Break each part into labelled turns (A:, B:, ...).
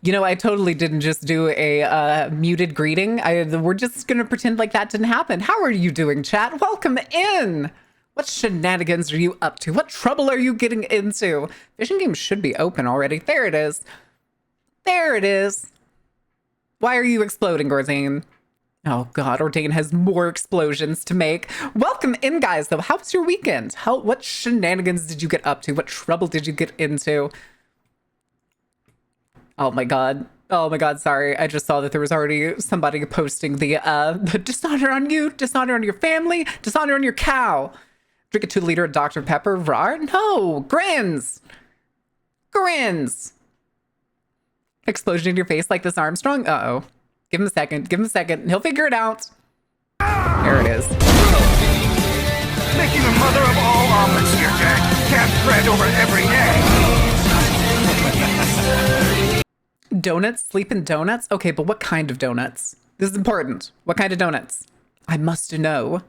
A: You know, I totally didn't just do a muted greeting. We're just going to pretend like that didn't happen. How are you doing, chat? Welcome in. What shenanigans are you up to? What trouble are you getting into? Fishing game should be open already. There it is. There it is. Why are you exploding, Ordain? Oh God, Ordain has more explosions to make. Welcome in, guys, though. How was your weekend? What shenanigans did you get up to? What trouble did you get into? Oh my God. Oh my God, sorry. I just saw that there was already somebody posting the dishonor on you, dishonor on your family, dishonor on your cow. Drink a 2 liter of Dr. Pepper, raw? No, grins. Grins. Explosion in your face like this Armstrong? Uh-oh. Give him a second. Give him a second. He'll figure it out. There it is.
B: Making the mother of all omelets here, Jack. Cast bread over every egg.
A: Donuts? Sleeping donuts? Okay, but what kind of donuts? This is important. What kind of donuts? I must know.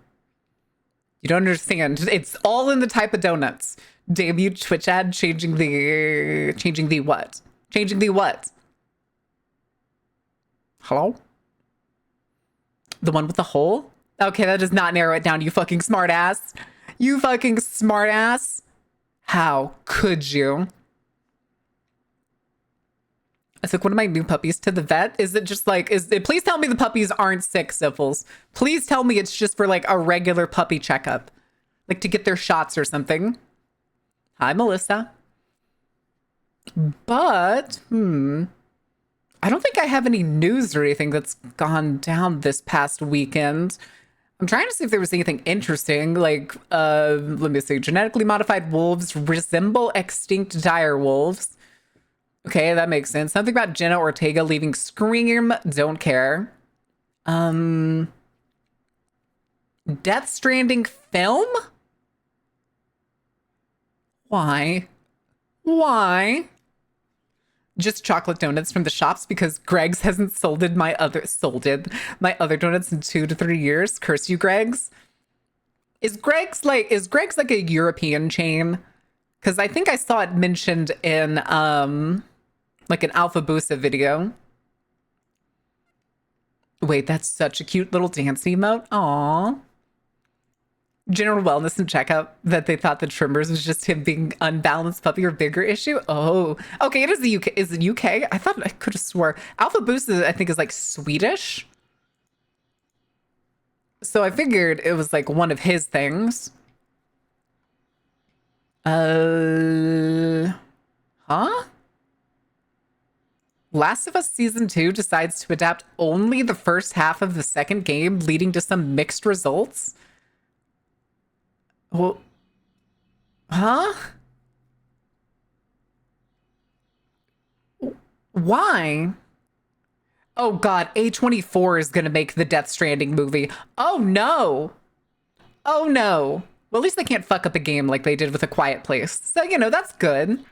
A: You don't understand. It's all in the type of donuts. Debut Twitch ad changing the what? Changing the what? Hello? The one with the hole? Okay, that does not narrow it down, you fucking smartass. You fucking smartass. How could you? I took one of my new puppies to the vet. Is it just like, please tell me the puppies aren't sick, Syphils. Please tell me it's just for like a regular puppy checkup. Like to get their shots or something. Hi, Melissa. But, I don't think I have any news or anything that's gone down this past weekend. I'm trying to see if there was anything interesting, like, let me see. Genetically modified wolves resemble extinct dire wolves. Okay, that makes sense. Something about Jenna Ortega leaving Scream. Don't care. Death Stranding film? Why? Why? Just chocolate donuts from the shops because Greg's hasn't sold my other donuts in 2 to 3 years. Curse you, Greg's. Is Greg's like a European chain? Because I think I saw it mentioned in like an Alpha Busa video. Wait, that's such a cute little dance emote. Aww. General wellness and checkup that they thought the Trimmers was just him being unbalanced puppy or bigger issue. Oh, okay. It is the UK. Is it UK? I thought I could have swore Alpha Boost I think is like Swedish. So I figured it was like one of his things. Huh? Last of Us Season 2 decides to adapt only the first half of the second game, leading to some mixed results. Well, huh? Why? Oh God, A24 is gonna make the Death Stranding movie. Oh no. Oh no. Well, at least they can't fuck up a game like they did with A Quiet Place. So, you know, that's good.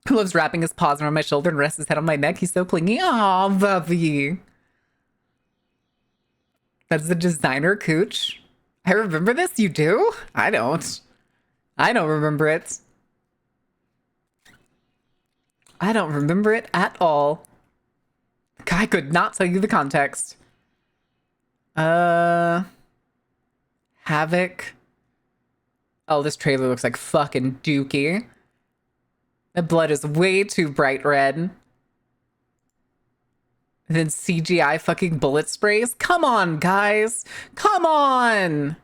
A: Who loves wrapping his paws around my shoulder and rests his head on my neck? He's so clingy. Aw, Buffy. That's the designer cooch. I remember this? You do? I don't. I don't remember it. I don't remember it at all. I could not tell you the context. Havoc. Oh, this trailer looks like fucking dookie. The blood is way too bright red. And then CGI fucking bullet sprays. Come on, guys. Come on.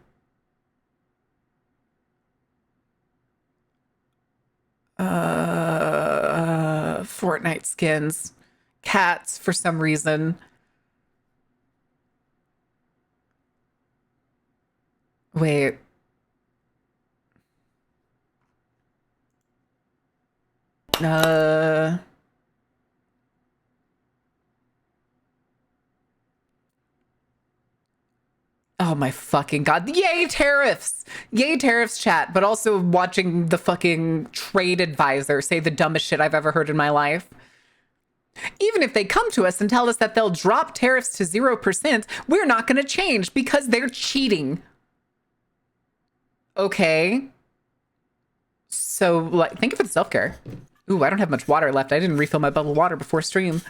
A: Fortnite skins. Cats for some reason. Wait. Oh my fucking God. Yay, tariffs! Yay, tariffs, chat. But also watching the fucking trade advisor say the dumbest shit I've ever heard in my life. Even if they come to us and tell us that they'll drop tariffs to 0%, we're not going to change because they're cheating. Okay. So, like, thank you for the self-care. Ooh, I don't have much water left. I didn't refill my bubble water before stream.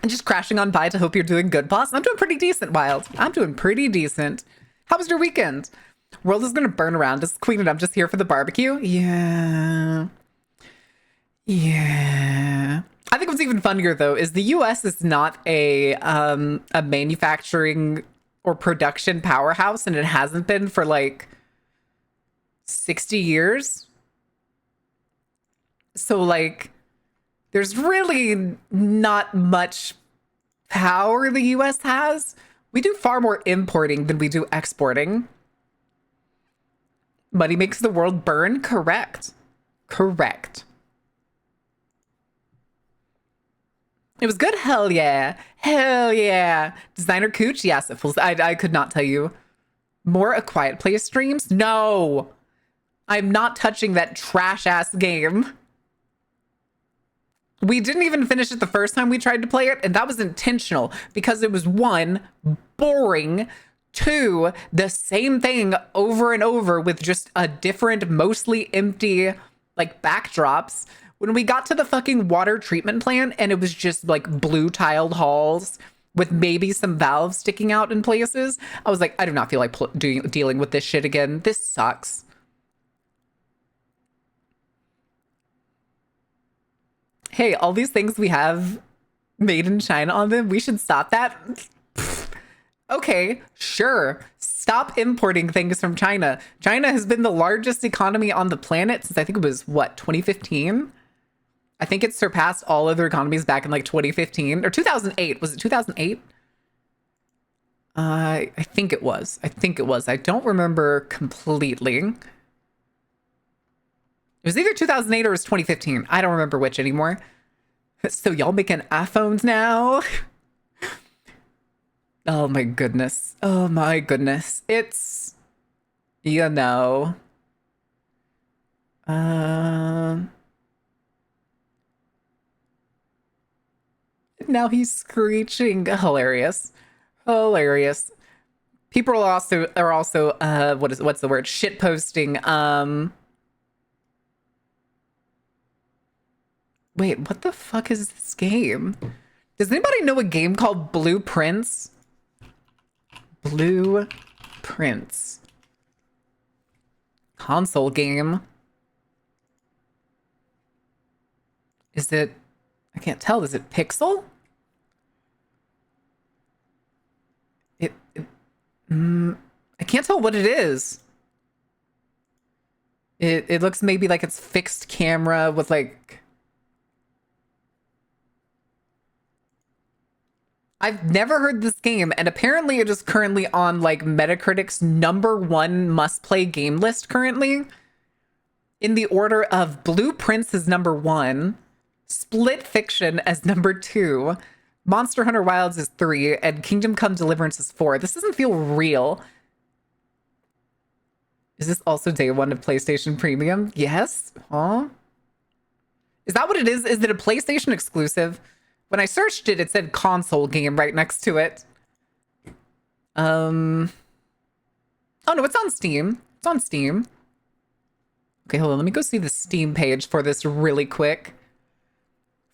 A: And just crashing on by to hope you're doing good, boss. I'm doing pretty decent, Wild. I'm doing pretty decent. How was your weekend? World is gonna burn around us, Queen, and I'm just here for the barbecue. Yeah. I think what's even funnier though is the U.S. is not a manufacturing or production powerhouse, and it hasn't been for like 60 years. So like, there's really not much power the US has. We do far more importing than we do exporting. Money makes the world burn? Correct. Correct. It was good? Hell yeah. Hell yeah. Designer Cooch? Yes, it feels. I could not tell you. More A Quiet Place streams? No. I'm not touching that trash ass game. We didn't even finish it the first time we tried to play it, and that was intentional because it was one, boring, two, the same thing over and over with just a different, mostly empty, like, backdrops. When we got to the fucking water treatment plant and it was just like blue tiled halls with maybe some valves sticking out in places, I was like, I do not feel like dealing with this shit again. This sucks. Hey, all these things we have made in China on them, we should stop that. Okay, sure. Stop importing things from China. China has been the largest economy on the planet since I think it was, what, 2015? I think it surpassed all other economies back in like 2015 or 2008. Was it 2008? I think it was. I don't remember completely. It was either 2008 or it was 2015. I don't remember which anymore. So y'all making iPhones now? Oh my goodness. Oh my goodness. It's, you know. Now he's screeching. Hilarious. Hilarious. People are also what's the word? Shit posting. Wait, what the fuck is this game? Does anybody know a game called Blueprints? Blueprints. Console game. Is it, I can't tell, is it Pixel? I can't tell what it is. It looks maybe like it's fixed camera with like, I've never heard this game, and apparently it is currently on like Metacritic's #1 must-play game list currently. In the order of Blueprints is #1, Split Fiction as #2, Monster Hunter Wilds is 3, and Kingdom Come Deliverance is 4. This doesn't feel real. Is this also day one of PlayStation Premium? Yes? Huh? Is that what it is? Is it a PlayStation exclusive? When I searched it, it said console game right next to it. Oh no, it's on Steam. It's on Steam. Okay, hold on. Let me go see the Steam page for this really quick.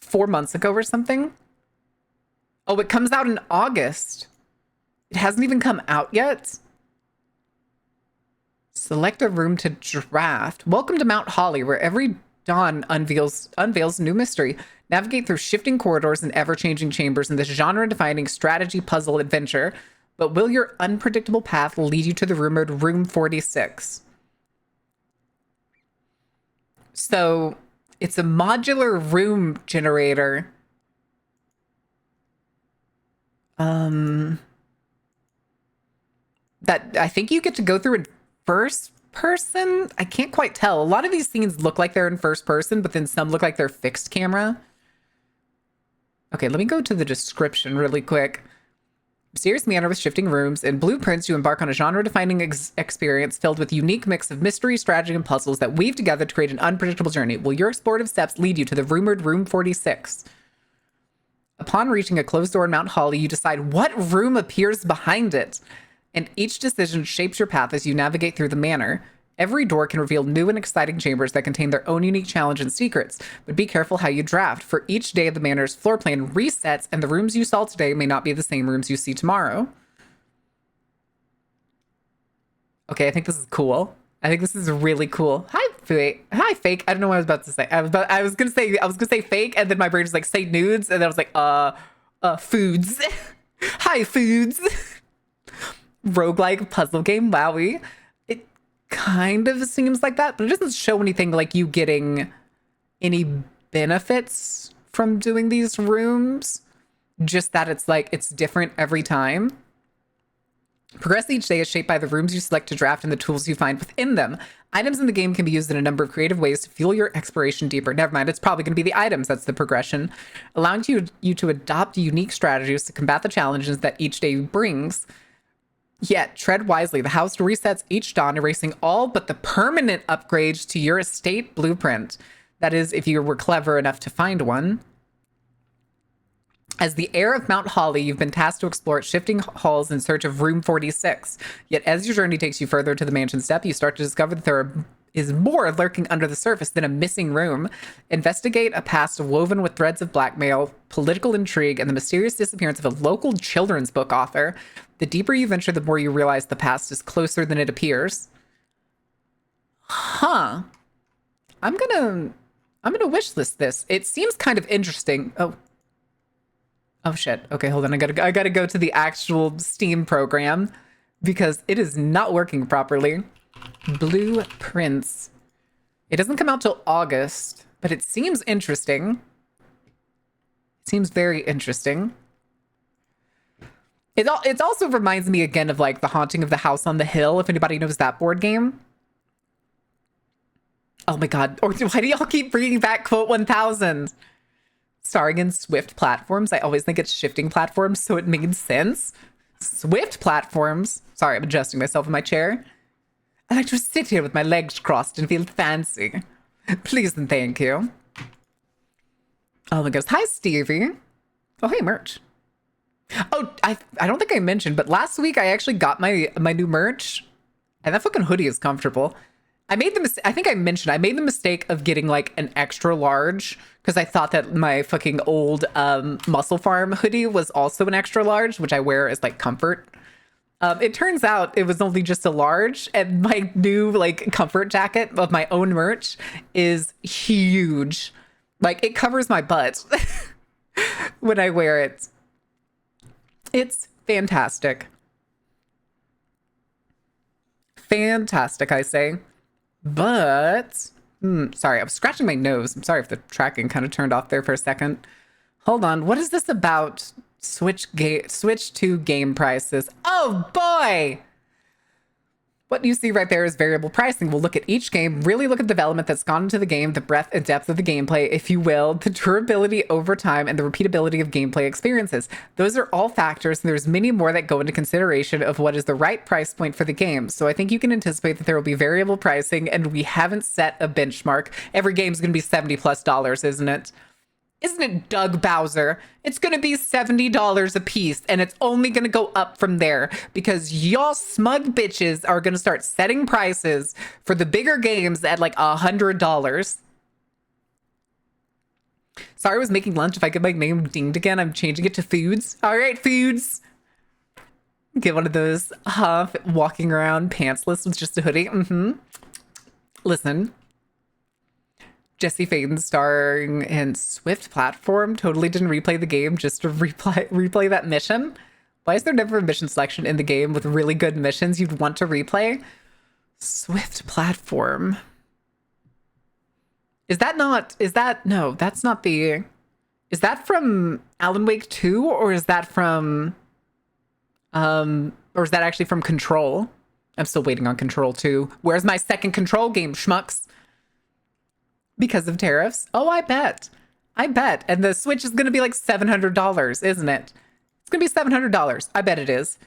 A: 4 months ago or something. Oh, it comes out in August. It hasn't even come out yet. Select a room to draft. Welcome to Mount Holly, where every dawn unveils new mystery. Navigate through shifting corridors and ever-changing chambers in this genre-defining strategy puzzle adventure. But will your unpredictable path lead you to the rumored Room 46? So it's a modular room generator. That I think you get to go through in first person. I can't quite tell. A lot of these scenes look like they're in first person, but then some look like they're fixed camera. Okay, let me go to the description really quick. Mysterious manner with shifting rooms. In Blueprints, you embark on a genre-defining experience filled with unique mix of mystery, strategy, and puzzles that weave together to create an unpredictable journey. Will your explorative steps lead you to the rumored Room 46? Upon reaching a closed door in Mount Holly, you decide what room appears behind it, and each decision shapes your path as you navigate through the manor. Every door can reveal new and exciting chambers that contain their own unique challenge and secrets, but be careful how you draft, for each day the manor's floor plan resets, and the rooms you saw today may not be the same rooms you see tomorrow. Okay, I think this is cool. I think this is really cool. Hi, fake. Hi, fake. I don't know what I was about to say. I was gonna say fake, and then my brain was like, say nudes, and then I was like, foods. Hi, foods. Roguelike puzzle game, wowie. It kind of seems like that, but it doesn't show anything like you getting any benefits from doing these rooms. Just that it's like, it's different every time. Progress each day is shaped by the rooms you select to draft and the tools you find within them. Items in the game can be used in a number of creative ways to fuel your exploration deeper. Never mind, it's probably going to be the items that's the progression, allowing you to adopt unique strategies to combat the challenges that each day brings. Yet, tread wisely. The house resets each dawn, erasing all but the permanent upgrades to your estate blueprint. That is, if you were clever enough to find one. As the heir of Mount Holly, you've been tasked to explore its shifting halls in search of Room 46. Yet as your journey takes you further to the mansion's depth, you start to discover that there is more lurking under the surface than a missing room. Investigate a past woven with threads of blackmail, political intrigue, and the mysterious disappearance of a local children's book author. The deeper you venture, the more you realize the past is closer than it appears. Huh. I'm gonna wishlist this. It seems kind of interesting. Oh shit. Okay, hold on. I gotta go to the actual Steam program because it is not working properly. Blueprints. It doesn't come out till August, but it seems interesting. It seems very interesting. It also reminds me again of like The Haunting of the House on the Hill, if anybody knows that board game. Oh my god. Or why do y'all keep bringing back Quote 1000? Starring in Swift platforms. I always think it's shifting platforms, so it made sense. Swift platforms. Sorry, I'm adjusting myself in my chair. I like to sit here with my legs crossed and feel fancy. Please and thank you. Oh my gosh. Hi, Stevie. Oh, hey, merch. Oh, I don't think I mentioned, but last week I actually got my new merch, and that fucking hoodie is comfortable. I think I mentioned I made the mistake of getting like an extra large because I thought that my fucking old Muscle Farm hoodie was also an extra large, which I wear as like comfort. It turns out it was only just a large, and my new like comfort jacket of my own merch is huge. Like it covers my butt when I wear it. It's fantastic. Fantastic, I say. But, sorry, I was scratching my nose. I'm sorry if the tracking kind of turned off there for a second. Hold on. What is this about? Switch to game prices. Oh boy! What you see right there is variable pricing. We'll look at each game, really look at the development that's gone into the game, the breadth and depth of the gameplay, if you will, the durability over time, and the repeatability of gameplay experiences. Those are all factors, and there's many more that go into consideration of what is the right price point for the game. So I think you can anticipate that there will be variable pricing, and we haven't set a benchmark. Every game's going to be $70+, isn't it? Isn't it, Doug Bowser? It's going to be $70 a piece, and it's only going to go up from there because y'all smug bitches are going to start setting prices for the bigger games at like $100. Sorry, I was making lunch. If I get my name dinged again, I'm changing it to Foods. All right, Foods. Get one of those walking around pantsless with just a hoodie. Listen. Jesse Faden starring in Swift platform totally didn't replay the game just to replay that mission. Why is there never a mission selection in the game with really good missions you'd want to replay? Swift platform. No, that's not the... Is that from Alan Wake 2 or is that from... or is that actually from Control? I'm still waiting on Control 2. Where's my second Control game, schmucks? Because of tariffs? Oh, I bet. And the Switch is going to be like $700, isn't it? It's going to be $700. I bet it is.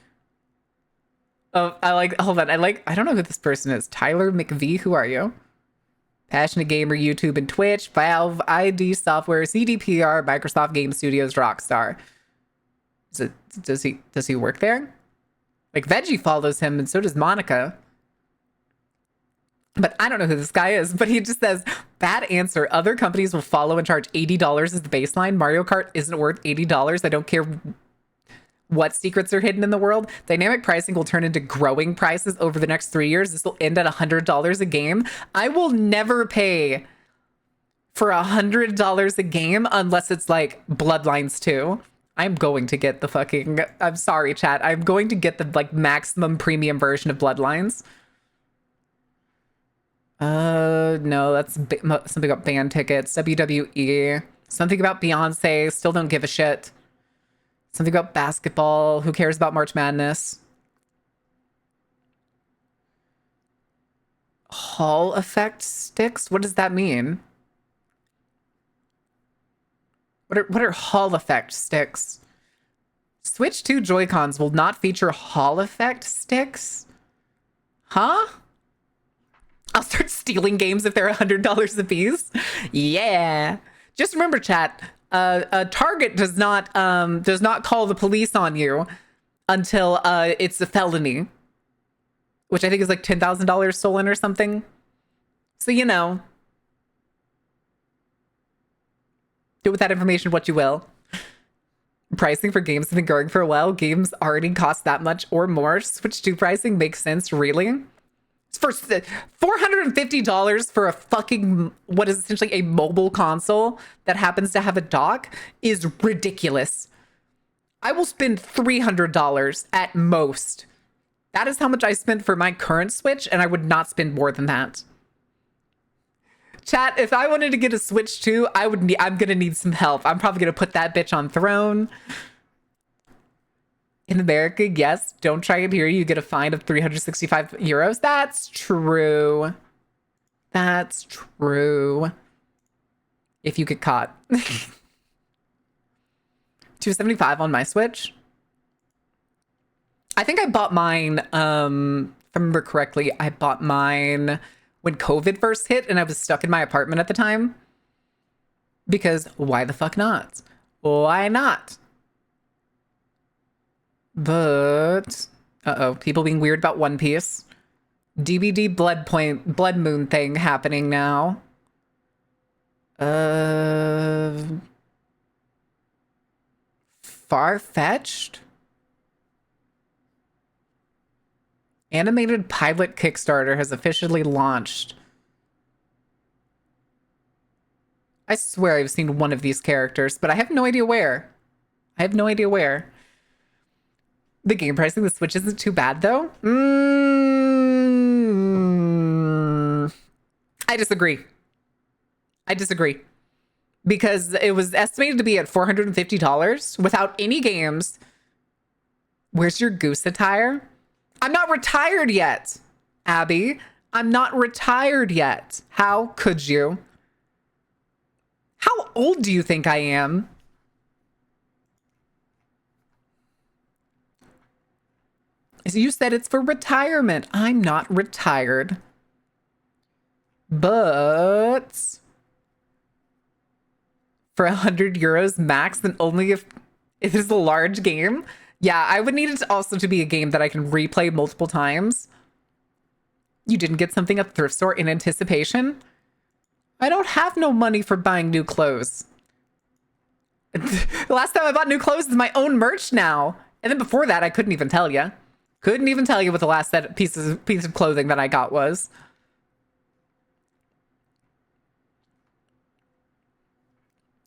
A: Oh, hold on. I don't know who this person is. Tyler McVie, who are you? Passionate gamer, YouTube and Twitch, Valve, ID Software, CDPR, Microsoft Game Studios, Rockstar. Does he work there? Like Veggie follows him and so does Monica. But I don't know who this guy is, but he just says, bad answer. Other companies will follow and charge $80 as the baseline. Mario Kart isn't worth $80. I don't care what secrets are hidden in the world. Dynamic pricing will turn into growing prices over the next 3 years. This will end at $100 a game. I will never pay for $100 a game unless it's like Bloodlines 2. I'm going to get the fucking, I'm sorry, chat. I'm going to get the like maximum premium version of Bloodlines. No, that's something about band tickets. WWE. Something about Beyonce. Still don't give a shit. Something about basketball. Who cares about March Madness? Hall effect sticks? What does that mean? What are Hall effect sticks? Switch 2 Joy-Cons will not feature Hall effect sticks? Huh? I'll start stealing games if they're $100 a piece. Yeah. Just remember, chat. Target does not call the police on you until it's a felony, which I think is like $10,000 stolen or something. So you know, do with that information what you will. Pricing for games has been growing for a while. Games already cost that much or more. Switch 2 pricing makes sense, really. It's for $450 for a fucking, what is essentially a mobile console that happens to have a dock is ridiculous. I will spend $300 at most. That is how much I spent for my current Switch, and I would not spend more than that. Chat, if I wanted to get a Switch 2, I'm gonna need some help. I'm probably gonna put that bitch on Throne. In America, yes. Don't try it here. You get a fine of 365 euros. That's true. That's true. If you get caught. 275 on my Switch. I think I bought mine, if I remember correctly, I bought mine when COVID first hit and I was stuck in my apartment at the time. Because why the fuck not? Why not? But people being weird about One Piece. DBD Blood Moon thing happening now. Far-fetched? Animated pilot Kickstarter has officially launched. I swear I've seen one of these characters, but I have no idea where. I have no idea where. The game pricing of the Switch isn't too bad, though. I disagree. I disagree. Because it was estimated to be at $450 without any games. Where's your goose attire? I'm not retired yet, Abby. I'm not retired yet. How could you? How old do you think I am? You said it's for retirement. I'm not retired. But for 100 euros max, and only if it is a large game. Yeah, I would need it also to be a game that I can replay multiple times. You didn't get something at the thrift store in anticipation? I don't have no money for buying new clothes. The last time I bought new clothes is my own merch now. And then before that, I couldn't even tell you. Couldn't even tell you what the last piece of clothing that I got was.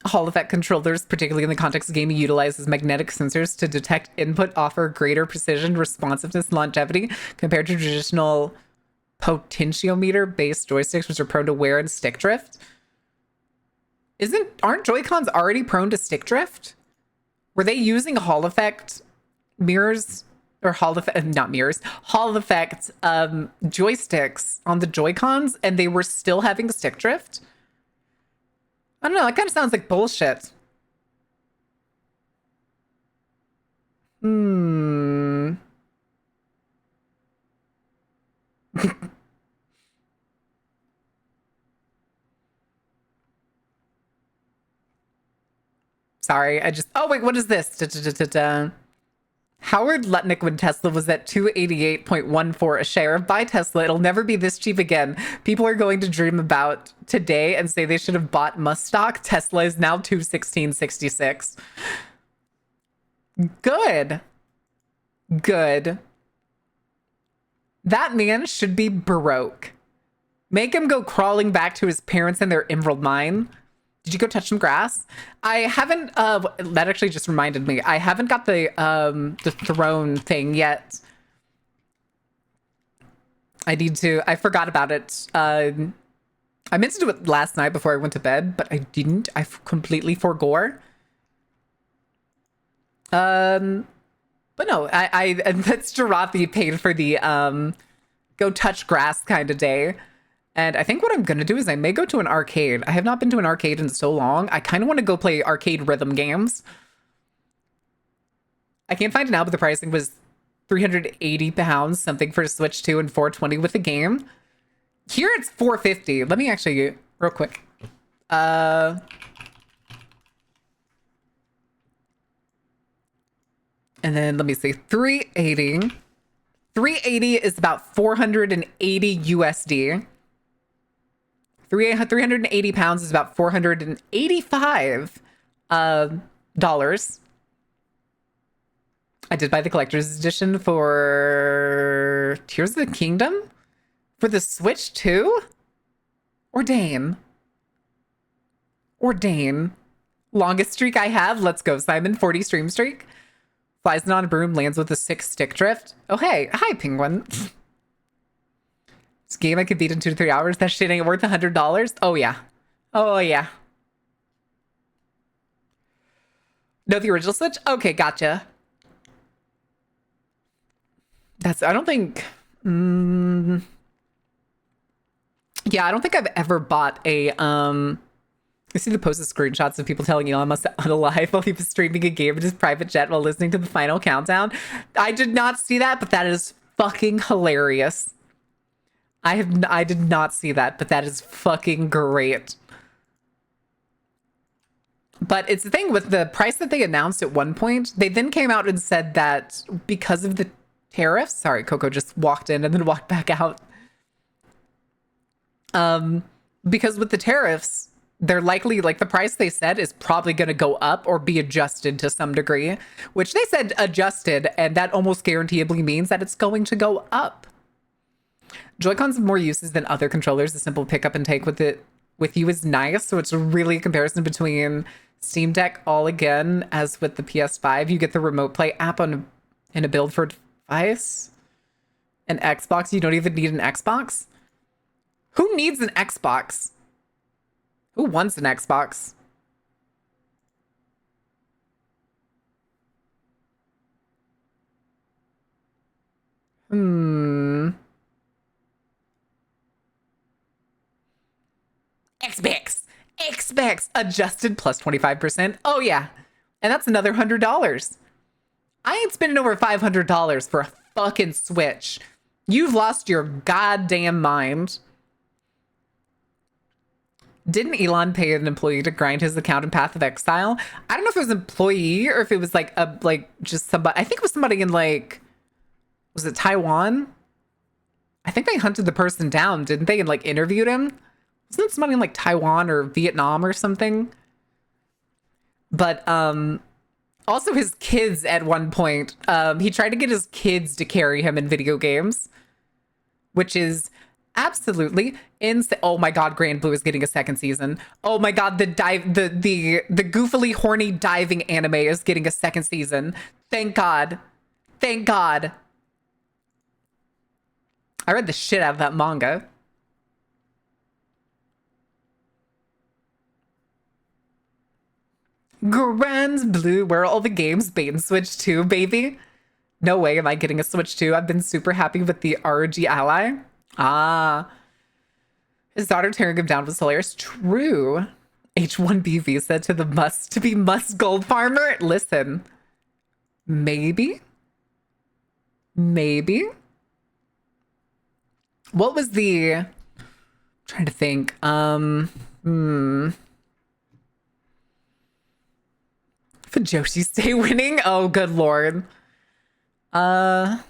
A: Hall effect controllers, particularly in the context of gaming, utilizes magnetic sensors to detect input, offer greater precision, responsiveness, and longevity compared to traditional potentiometer-based joysticks, which are prone to wear and stick drift. Aren't Joy-Cons already prone to stick drift? Were they using Hall effect mirrors? Or Hall effect, not mirrors, Hall effect joysticks on the Joy-Cons, and they were still having stick drift? I don't know, that kind of sounds like bullshit. Sorry, oh wait, what is this? Howard Lutnick, when Tesla was at 288.14 a share, buy Tesla. It'll never be this cheap again. People are going to dream about today and say they should have bought Musk stock. Tesla is now 216.66. Good. Good. That man should be broke. Make him go crawling back to his parents in their emerald mine. Did you go touch some grass? I haven't, that actually just reminded me. I haven't got the throne thing yet. I need to, I forgot about it. I meant to do it last night before I went to bed, but I didn't. I completely forgore. But no, that's Jarathi paid for the, go touch grass kind of day. And I think what I'm going to do is I may go to an arcade. I have not been to an arcade in so long. I kind of want to go play arcade rhythm games. I can't find it now, but the pricing was £380, something for Switch 2 and $420 with the game. Here it's $450. Let me actually, real quick. And then let me see, 380. 380 is about 480 USD. 380 pounds is about $485 dollars. I did buy the collector's edition for Tears of the Kingdom for the Switch 2. Ordain. Longest streak I have. Let's go, Simon. 40 stream streak. Flies on a broom, lands with a 6 stick drift. Oh, hey. Hi, Penguin. This game I could beat in 2 to 3 hours. That shit ain't worth $100. Oh, yeah. Oh, yeah. No, the original Switch? Okay, gotcha. That's, I don't think... yeah, I don't think I've ever bought a... I see the posted screenshots of people telling Elon Musk to unalive while he was streaming a game in his private jet while listening to the final countdown. I did not see that, but that is fucking hilarious. I did not see that, but that is fucking great. But it's the thing with the price that they announced at one point, they then came out and said that because of the tariffs, sorry, Coco just walked in and then walked back out. Because with the tariffs, they're likely, like the price they said is probably going to go up or be adjusted to some degree, which they said adjusted, and that almost guaranteeably means that it's going to go up. Joy-Cons have more uses than other controllers. The simple pick up and take with you is nice. So it's really a comparison between Steam Deck all again as with the PS5. You get the Remote Play app in a build for device. An Xbox. You don't even need an Xbox. Who needs an Xbox? Who wants an Xbox? Xbox adjusted plus 25%. Oh yeah. And that's another $100. I ain't spending over $500 for a fucking Switch. You've lost your goddamn mind. Didn't Elon pay an employee to grind his account in Path of Exile? I don't know if it was an employee or if it was like just somebody. I think it was somebody in was it Taiwan? I think they hunted the person down, didn't they? And interviewed him. Wasn't it somebody in Taiwan or Vietnam or something? But also his kids at one point, he tried to get his kids to carry him in video games, which is absolutely insane. Oh my god, Grand Blue is getting a second season. Oh my god, the goofily horny diving anime is getting a second season. Thank god. Thank god. I read the shit out of that manga. Grand Blue, where are all the games? Bait and Switch 2, baby. No way am I getting a Switch 2. I've been super happy with the ROG Ally. Ah. His daughter tearing him down was hilarious. True. H1BV said to the Musk gold farmer. Listen. Maybe. What was the... I'm trying to think. Fujoshi stay winning? Oh, good lord. The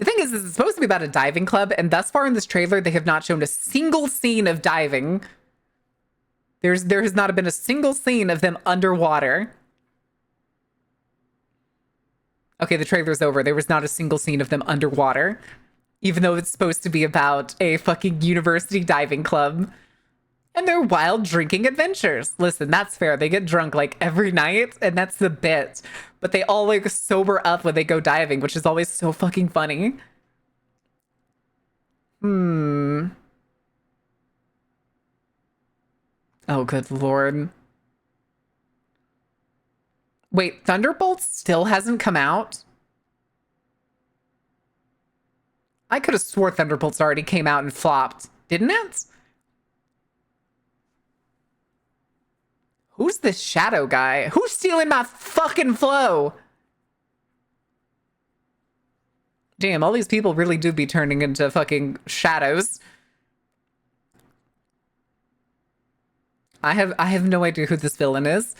A: thing is, this is supposed to be about a diving club, and thus far in this trailer, they have not shown a single scene of diving. There has not been a single scene of them underwater. Okay, the trailer's over. There was not a single scene of them underwater, even though it's supposed to be about a fucking university diving club and their wild drinking adventures. Listen, that's fair. They get drunk like every night, and that's the bit. But they all like sober up when they go diving, which is always so fucking funny. Oh, good lord. Wait, Thunderbolts still hasn't come out? I could have swore Thunderbolts already came out and flopped, didn't it? Who's this shadow guy? Who's stealing my fucking flow? Damn, all these people really do be turning into fucking shadows. I have no idea who this villain is.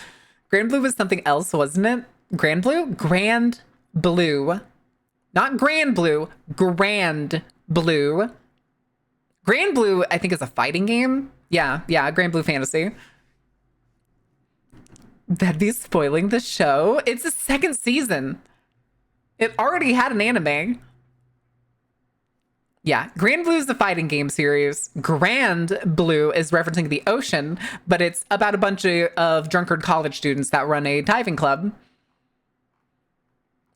A: Grand Blue was something else, wasn't it? Grand Blue? Grand Blue. Not Grand Blue. Grand Blue. Grand Blue, I think, is a fighting game. Yeah, Grand Blue Fantasy. That'd be spoiling the show. It's the second season. It already had an anime. Yeah, Grand Blue is the fighting game series. Grand Blue is referencing the ocean, but it's about a bunch of drunkard college students that run a diving club.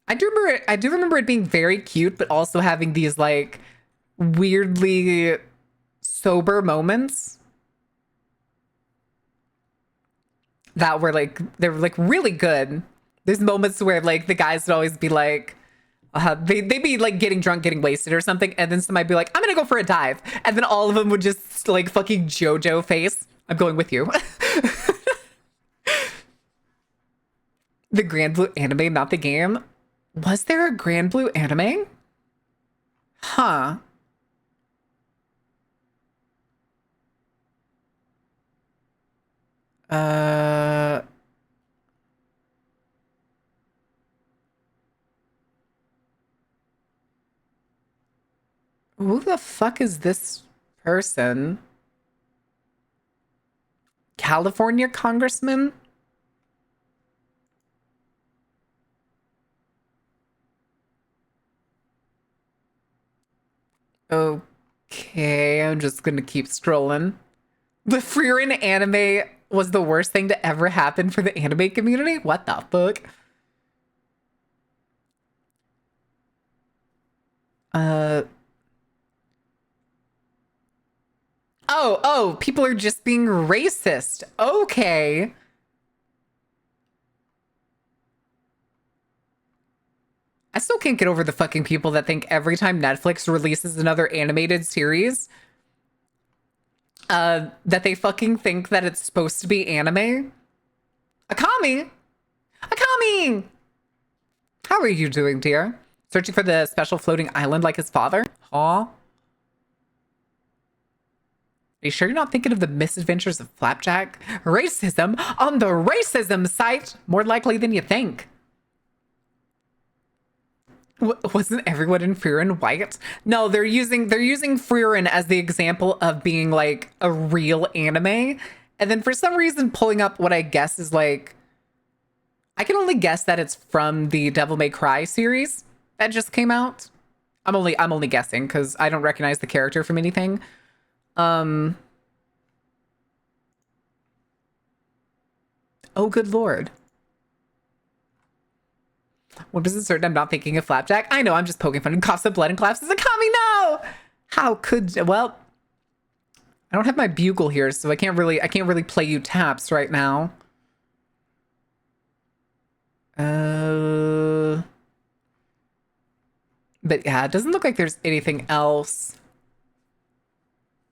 A: I do remember it being very cute, but also having these like weirdly sober moments that were like, they were like really good. There's moments where like the guys would always be like, they'd be like getting drunk, getting wasted or something, and then somebody'd be like, I'm gonna go for a dive, and then all of them would just like fucking JoJo face. I'm going with you. The Grand Blue anime, not the game. Was there a Grand Blue anime? Huh. Who the fuck is this person? California congressman? Okay, I'm just gonna keep scrolling. The Frieren anime was the worst thing to ever happen for the anime community? What the fuck? Oh, people are just being racist. Okay. I still can't get over the fucking people that think every time Netflix releases another animated series, that they fucking think that it's supposed to be anime. Akami! Akami! How are you doing, dear? Searching for the special floating island like his father? Aw. Are you sure you're not thinking of the misadventures of Flapjack? Racism on the racism site! More likely than you think. Wasn't everyone in Frieren white? No, they're using Frieren as the example of being like a real anime, and then for some reason pulling up what I guess is like, I can only guess that it's from the Devil May Cry series that just came out. I'm only guessing because I don't recognize the character from anything. Oh, good lord. What is it certain I'm not thinking of Flapjack? I know, I'm just poking fun and coughs up blood and collapses. Akami, no! How could, well, I don't have my bugle here, so I can't really play you taps right now. But yeah, it doesn't look like there's anything else.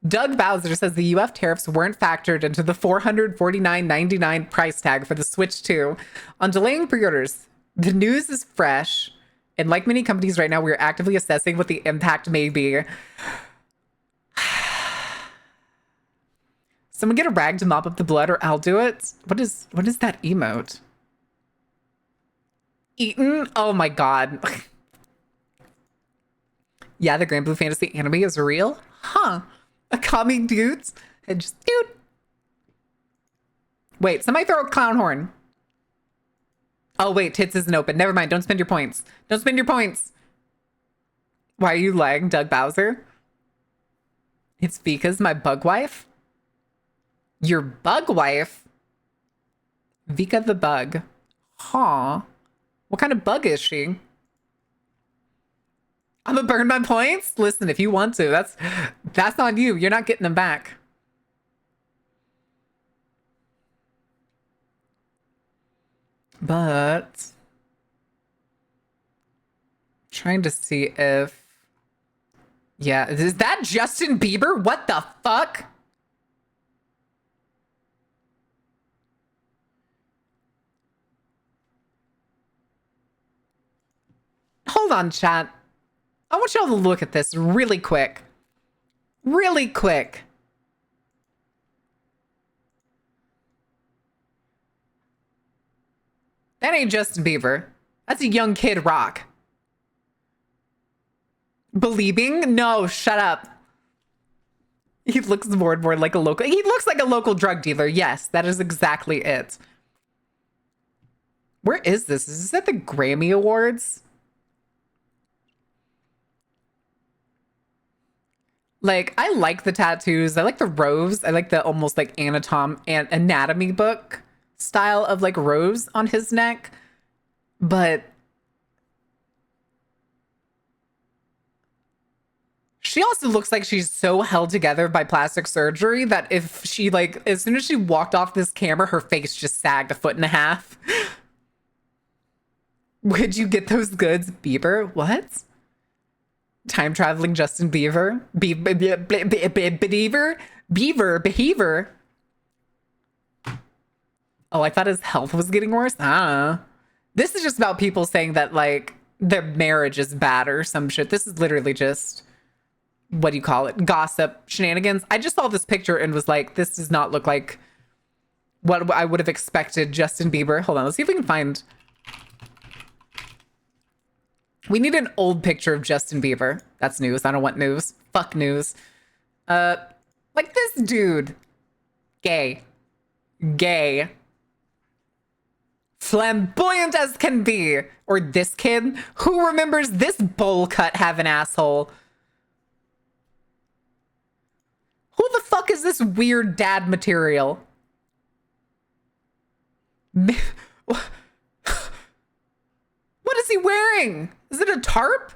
A: Doug Bowser says the UF tariffs weren't factored into the $449.99 price tag for the Switch 2. On delaying pre-orders, the news is fresh, and like many companies right now, we're actively assessing what the impact may be. Someone get a rag to mop up the blood, or I'll do it. What is that emote? Eaten? Oh my god. Yeah, the Grand Blue Fantasy anime is real? Huh. Akami dudes? And just, dude. Wait, somebody throw a clown horn. Oh, wait, tits isn't open. Never mind. Don't spend your points. Don't spend your points. Why are you lagging, Doug Bowser? It's because my bug wife? Your bug wife? Vika the bug. Huh. What kind of bug is she? I'm gonna burn my points? Listen, if you want to, that's on you. You're not getting them back. But trying to see if, yeah, is that Justin Bieber? What the fuck? Hold on, chat. I want y'all to look at this really quick. Really quick. That ain't Justin Bieber. That's a young Kid Rock. Believing? No, shut up. He looks more and more like a local. He looks like a local drug dealer. Yes, that is exactly it. Where is this? Is this at the Grammy Awards? Like, I like the tattoos. I like the rose. I like the almost like anatomy book style of like rose on his neck. But she also looks like she's so held together by plastic surgery that if she like, as soon as she walked off this camera, her face just sagged a foot and a half. Where'd you get those goods, Bieber? What? Time traveling Justin Bieber? Beaver? Oh, I thought his health was getting worse. This is just about people saying that like their marriage is bad or some shit. This is literally just, what do you call it? Gossip shenanigans. I just saw this picture and was like, this does not look like what I would have expected Justin Bieber. Hold on, let's see if we can find. We need an old picture of Justin Bieber. That's news. I don't want news. Fuck news. Like this dude. Gay. Flamboyant as can be. Or this kid. Who remembers this bowl cut have an asshole? Who the fuck is this weird dad material? What is he wearing? Is it a tarp?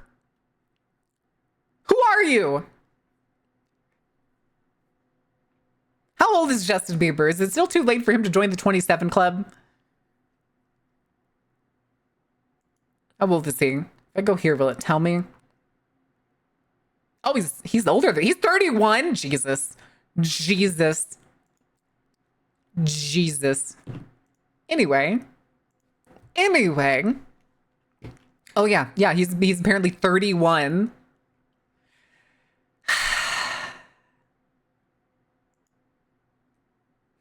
A: Who are you? How old is Justin Bieber? Is it still too late for him to join the 27 Club? How old is he? If I go here, will it tell me? Oh, he's older than, he's 31. Jesus. Anyway. Oh yeah, he's apparently 31.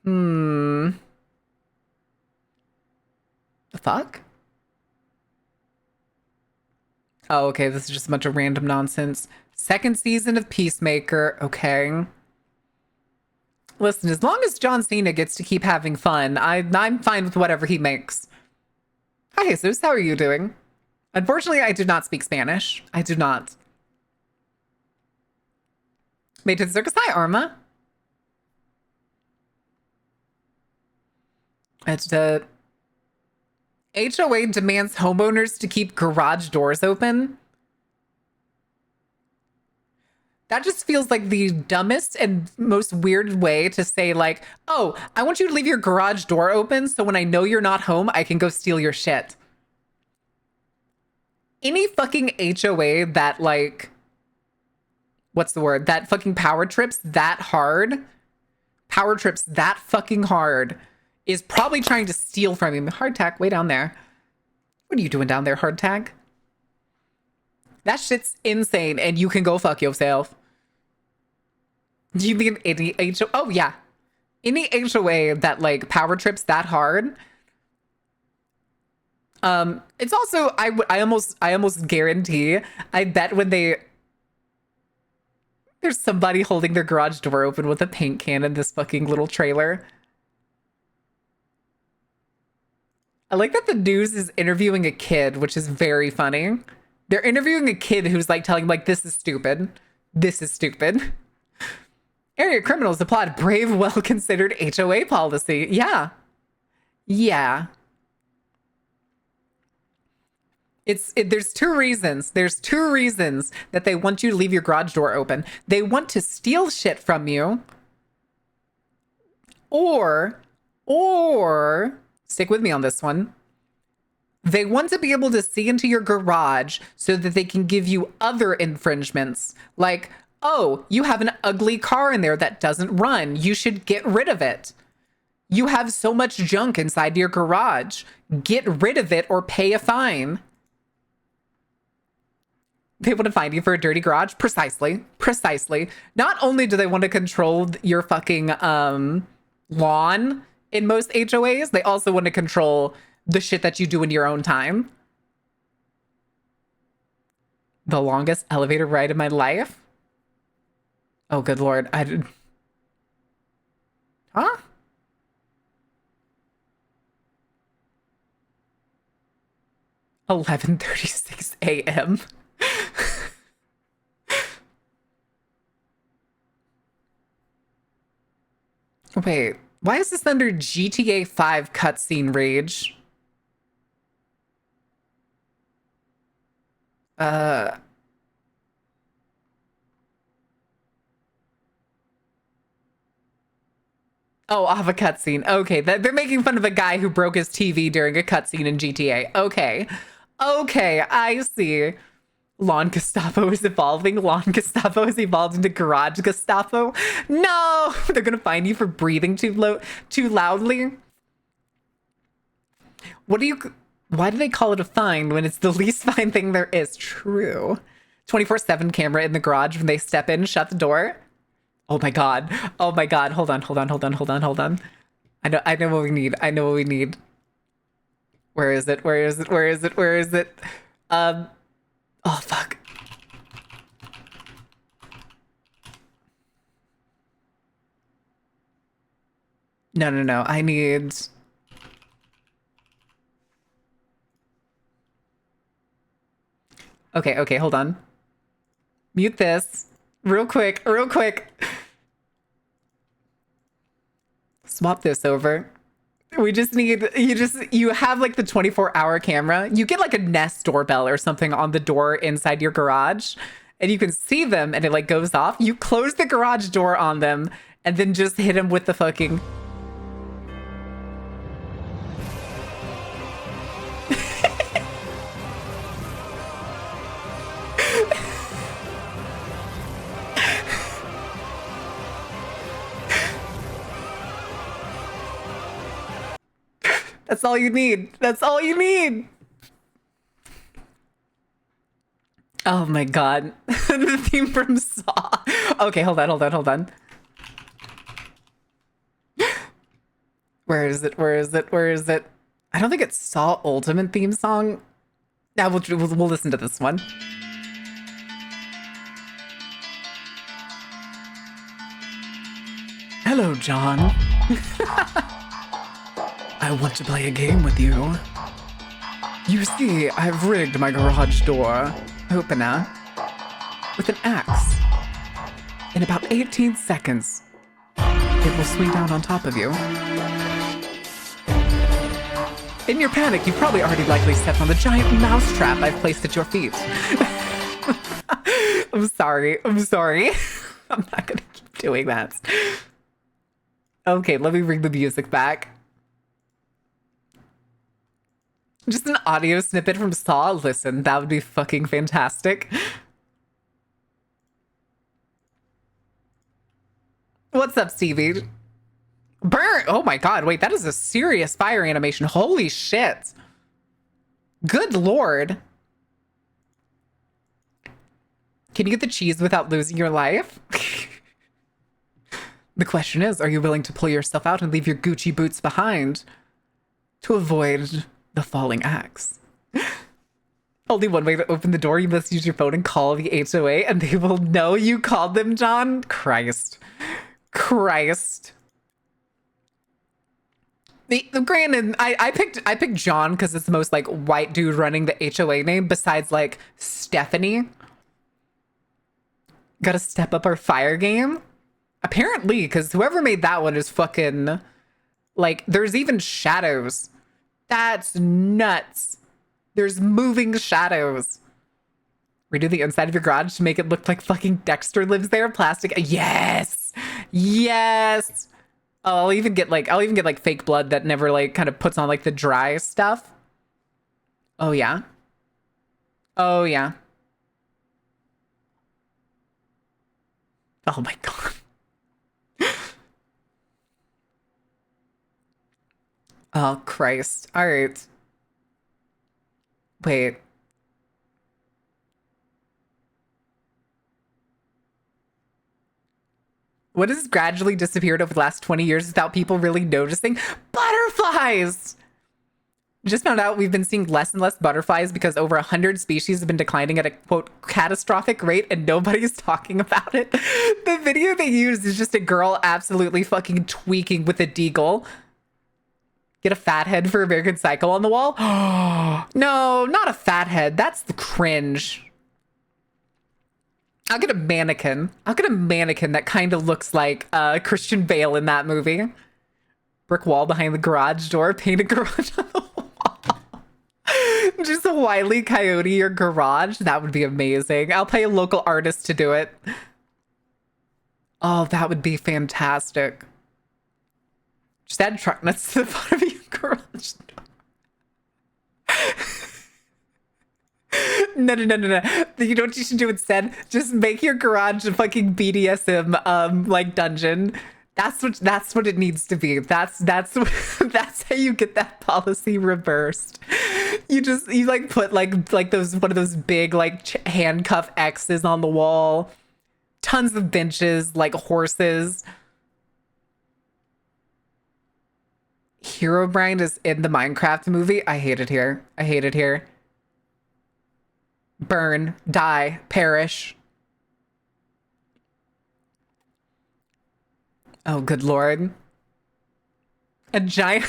A: The fuck? Oh, okay, this is just a bunch of random nonsense. Second season of Peacemaker, okay. Listen, as long as John Cena gets to keep having fun, I'm fine with whatever he makes. Hi, Jesus, how are you doing? Unfortunately, I do not speak Spanish. I do not. Made to the circus. Hi, Arma. It's HOA demands homeowners to keep garage doors open. That just feels like the dumbest and most weird way to say like, oh, I want you to leave your garage door open so when I know you're not home, I can go steal your shit. Any fucking HOA that like, what's the word? That fucking power trips that fucking hard is probably trying to steal from you. Hardtack, way down there. What are you doing down there, Hardtack? That shit's insane and you can go fuck yourself. You mean any HOA? Oh yeah. Any HOA that like power trips that hard, It's also I almost guarantee, I bet when there's somebody holding their garage door open with a paint can in this fucking little trailer. I like that the news is interviewing a kid, which is very funny. They're interviewing a kid who's like telling like, this is stupid. This is stupid. Area criminals applied brave, well-considered HOA policy. Yeah. Yeah. There's two reasons. There's two reasons that they want you to leave your garage door open. They want to steal shit from you. Or stick with me on this one. They want to be able to see into your garage so that they can give you other infringements. Like, oh, you have an ugly car in there that doesn't run. You should get rid of it. You have so much junk inside your garage. Get rid of it or pay a fine. They want to find you for a dirty garage? Precisely. Precisely. Not only do they want to control your fucking lawn in most HOAs, they also want to control the shit that you do in your own time. The longest elevator ride of my life? Oh, good Lord. Huh? $11:36 a.m. Wait, why is this under GTA 5 cutscene rage? Oh, I'll have a cutscene. Okay, they're making fun of a guy who broke his TV during a cutscene in GTA. Okay. Okay, I see. Lawn Gestapo is evolving. Lawn Gestapo has evolved into Garage Gestapo. No! They're gonna find you for breathing too loudly. Why do they call it a fine when it's the least fine thing there is? True. 24/7 camera in the garage when they step in, shut the door. Oh my god. Oh my god. Hold on. I know what we need. I know what we need. Where is it? Oh fuck. No. I need... Okay, hold on. Mute this. Real quick. Swap this over. We just need, you have like the 24-hour camera. You get like a Nest doorbell or something on the door inside your garage, and you can see them and it like goes off. You close the garage door on them and then just hit them with the fucking... That's all you need. That's all you need. Oh my god. The theme from Saw. Okay, hold on. Where is it? I don't think it's Saw Ultimate theme song. Now we'll listen to this one. Hello, John. I want to play a game with you. You see, I've rigged my garage door opener with an axe. In about 18 seconds, it will swing down on top of you. In your panic, you've probably already likely stepped on the giant mouse trap I've placed at your feet. I'm sorry. I'm not gonna keep doing that. Okay, let me bring the music back. Just an audio snippet from Saw. Listen, that would be fucking fantastic. What's up, Stevie? Burn! Oh my god, wait, that is a serious fire animation. Holy shit. Good lord. Can you get the cheese without losing your life? The question is, are you willing to pull yourself out and leave your Gucci boots behind to avoid The falling axe. Only one way to open the door. You must use your phone and call the HOA and they will know you called them, John. Christ. Granted, I picked John because it's the most like white dude running the HOA name besides like Stephanie. Gotta step up our fire game. Apparently, because whoever made that one is fucking like, there's even shadows. That's nuts. There's moving shadows. Redo the inside of your garage to make it look like fucking Dexter lives there. Plastic. Yes. Yes. Oh, I'll even get like fake blood that never like kind of puts on like the dry stuff. Oh yeah. Oh yeah. Oh my God. Oh Christ. All right. Wait. What has gradually disappeared over the last 20 years without people really noticing? Butterflies! Just found out we've been seeing less and less butterflies because over 100 species have been declining at a, quote, catastrophic rate and nobody's talking about it. The video they used is just a girl absolutely fucking tweaking with a deagle. Get a fat head for American Psycho on the wall? No, not a fat head. That's the cringe. I'll get a mannequin. I'll get a mannequin that kind of looks like Christian Bale in that movie. Brick wall behind the garage door. Paint a garage on the wall. Just a Wile E. Coyote your garage. That would be amazing. I'll pay a local artist to do it. Oh, that would be fantastic. Just add truck nuts to the bottom of your garage door. No. You know what you should do instead? Just make your garage a fucking BDSM like dungeon. That's what it needs to be. That's how you get that policy reversed. You like put like those one of those big like handcuff X's on the wall. Tons of benches like horses. Herobrine is in the Minecraft movie. I hate it here. I hate it here. Burn, die, perish. Oh, good Lord. A giant...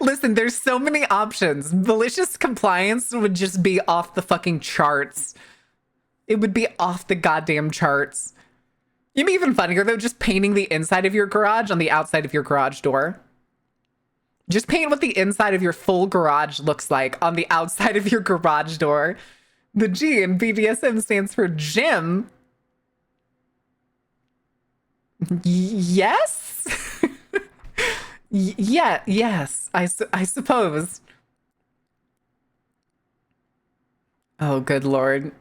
A: Listen, there's so many options. Malicious compliance would just be off the fucking charts. It would be off the goddamn charts. You'd be even funnier, though, just painting the inside of your garage on the outside of your garage door. Just paint what the inside of your full garage looks like on the outside of your garage door. The G in BDSM stands for gym. Yes? Yes, I suppose. Oh, good Lord.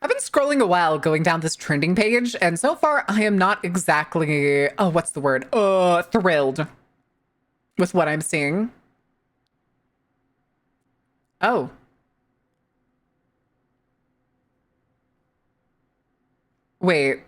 A: I've been scrolling a while going down this trending page, and so far I am not exactly, oh, what's the word? Thrilled with what I'm seeing. Oh. Wait.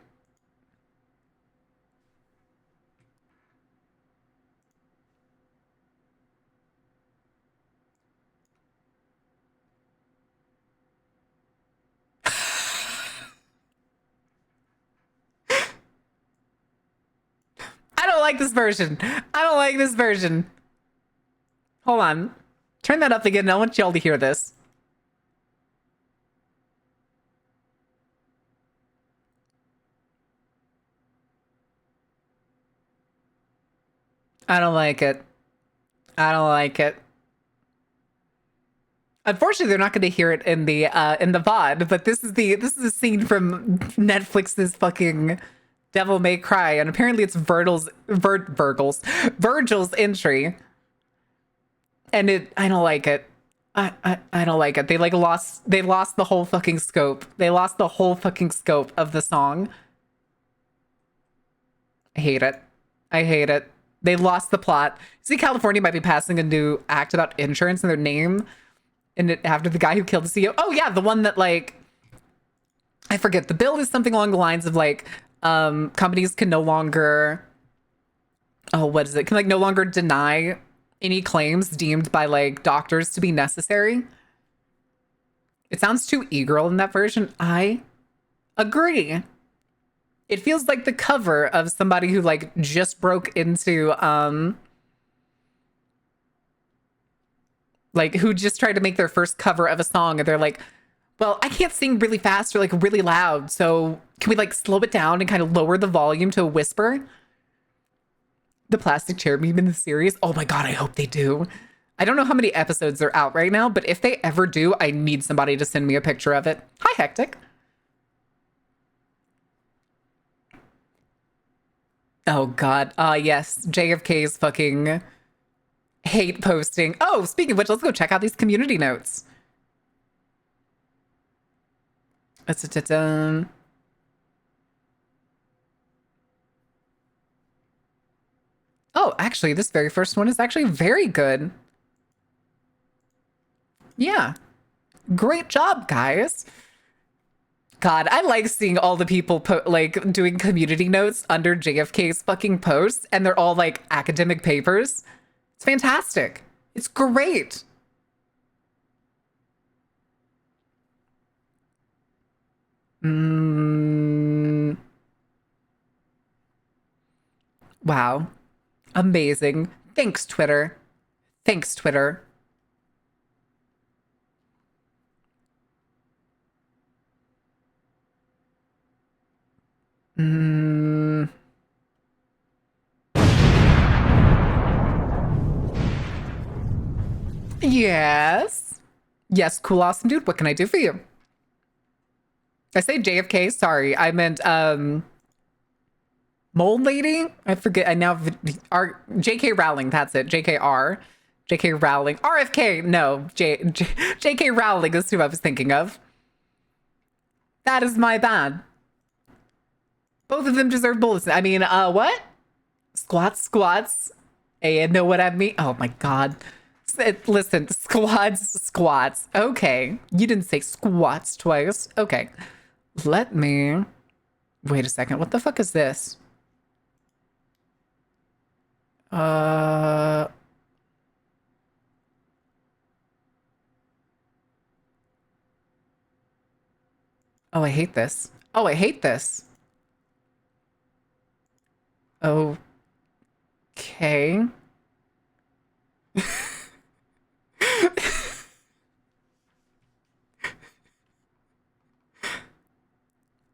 A: I don't like this version. I don't like this version. Hold on. Turn that up again. I want y'all to hear this. I don't like it. I don't like it. Unfortunately, they're not going to hear it in the VOD, but this is a scene from Netflix's fucking Devil May Cry, and apparently it's Virgil's entry. And I don't like it. I don't like it. They lost the whole fucking scope. They lost the whole fucking scope of the song. I hate it. I hate it. They lost the plot. See, California might be passing a new act about insurance in their name. And it after the guy who killed the CEO. Oh yeah, the one that like, I forget. The bill is something along the lines of like, companies can no longer, oh, what is it? Can like no longer deny any claims deemed by like doctors to be necessary. It sounds too e-girl in that version. I agree. It feels like the cover of somebody who like just broke into like who just tried to make their first cover of a song and they're like, well, I can't sing really fast or like really loud, so can we like slow it down and kind of lower the volume to a whisper? The plastic chair meme in the series. Oh my god, I hope they do. I don't know how many episodes are out right now, but if they ever do, I need somebody to send me a picture of it. Hi, Hectic. Oh god. Yes, JFK's fucking hate posting. Oh, speaking of which, let's go check out these community notes. Oh, actually, this very first one is actually very good. Yeah. Great job, guys. God, I like seeing all the people like doing community notes under JFK's fucking posts, and they're all like academic papers. It's fantastic. It's great. Wow. Amazing. Thanks, Twitter. Thanks, Twitter. Yes. Yes, cool, awesome dude. What can I do for you? I say JFK. Sorry, I meant Mold Lady. I forget. I now JK Rowling. That's it. JKR. JK Rowling. RFK. No, JK Rowling is who I was thinking of. That is my bad. Both of them deserve bullets. I mean, what? Squats. Hey, know what I mean? Oh my god. Listen, squats. Okay. You didn't say squats twice. Okay. Let me... Wait a second. What the fuck is this? Oh, I hate this. Oh, I hate this. Okay.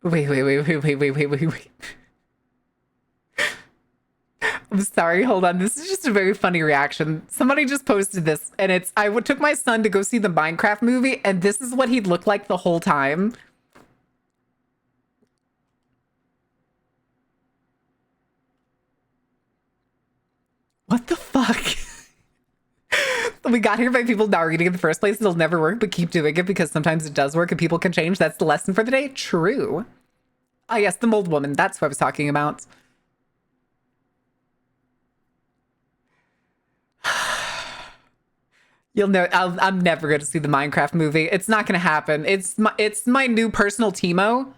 A: Wait. I'm sorry, hold on. This is just a very funny reaction. Somebody just posted this, and it's I took my son to go see the Minecraft movie, and this is what he'd look like the whole time. What the fuck? We got here by people not reading in the first place. It'll never work, but keep doing it because sometimes it does work and people can change. That's the lesson for the day. True. Ah, yes, the mold woman. That's what I was talking about. You'll know I'm never going to see the Minecraft movie. It's not going to happen. It's my new personal Teemo.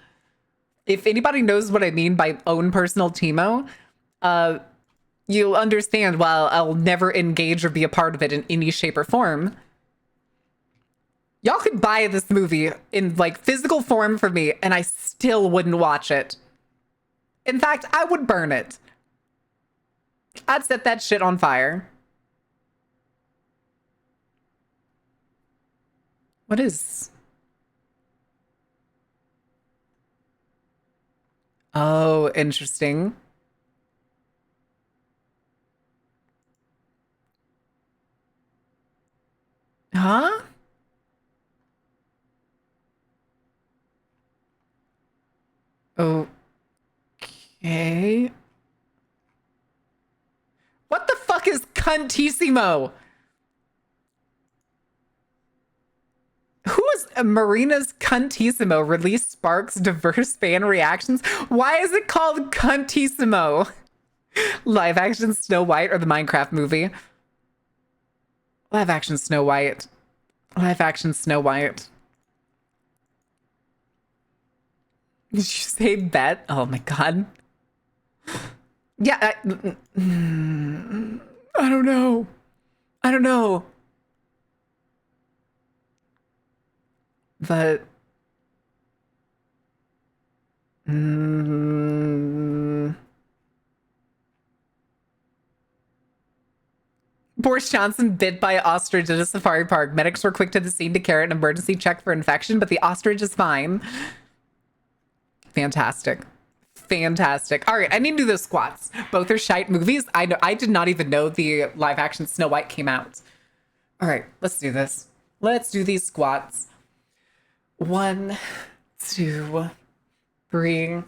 A: If anybody knows what I mean by own personal Teemo, you'll understand why I'll never engage or be a part of it in any shape or form. Y'all could buy this movie in like physical form for me and I still wouldn't watch it. In fact, I would burn it. I'd set that shit on fire. What is... Oh, interesting. Huh? Okay. What the fuck is Cuntissimo? Who is Marina's Cuntissimo? Release sparks diverse fan reactions. Why is it called Cuntissimo? Live action Snow White or the Minecraft movie? Live action Snow White. Live action Snow White. Did you say bet? Oh my god. Yeah, I don't know. I don't know. But Boris Johnson bit by ostrich at a safari park. Medics were quick to the scene to carry an emergency check for infection, but the ostrich is fine. Fantastic. Fantastic. All right, I need to do those squats. Both are shite movies. I know. I did not even know the live action Snow White came out. All right, let's do this. Let's do these squats. 1, 2, 3,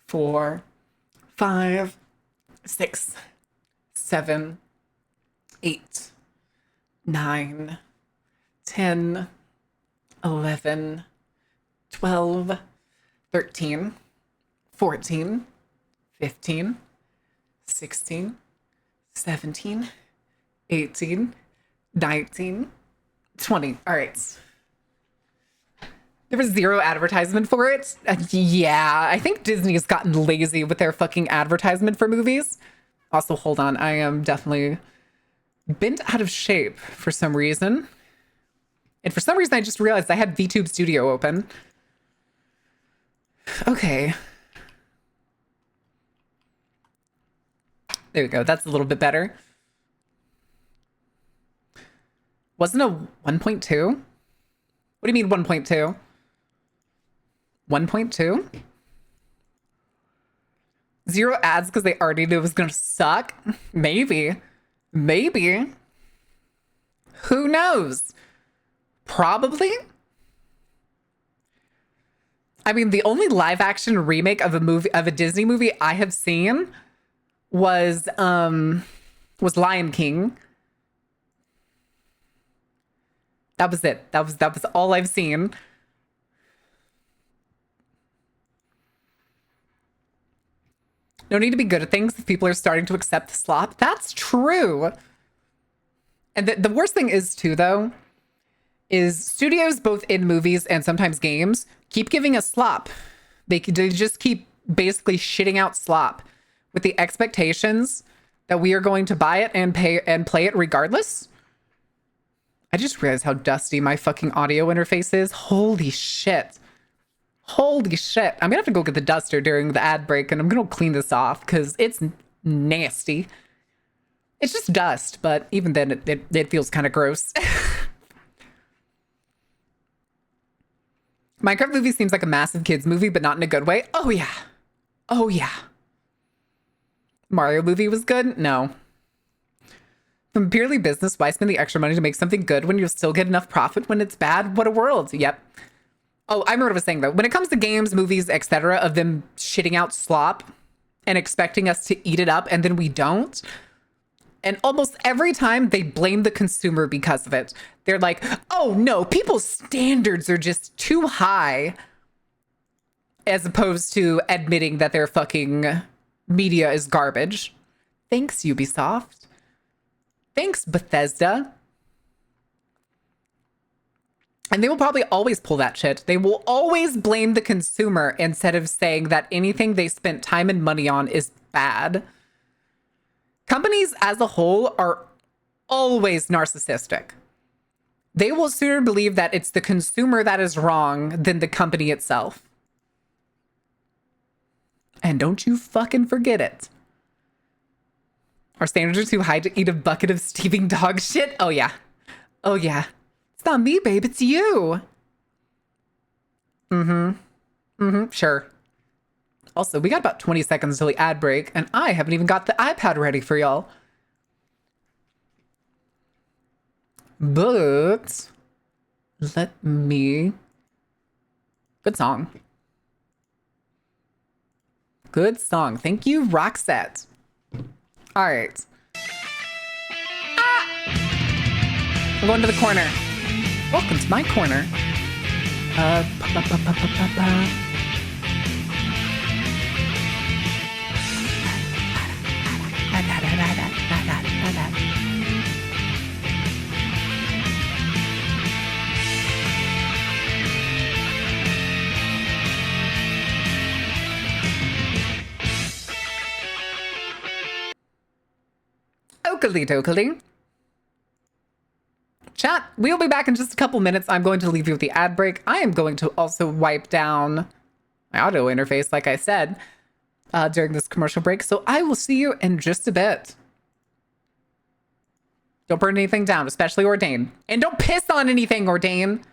A: 4, 5, 6, 7, 8, 9, 10, 11, 12, 13, 14, 15, 16, 17, 18, 19, 20. All right. There was zero advertisement for it. Yeah, I think Disney's gotten lazy with their fucking advertisement for movies. Also, hold on. I am definitely bent out of shape for some reason. And for some reason, I just realized I had VTube Studio open. Okay. There we go. That's a little bit better. Wasn't a 1.2? What do you mean 1.2? 1.2? Zero ads because they already knew it was going to suck? Maybe. Maybe. Who knows? Probably. I mean, the only live action remake of a Disney movie I have seen was Lion King. That was it. That was all I've seen. No need to be good at things if people are starting to accept the slop. That's true. And the worst thing is too, though, is studios both in movies and sometimes games keep giving us slop. They just keep basically shitting out slop with the expectations that we are going to buy it and pay and play it regardless. I just realized how dusty my fucking audio interface is. Holy shit. Holy shit. I'm gonna have to go get the duster during the ad break and I'm gonna clean this off because it's nasty. It's just dust, but even then it feels kind of gross. Minecraft movie seems like a massive kids movie, but not in a good way. Oh yeah. Oh yeah. Mario movie was good? No. From purely business, why spend the extra money to make something good when you'll still get enough profit when it's bad? What a world. Yep. Oh, I remember what I was saying though. When it comes to games, movies, etc., of them shitting out slop and expecting us to eat it up and then we don't. And almost every time they blame the consumer because of it. They're like, oh no, people's standards are just too high. As opposed to admitting that their fucking media is garbage. Thanks, Ubisoft. Thanks, Bethesda. And they will probably always pull that shit. They will always blame the consumer instead of saying that anything they spent time and money on is bad. Companies as a whole are always narcissistic. They will sooner believe that it's the consumer that is wrong than the company itself. And don't you fucking forget it. Our standards are too high to eat a bucket of steaming dog shit? Oh yeah. Oh yeah. It's not me, babe, it's you. Sure. Also, we got about 20 seconds till the ad break, and I haven't even got the iPad ready for y'all. But let me... Good song. Good song. Thank you, Roxette. All right. Ah! I'm going to the corner. Welcome to my corner. Oakley dokley. Chat, we'll be back in just a couple minutes. I'm going to leave you with the ad break. I am going to also wipe down my audio interface, like I said, during this commercial break. So I will see you in just a bit. Don't burn anything down, especially Ordain. And don't piss on anything, Ordain.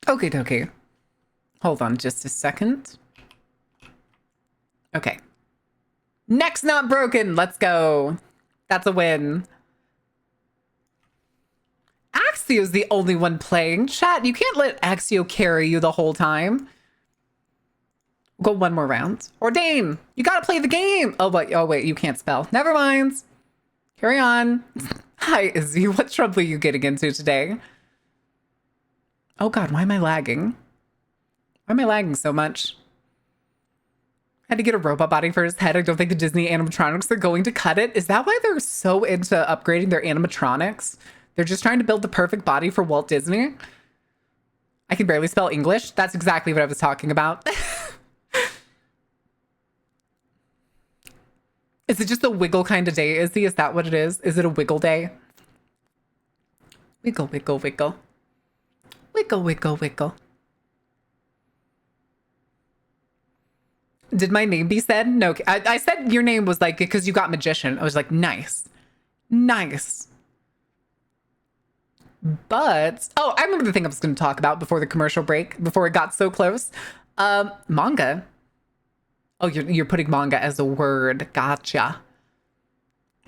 A: Okay, dokie. Hold on just a second. Okay. Neck's not broken. Let's go. That's a win. Axio's the only one playing. Chat, you can't let Axio carry you the whole time. We'll go one more round. Ordain, you gotta play the game. Oh, wait, you can't spell. Never mind. Carry on. Hi, Izzy. What trouble are you getting into today? Oh God, why am I lagging? Why am I lagging so much? Had to get a robot body for his head. I don't think the Disney animatronics are going to cut it. Is that why they're so into upgrading their animatronics? They're just trying to build the perfect body for Walt Disney. I can barely spell English. That's exactly what I was talking about. Is it just a wiggle kind of day, Izzy? Is that what it is? Is it a wiggle day? Wiggle, wiggle, wiggle. Wiggle, wiggle, wiggle. Did my name be said? No, I said your name was like, because you got magician. I was like, nice. Nice. But, oh, I remember the thing I was going to talk about before the commercial break, before it got so close. Manga. Oh, you're putting manga as a word. Gotcha.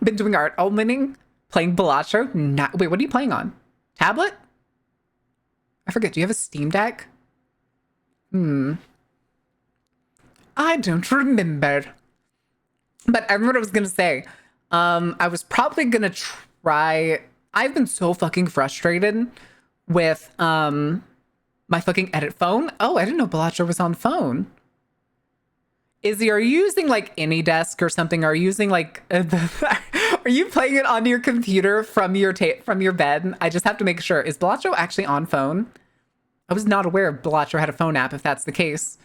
A: Been doing art all morning, playing Balatro. Wait, what are you playing on? Tablet? I forget. Do you have a Steam Deck? I don't remember. But I remember what I was going to say. I was probably going to try... I've been so fucking frustrated with my fucking edit phone. Oh, I didn't know Balatro was on phone. Izzy, are you using like AnyDesk or something? Are you using like... are you playing it on your computer from your bed? I just have to make sure. Is Balatro actually on phone? I was not aware Balatro had a phone app if that's the case.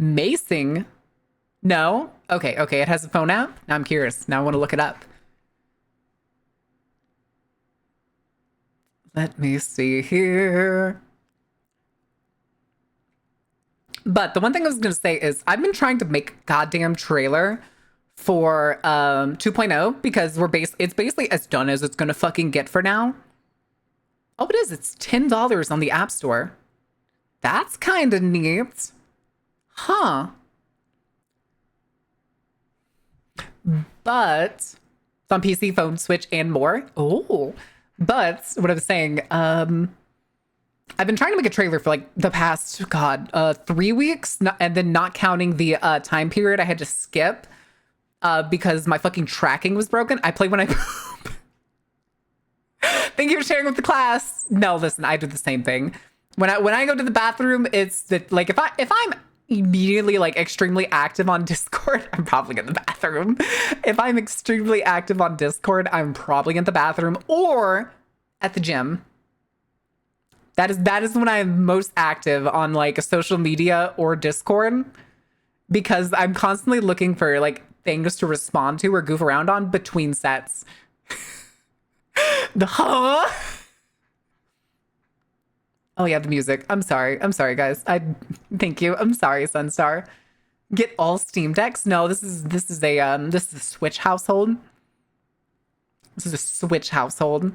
A: Macing? No? Okay, it has a phone app? Now I'm curious. Now I want to look it up. Let me see here. But the one thing I was going to say is I've been trying to make a goddamn trailer for 2.0 because it's basically as done as it's going to fucking get for now. Oh, it is. It's $10 on the App Store. That's kind of neat. Huh. But it's on PC, phone, Switch, and more. Oh. But what I was saying, I've been trying to make a trailer for like the past, God, 3 weeks, and then not counting the time period I had to skip because my fucking tracking was broken. I play when I poop. Thank you for sharing with the class. No, listen, I do the same thing. When I go to the bathroom, it's that like if I'm immediately like extremely active on Discord, I'm probably in the bathroom. If I'm extremely active on Discord, I'm probably in the bathroom or at the gym. That is when I'm most active on like social media or Discord, because I'm constantly looking for like things to respond to or goof around on between sets. The huh? Oh yeah, the music. I'm sorry, guys. Thank you. I'm sorry, Sunstar. Get all Steam Decks? No, this is a Switch household. This is a Switch household.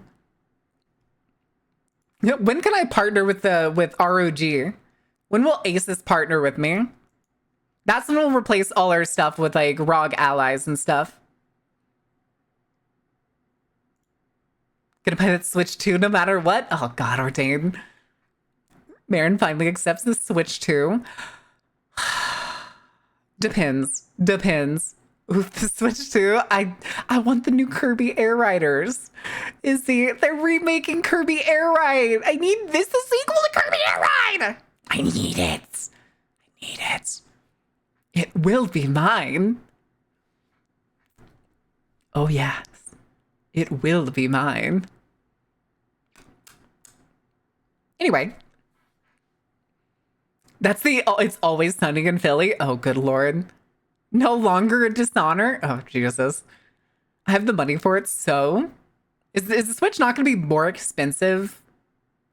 A: When can I partner with ROG? When will Asus partner with me? That's when we'll replace all our stuff with like ROG allies and stuff. Gonna play that Switch 2 no matter what? Oh God, Ordain. Marin finally accepts the Switch 2. Depends. With the Switch 2, I want the new Kirby Air Riders. They're remaking Kirby Air Ride. I need this the sequel to Kirby Air Ride. I need it. It will be mine. Oh yes. It will be mine. Anyway. That's it's always sunny in Philly. Oh, good Lord. No longer a Dishonor. Oh, Jesus. I have the money for it, so... Is the Switch not going to be more expensive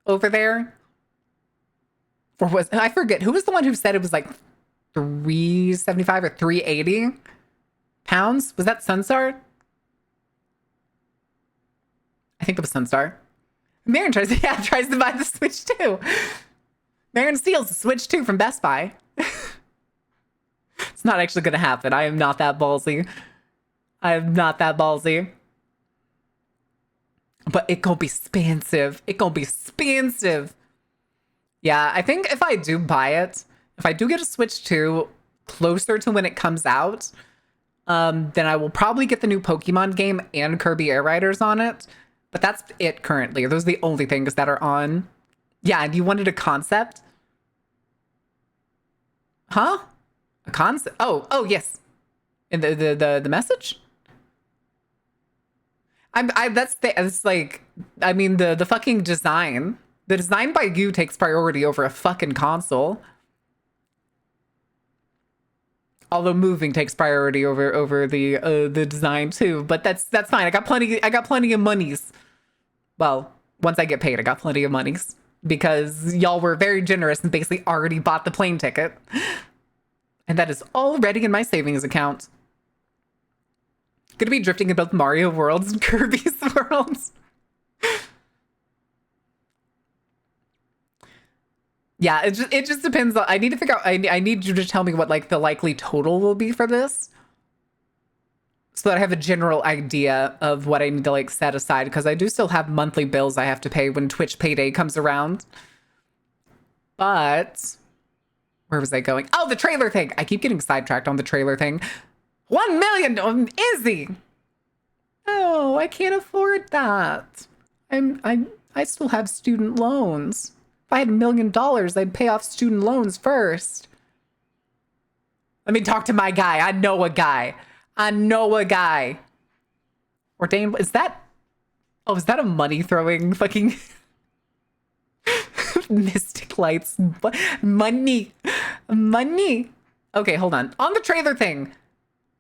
A: over there? Or was... I forget. Who was the one who said it was like $375 or $380 pounds? Was that Sunstar? I think it was Sunstar. Marin tries to buy the Switch too. Marin steals the Switch 2 from Best Buy. It's not actually going to happen. I am not that ballsy. But it gonna be expensive. Yeah, I think if I do buy it, if I do get a Switch 2 closer to when it comes out, then I will probably get the new Pokemon game and Kirby Air Riders on it. But that's it currently. Those are the only things that are on. Yeah, and you wanted a concept? Huh? A concept? Oh, yes. In the message? It's like, I mean, the fucking design. The design by you takes priority over a fucking console. Although moving takes priority over the design too, but that's fine. I got plenty of monies. Well, once I get paid, I got plenty of monies because y'all were very generous and basically already bought the plane ticket. And that is already in my savings account. Gonna be drifting in both Mario worlds and Kirby's worlds. Yeah, it just depends on, I need to figure out, I need you to tell me what like the likely total will be for this, so that I have a general idea of what I need to like set aside, because I do still have monthly bills I have to pay when Twitch payday comes around. But where was I going? Oh, the trailer thing. I keep getting sidetracked on the trailer thing. 1 million, Izzy. Oh, I can't afford that. I still have student loans. If I had $1 million, I'd pay off student loans first. Let me talk to my guy. I know a guy. Ordain, is that a money throwing fucking Mystic Lights? Money. Okay, hold on. On the trailer thing,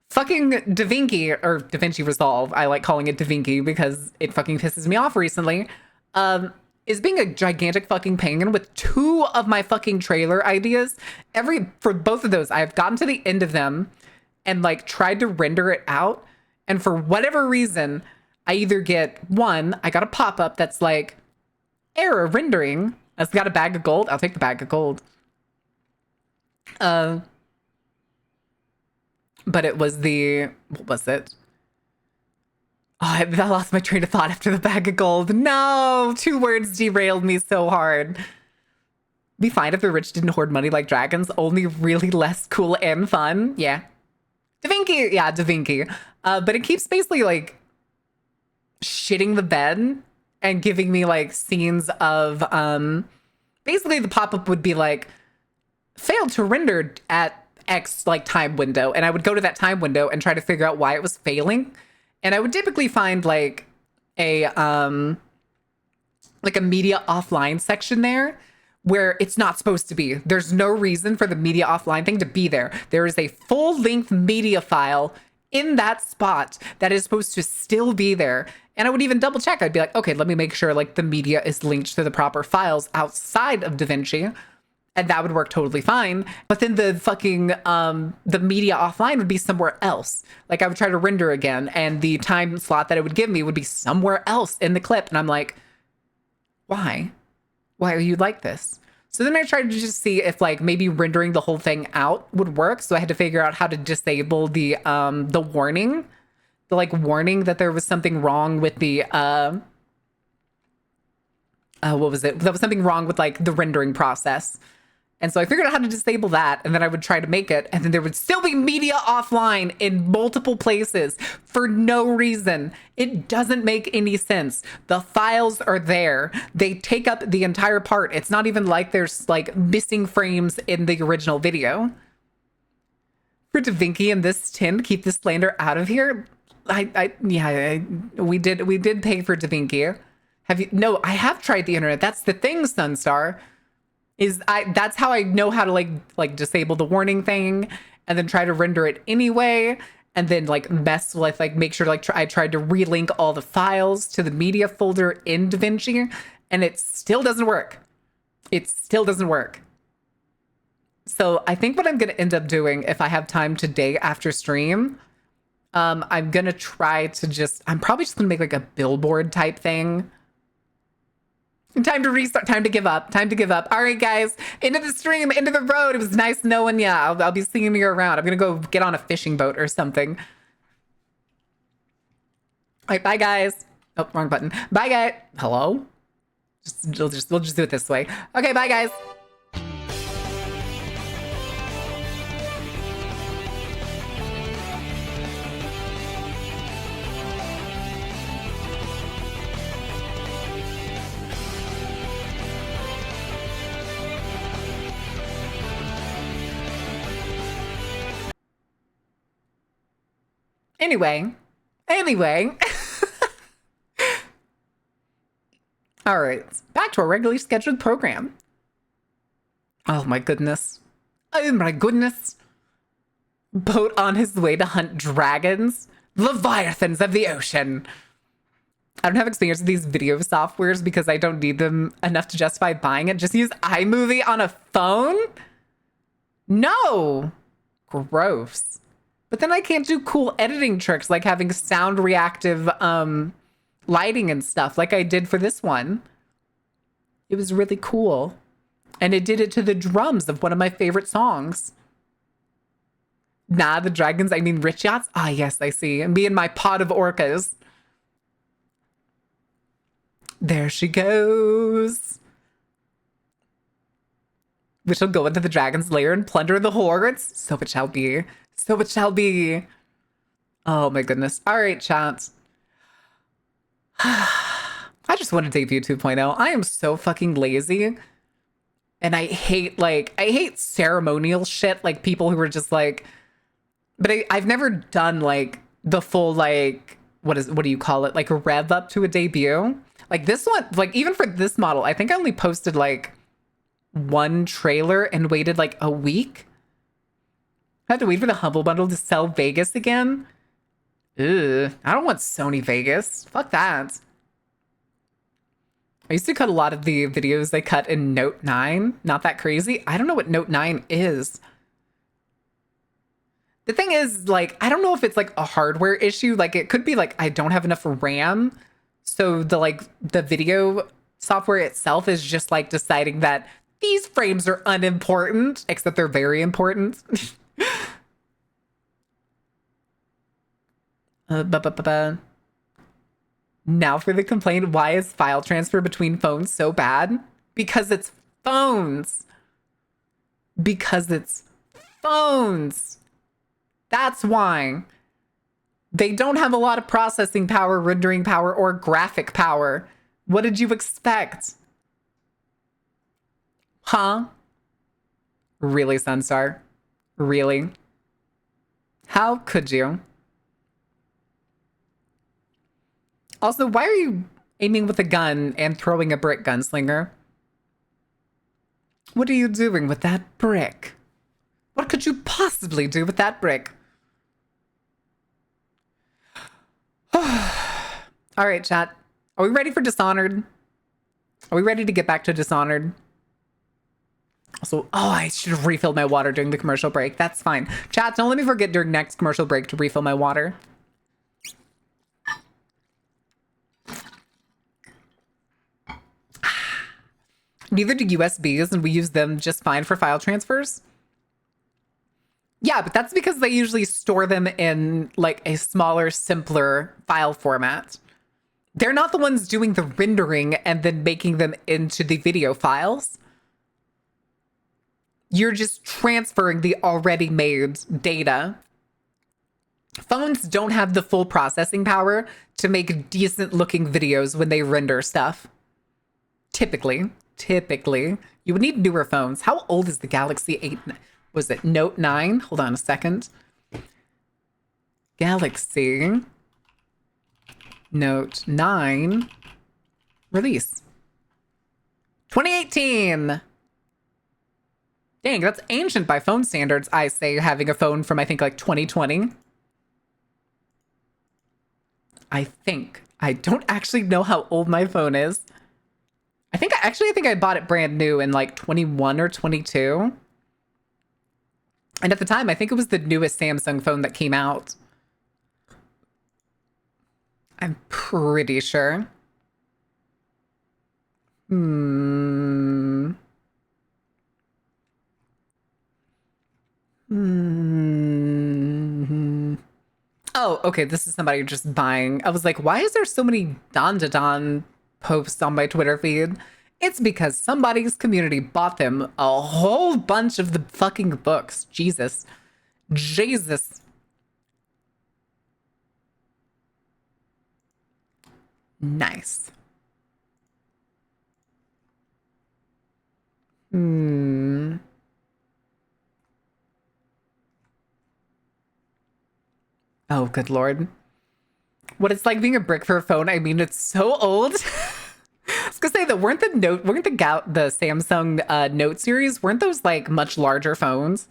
A: fucking DaVinci, or DaVinci Resolve, I like calling it DaVinci because it fucking pisses me off recently, is being a gigantic fucking pain with 2 of my fucking trailer ideas. For both of those, I've gotten to the end of them and like tried to render it out. And for whatever reason, I either get I got a pop-up that's like, error rendering. It's got a bag of gold. I'll take the bag of gold. But it was what was it? Oh, I lost my train of thought after the bag of gold. No, 2 words derailed me so hard. Be fine if the rich didn't hoard money like dragons, only really less cool and fun. Yeah. DaVinci, yeah, DaVinci. But it keeps basically like shitting the bed and giving me like scenes of basically the pop-up would be like failed to render at X like time window, and I would go to that time window and try to figure out why it was failing. And I would typically find like a media offline section there where it's not supposed to be. There's no reason for the media offline thing to be there. There is a full-length media file in that spot that is supposed to still be there. And I would even double check. I'd be like, okay, let me make sure like the media is linked to the proper files outside of DaVinci. And that would work totally fine. But then the fucking, the media offline would be somewhere else. Like I would try to render again and the time slot that it would give me would be somewhere else in the clip. And I'm like, why? Why are you like this? So then I tried to just see if like maybe rendering the whole thing out would work. So I had to figure out how to disable the warning, the like warning that there was something wrong with the, what was it? There was something wrong with like the rendering process. And so I figured out how to disable that, and then I would try to make it, and then there would still be media offline in multiple places for no reason. It doesn't make any sense. The files are there. They take up the entire part. It's not even like there's like missing frames in the original video. For DaVinci and this tin, keep the slander out of here. We did pay for DaVinci. Have you? No, I have tried the internet. That's the thing, Sunstar. That's how I know how to like disable the warning thing and then try to render it anyway, and then like mess with like make sure like I tried to relink all the files to the media folder in DaVinci, and it still doesn't work. It still doesn't work. So I think what I'm gonna end up doing if I have time today after stream, I'm gonna try to I'm probably just gonna make like a billboard type thing. Time to restart. Time to give up. Time to give up. All right, guys. Into the stream. Into the road. It was nice knowing ya. I'll be seeing you around. I'm going to go get on a fishing boat or something. All right. Bye, guys. Oh, wrong button. Bye, guys. Hello? We'll just do it this way. Okay. Bye, guys. Anyway. All right, back to our regularly scheduled program. Oh my goodness. Oh my goodness. Boat on his way to hunt dragons. Leviathans of the ocean. I don't have experience with these video softwares because I don't need them enough to justify buying it. Just use iMovie on a phone? No. Gross. But then I can't do cool editing tricks like having sound reactive lighting and stuff like I did for this one. It was really cool. And it did it to the drums of one of my favorite songs. Nah, the dragons, I mean rich yachts. Ah, yes, I see. And me and my pod of orcas. There she goes. We shall go into the dragon's lair and plunder the hoards. So it shall be. So it shall be. Oh my goodness. All right, chat. I just want to debut 2.0. I am so fucking lazy. And I hate ceremonial shit. Like people who are just like, but I've never done like the full, like, what do you call it? Like a rev up to a debut. Like this one, like even for this model, I think I only posted like one trailer and waited like a week. I had to wait for the Humble Bundle to sell Vegas again. Ugh, I don't want Sony Vegas. Fuck that. I used to cut a lot of the videos they cut in Note 9. Not that crazy. I don't know what Note 9 is. The thing is, like, I don't know if it's like a hardware issue. Like it could be like I don't have enough RAM. So the video software itself is just like deciding that these frames are unimportant, except they're very important. Now for the complaint, why is file transfer between phones so bad? Because it's phones. Because it's phones. That's why. They don't have a lot of processing power, rendering power, or graphic power. What did you expect? Huh? Really, Sunstar? Really? How could you? Also, why are you aiming with a gun and throwing a brick, Gunslinger? What are you doing with that brick? What could you possibly do with that brick? All right, chat. Are we ready for Dishonored? Are we ready to get back to Dishonored? Also, oh, I should have refilled my water during the commercial break. That's fine. Chat, don't let me forget during next commercial break to refill my water. Neither do USBs, and we use them just fine for file transfers. Yeah, but that's because they usually store them in like a smaller, simpler file format. They're not the ones doing the rendering and then making them into the video files. You're just transferring the already made data. Phones don't have the full processing power to make decent looking videos when they render stuff. Typically, you would need newer phones. How old is the Galaxy 8? Was it Note 9? Hold on a second. Galaxy Note 9 release. 2018. Dang, that's ancient by phone standards, I say, having a phone from, I think, like 2020. I think. I don't actually know how old my phone is. I think I bought it brand new in like 21 or 22. And at the time, I think it was the newest Samsung phone that came out. I'm pretty sure. Oh, okay, this is somebody just buying. I was like, why is there so many Don posts on my Twitter feed? It's because somebody's community bought them a whole bunch of the fucking books. Jesus. Nice. Oh, good lord. What it's like being a brick for a phone. I mean, it's so old. I was gonna say that weren't the Samsung Note series, weren't those like much larger phones?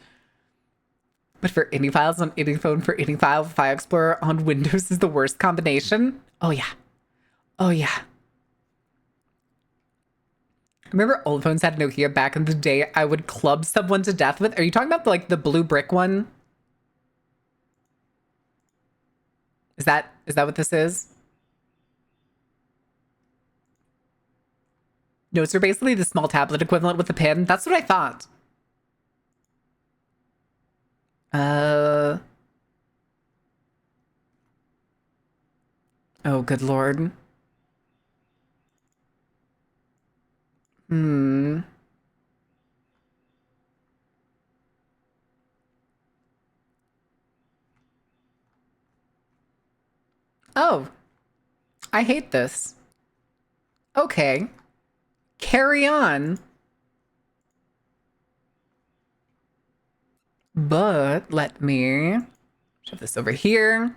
A: But for any files on any phone for any file Explorer on Windows is the worst combination. Oh yeah. Oh yeah. Remember old phones had Nokia back in the day I would club someone to death with? Are you talking about like the blue brick one? Is that what this is? Notes are basically the small tablet equivalent with a pen. That's what I thought. Oh, good lord. Oh, I hate this. Okay. Carry on. But let me shove this over here.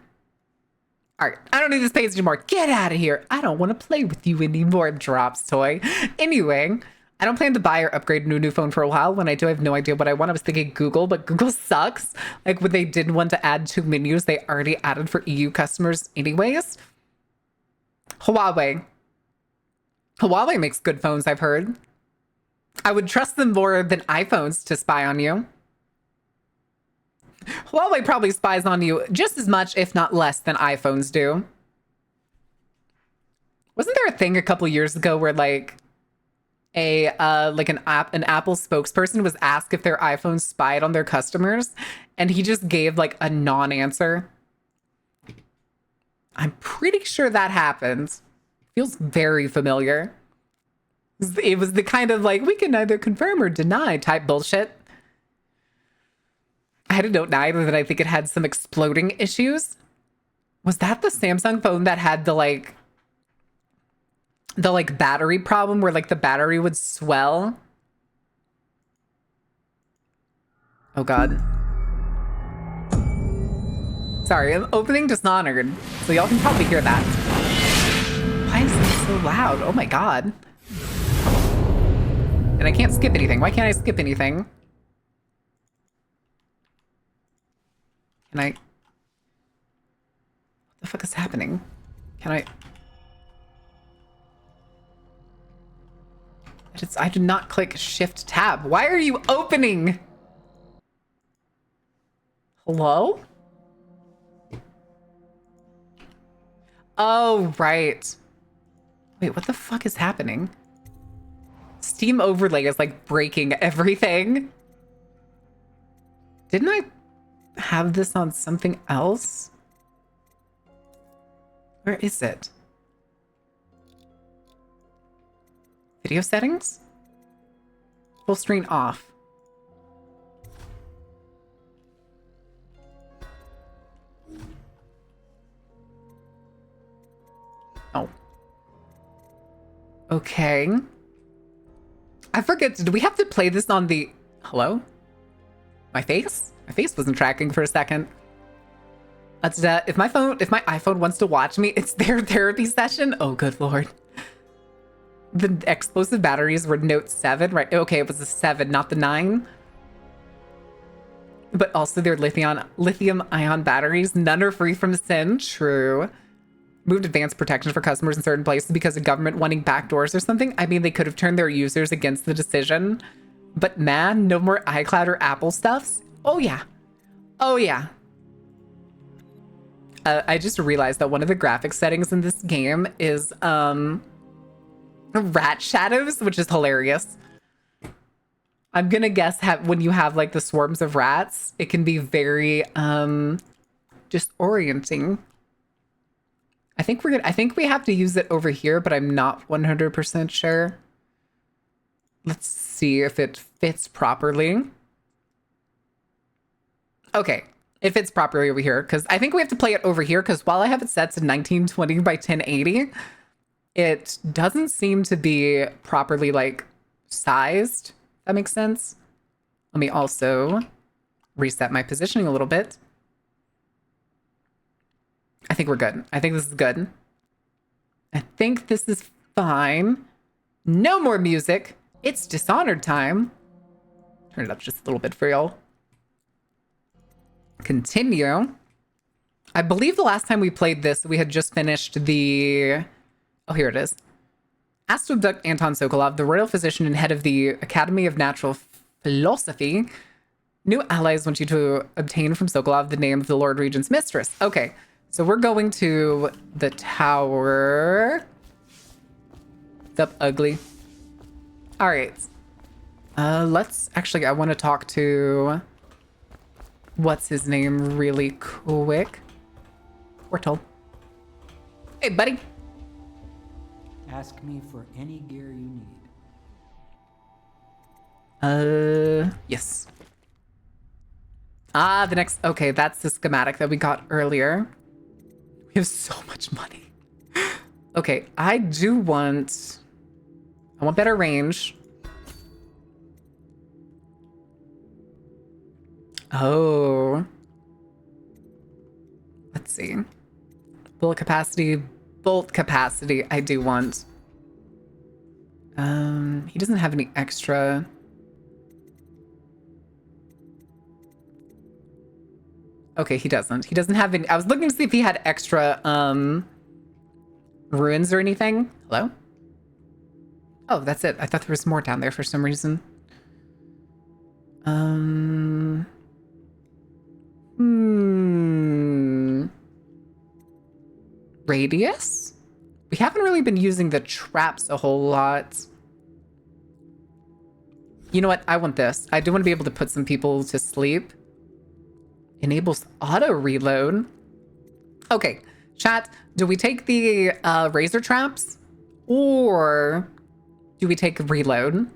A: All right, I don't need this page anymore. Get out of here. I don't want to play with you anymore, Drops toy. Anyway, I don't plan to buy or upgrade to a new phone for a while. When I do, I have no idea what I want. I was thinking Google, but Google sucks. Like when they did want to add 2 menus they already added for EU customers anyways. Huawei. Huawei makes good phones, I've heard. I would trust them more than iPhones to spy on you. Huawei probably spies on you just as much, if not less, than iPhones do. Wasn't there a thing a couple years ago where like an Apple spokesperson was asked if their iPhone spied on their customers, and he just gave like a non-answer? I'm pretty sure that happened. Feels very familiar. It was the kind of like, we can neither confirm or deny type bullshit. I had a Note 9 and then I think it had some exploding issues. Was that the Samsung phone that had the battery problem where like the battery would swell? Oh God. Sorry, I'm opening Dishonored, so y'all can probably hear that. Why is this so loud? Oh my God. And I can't skip anything. Why can't I skip anything? Can I? What the fuck is happening? Can I? I did not click Shift Tab. Why are you opening? Hello? Oh, right. Wait, what the fuck is happening? Steam Overlay is like breaking everything. Didn't I have this on something else? Where is it? Video settings? Full screen off. Oh. Okay. I forget, do we have to play this on the... Hello? My face? My face wasn't tracking for a second. If my iPhone wants to watch me, it's their therapy session. Oh, good Lord. The explosive batteries were Note 7, right? Okay, it was the 7, not the 9. But also they're lithium-ion batteries. None are free from sin. True. Moved advanced protection for customers in certain places because of government wanting backdoors or something. I mean, they could have turned their users against the decision. But man, no more iCloud or Apple stuffs. Oh, yeah. Oh, yeah. I just realized that one of the graphic settings in this game is rat shadows, which is hilarious. I'm gonna guess when you have like the swarms of rats, it can be very disorienting. I think we have to use it over here, but I'm not 100% sure. Let's see if it fits properly. Okay, it fits properly over here because I think we have to play it over here because while I have it set to 1920 by 1080, it doesn't seem to be properly like sized. If that makes sense. Let me also reset my positioning a little bit. I think we're good. I think this is good. I think this is fine. No more music. It's Dishonored time. Turn it up just a little bit for y'all. Continue. I believe the last time we played this, we had just finished the... Oh, here it is. Asked to abduct Anton Sokolov, the royal physician and head of the Academy of Natural Philosophy. New allies want you to obtain from Sokolov the name of the Lord Regent's mistress. Okay, so we're going to the tower. What's up, ugly? All right. Let's actually, I want to talk to... What's his name really quick? Portal. Hey, buddy.
C: Ask me for any gear you need.
A: Yes. Ah, the next... Okay, that's the schematic that we got earlier. We have so much money. Okay, I want better range. Oh. Let's see. Bullet capacity, bolt capacity, I do want. He doesn't have any extra. Okay, he doesn't. He doesn't have any. I was looking to see if he had extra ruins or anything. Hello? Oh, that's it. I thought there was more down there for some reason. Radius? We haven't really been using the traps a whole lot. You know what? I want this. I do want to be able to put some people to sleep. Enables auto reload. Okay, chat, do we take the razor traps or do we take reload?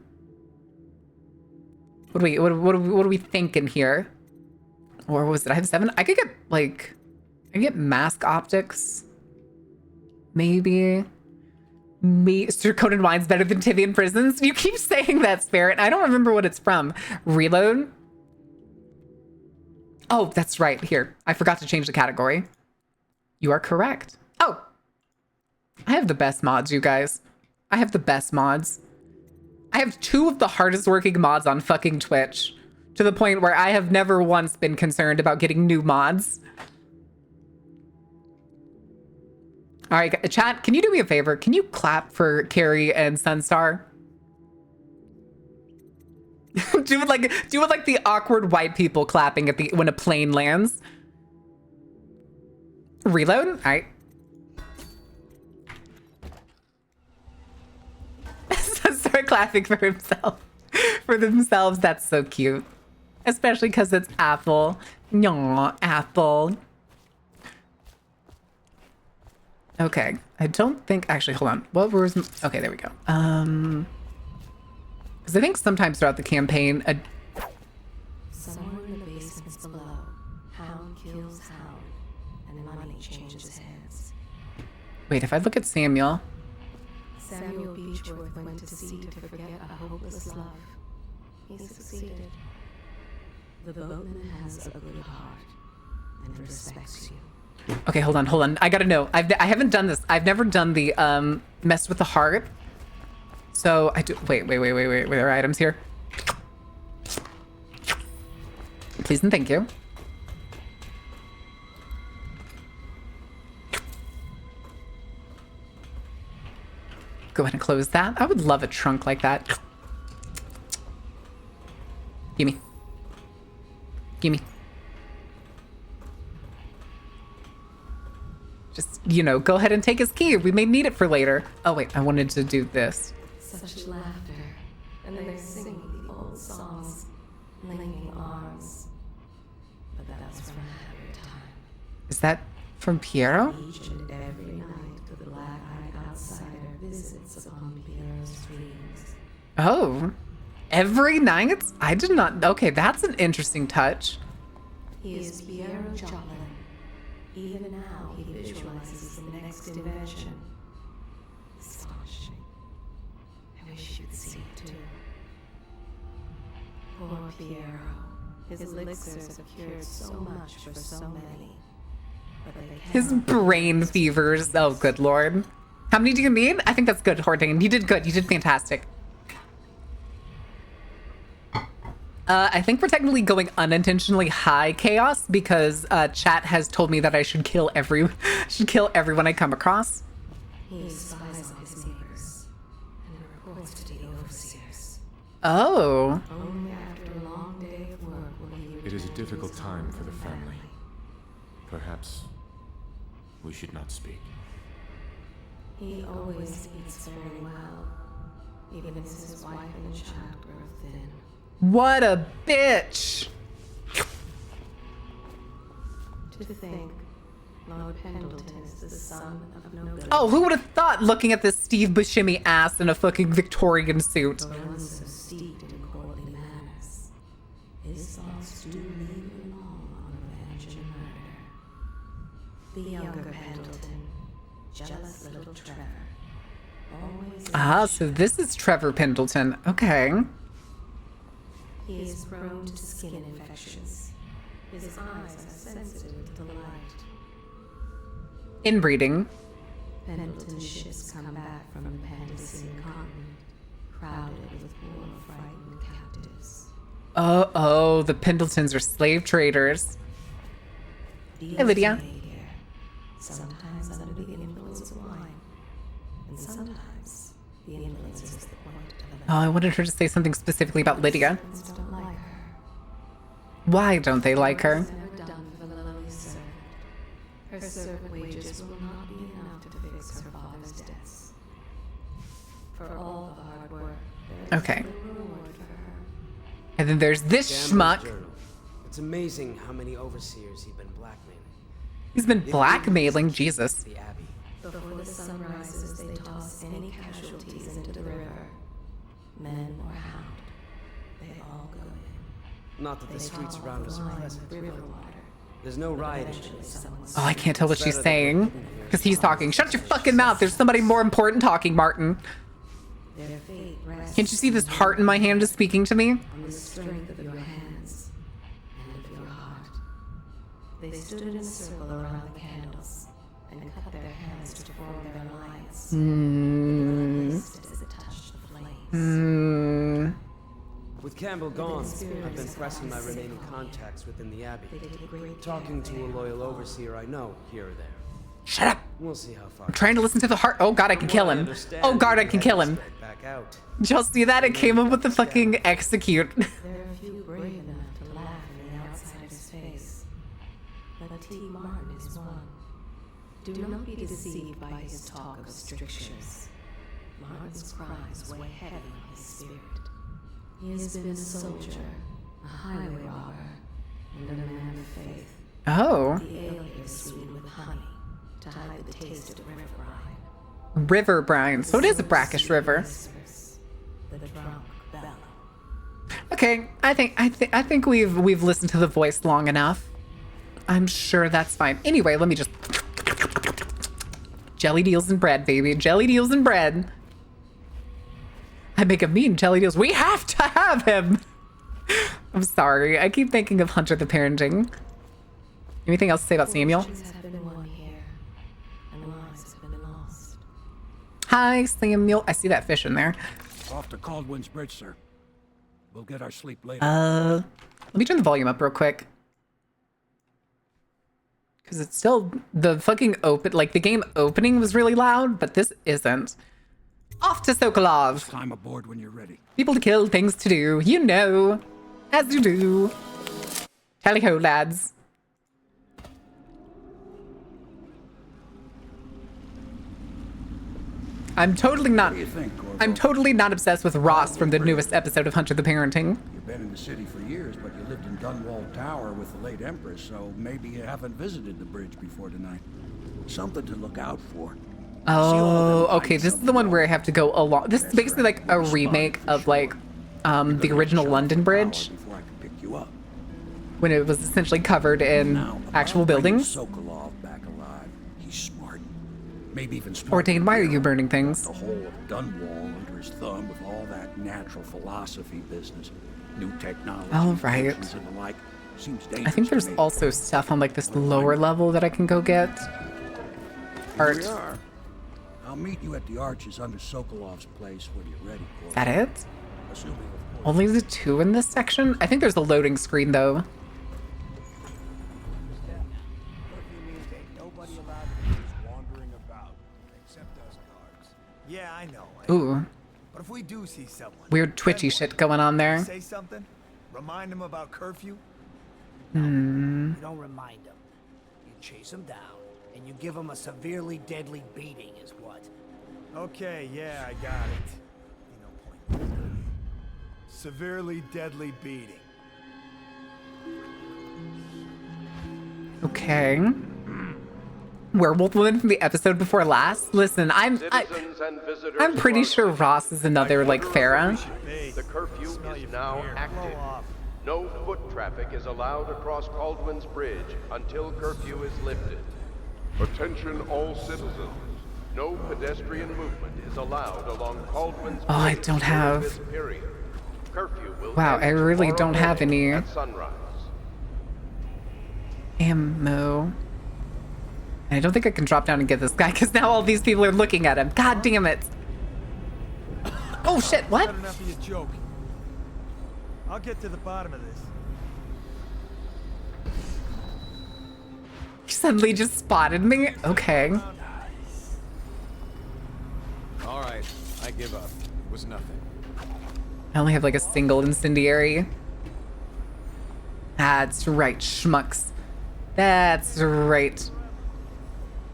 A: What are we thinking here? Or was it? I have 7. I could get like, I could get mask optics. Maybe. Sir Conan Wine's better than Tivian Prisons. You keep saying that, Spirit. I don't remember what it's from. Reload? Oh, that's right. Here. I forgot to change the category. You are correct. Oh. I have the best mods, you guys. I have the best mods. I have 2 of the hardest working mods on fucking Twitch. To the point where I have never once been concerned about getting new mods. All right, chat, can you do me a favor? Can you clap for Carrie and Sunstar? do it like the awkward white people clapping at the when a plane lands. Reload? All right. Sunstar clapping for himself. For themselves, that's so cute. Especially because it's Apple. Nyah, Apple. Okay, I don't think, actually, hold on. What was, okay, there we go. Because I think sometimes throughout the campaign,
D: somewhere in the basements below, Hound kills Hound, and money changes hands.
A: wait, if I look at Samuel,
D: Samuel Beechworth went to sea to forget a hopeless love. He succeeded. The boatman has a good heart and respects you.
A: okay, hold on. I gotta know. I haven't done this. I've never done the mess with the heart. So I do. Wait. Were there items here? Please and thank you. Go ahead and close that. I would love a trunk like that. Gimme. Just, you know, go ahead and take his key. We may need it for later. Oh, wait, I wanted to do this.
D: Such laughter, and they're singing the old songs, linking arms. But that's from a happier time.
A: Is that from Piero?
D: Each and every night, the black-eyed outsider visits upon Piero's dreams.
A: Oh, every night? I did not. Okay, that's an interesting touch.
D: He is Piero Joplin. Even now, he visualizes the next invention. Astonishing. I wish you'd see it too. Poor Piero. His elixirs have cured so much for so many. But they
A: His
D: cannot
A: brain fevers. Oh, good lord. How many do you need? I think that's good, Hortain. You did good. You did fantastic. I think we're technically going unintentionally high chaos because chat has told me that I should kill everyone I come across.
D: He spies on his neighbors and reports to the overseers.
A: Oh.
D: Only after a long day of work will he
E: It is a
D: return
E: difficult
D: to his
E: time
D: home
E: for the
D: and
E: family. Perhaps we should not speak.
D: He always speaks very well, even as his wife and child grow thin.
A: What a bitch.
D: To think, Lord Pendleton is the son of nobility.
A: Oh, who would have thought looking at this Steve Buscemi ass in a fucking Victorian suit?
D: For one so steeped in courtly manners, his thoughts do linger long on revenge and murder. The younger Pendleton, jealous little Trevor, always
A: Ah, so this is Trevor Pendleton. Okay.
D: he is prone to skin infections. His eyes are sensitive to the light.
A: Inbreeding.
D: Pendleton's ships come back from the Pandician continent, crowded with war-frightened captives.
A: Oh, the Pendletons are slave traders.
D: Hey,
A: Lydia.
D: Sometimes under the influence of wine, and sometimes the influence is the point of
A: Oh, I wanted her to say something specifically about Lydia.
D: servants don't like her.
A: Why don't they like her?
D: It's never done for the lowly servant. Her servant wages will not be enough to fix her father's debts. For all the hard work, there is
A: Okay.
D: no reward for her.
A: And then there's this
F: Gambler's
A: schmuck.
F: Journal. It's amazing how many overseers he'd been blackmailing.
A: He's been blackmailing Jesus.
F: The Abbey.
D: Before the sun rises, they toss any casualties into the river. Men or hound, they all go in.
F: Not that the streets around us are pleasant.
D: River water.
F: There's no rioting.
A: Oh, I can't tell what she's saying because he's talking. Shut your fucking mouth. There's somebody more important talking, Martin.
D: Their fate rests
A: Can't you see this heart in my hand is speaking to me?
D: on the strength of your hands and of your heart. They stood in a circle around the candles and cut their hands to form their alliance. The blood hissed as it touched the flames.
F: With Campbell gone, I've been pressing my remaining contacts within the Abbey.
D: They take great
F: Talking to a loyal overseer I know here or there.
A: Shut up.
F: We'll see how far.
A: I'm trying to listen to the heart. Oh god, I can kill him. Oh god, I can kill him.
F: Back out.
A: Did y'all see that? It came up with the fucking execute.
D: There are few brave enough to laugh in the outsider's face. But T. Martin is one. Do not be deceived by his talk of strictures. Martin's crimes weigh heavy on his spirit. He has been a soldier, a highway robber, and a man of faith.
A: Oh.
D: The ale here is sweetened with honey to hide the taste of river brine.
A: River brine. So it is a brackish river.
D: Whispers, the drunk bellow.
A: Okay, I think we've listened to the voice long enough. I'm sure that's fine. Anyway, let me just jelly deals and bread, baby. Jelly deals and bread. I make a mean jelly deals. We have to have him. I'm sorry. I keep thinking of Hunter the Parenting. Anything else to say about Samuel?
D: Fortunes have been won here, and lives have been lost.
A: Hi, Samuel. I see that fish in there.
G: Off to Caldwin's Bridge, sir. We'll get our sleep later.
A: Let me turn the volume up real quick. Because it's still the fucking the game opening was really loud, but this isn't. Off to Sokolov.
G: Climb aboard when you're ready.
A: People to kill, things to do. You know. As you do. Tally ho, lads. I'm totally not.
G: What do you think, Corvo?
A: I'm totally not obsessed with Ross from the newest episode of Hunter the Parenting.
G: You've been in the city for years, but you lived in Dunwall Tower with the late Empress, so maybe you haven't visited the bridge before tonight. Something to look out for.
A: Oh, okay. This is the one where I have to go along. This is basically like a remake of like the original London Bridge
G: Before I can pick you up.
A: when it was essentially covered in
G: Now,
A: actual
G: about bringing
A: buildings.
G: Sokolov back alive. He's smart. Maybe even smarter.
A: Ordained, why are
G: than
A: you burning things?
G: The whole of Dunwall under his thumb with all that natural philosophy business, new technology,
A: All right.
G: inventions and the like. Seems
A: I
G: dangerous
A: think
G: to
A: there's
G: me.
A: also stuff on like this lower level that I can go get.
G: Here
A: Art.
G: we are. I'll meet you at the arches under Sokolov's place when you're ready, Corvo.
A: Is that it?
G: Assuming, of course.
A: Only the two in this section? I think there's a loading screen though.
B: Nobody allowed to be just wandering about, except us guards. Yeah, I know.
A: Ooh,
B: But if we do see someone,
A: weird twitchy shit going on there.
B: say something, remind them about curfew.
F: You don't remind them. You chase them down, and you give them a severely deadly beating is what?
B: Okay, yeah, I got it. You know, point. Severely deadly beating.
A: Okay. Werewolf woman from the episode before last? Listen, I'm pretty sure Ross is another like Farah.
B: Hey,
H: The curfew
B: smell
H: is
B: you
H: now
B: from here.
H: active.
B: Blow off.
H: No foot traffic is allowed across Caldwin's Bridge until curfew is lifted.
I: Attention all citizens. No pedestrian movement is allowed along Caldwin's
A: Oh, I
I: Bridge
A: don't
I: during
A: have-
I: this period. Curfew will
A: Wow,
I: end
A: I really
I: tomorrow
A: don't have
I: morning
A: any-
I: at sunrise.
A: Ammo. And I don't think I can drop down and get this guy because now all these people are looking at him. God damn it. Oh shit, what?
B: Had enough of your joke. I'll get to the bottom of this.
A: He suddenly just spotted me? Okay.
E: All right, I give up. It was nothing.
A: I only have like a single incendiary. That's right, schmucks. That's right.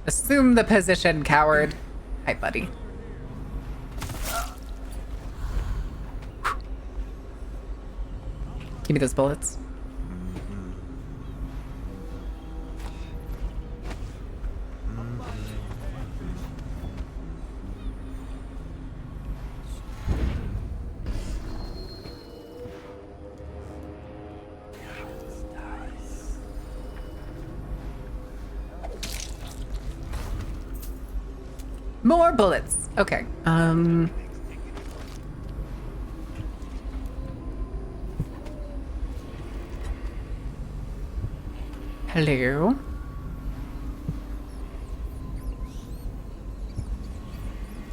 A: Assume the position, coward. Hi, buddy. Give me those bullets. More bullets. Okay. Hello.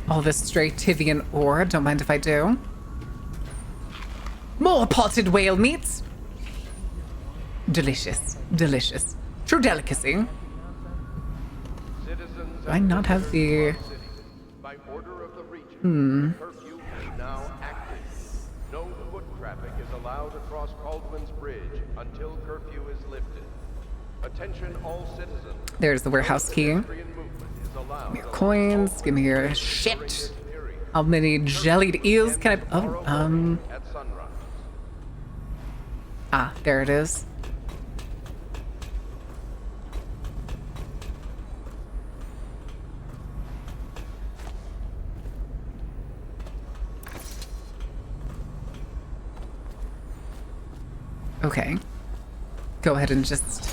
A: All this stray Tivian ore. Don't mind if I do. More potted whale meats. Delicious. Delicious. True delicacy.
H: Citizens
A: Do I not have the...
H: by order of the region, curfew is now active. No foot traffic is allowed across Caldwin's Bridge until curfew is lifted. Attention all citizens.
A: There's the warehouse key.
H: Pedestrian movement is allowed
A: Give me your coins. Give me your shit. How many jellied eels can I... Oh,
H: at sunrise.
A: Ah, there it is. Okay. Go ahead and just...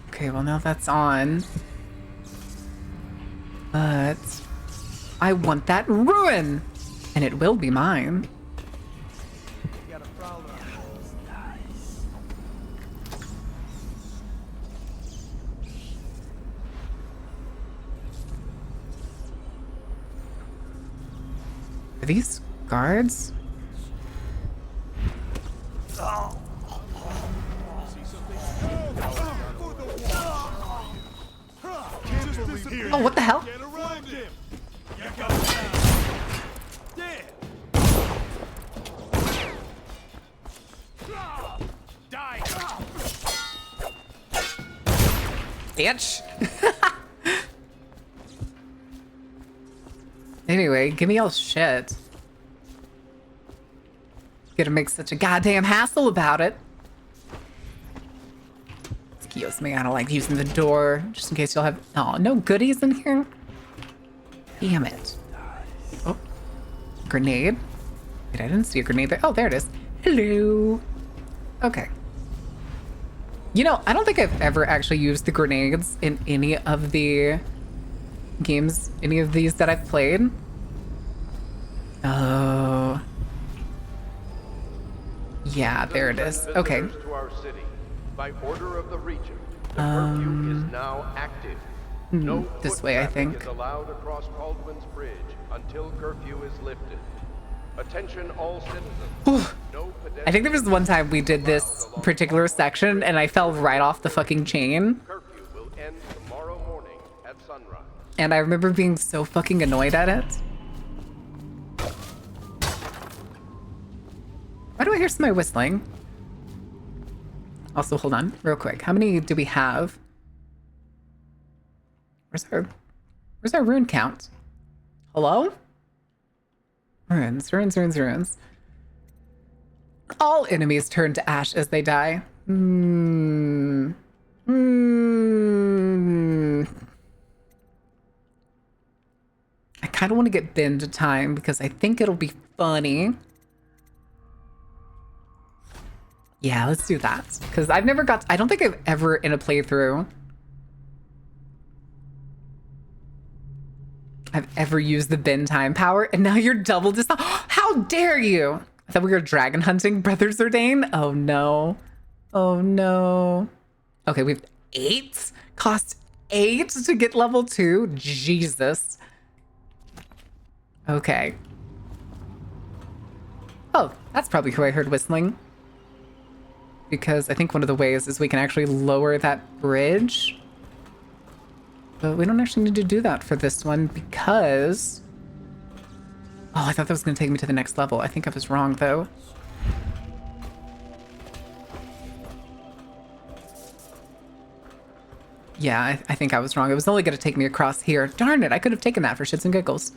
A: Okay, well now that's on. But... I want that ruin! And it will be mine. Are these guards? Oh, what the hell? Bitch. Anyway, give me all shit. Gonna make such a goddamn hassle about it. Excuse me, I don't like using the door, just in case you'll have... Oh, no goodies in here? Damn it. Oh. Grenade. Wait, I didn't see a grenade there. Oh, there it is. Hello. Okay. You know, I don't think I've ever actually used the grenades in any of the games, any of these that I've played. Oh. Yeah, there it is. Okay.
H: To our city. By order of the region, the curfew is now active. No
A: this
H: foot
A: way, I
H: traffic
A: think.
H: is allowed across Caldwin's Bridge until curfew is lifted. Attention all citizens. No
A: I think there was one time we did this particular section and I fell right off the fucking chain.
H: Curfew will end tomorrow morning at sunrise.
A: And I remember being so fucking annoyed at it. Why do I hear somebody whistling? Also, hold on, real quick. How many do we have? Where's our rune count? Hello? Runes. All enemies turn to ash as they die. I kind of want to get bin to time because I think it'll be funny. Yeah, let's do that. Because I've never got... I don't think I've ever in a playthrough... I've ever used the bin time power, and now you're double dis... How dare you! I thought we were dragon hunting Brother Zerdane. Oh, no. Oh, no. Okay, we have 8? Cost 8 to get level 2? Jesus. Okay. Oh, that's probably who I heard whistling. Because I think one of the ways is we can actually lower that bridge. But we don't actually need to do that for this one because... Oh, I thought that was going to take me to the next level. I think I was wrong, though. Yeah, I think I was wrong. It was only going to take me across here. Darn it, I could have taken that for shits and giggles.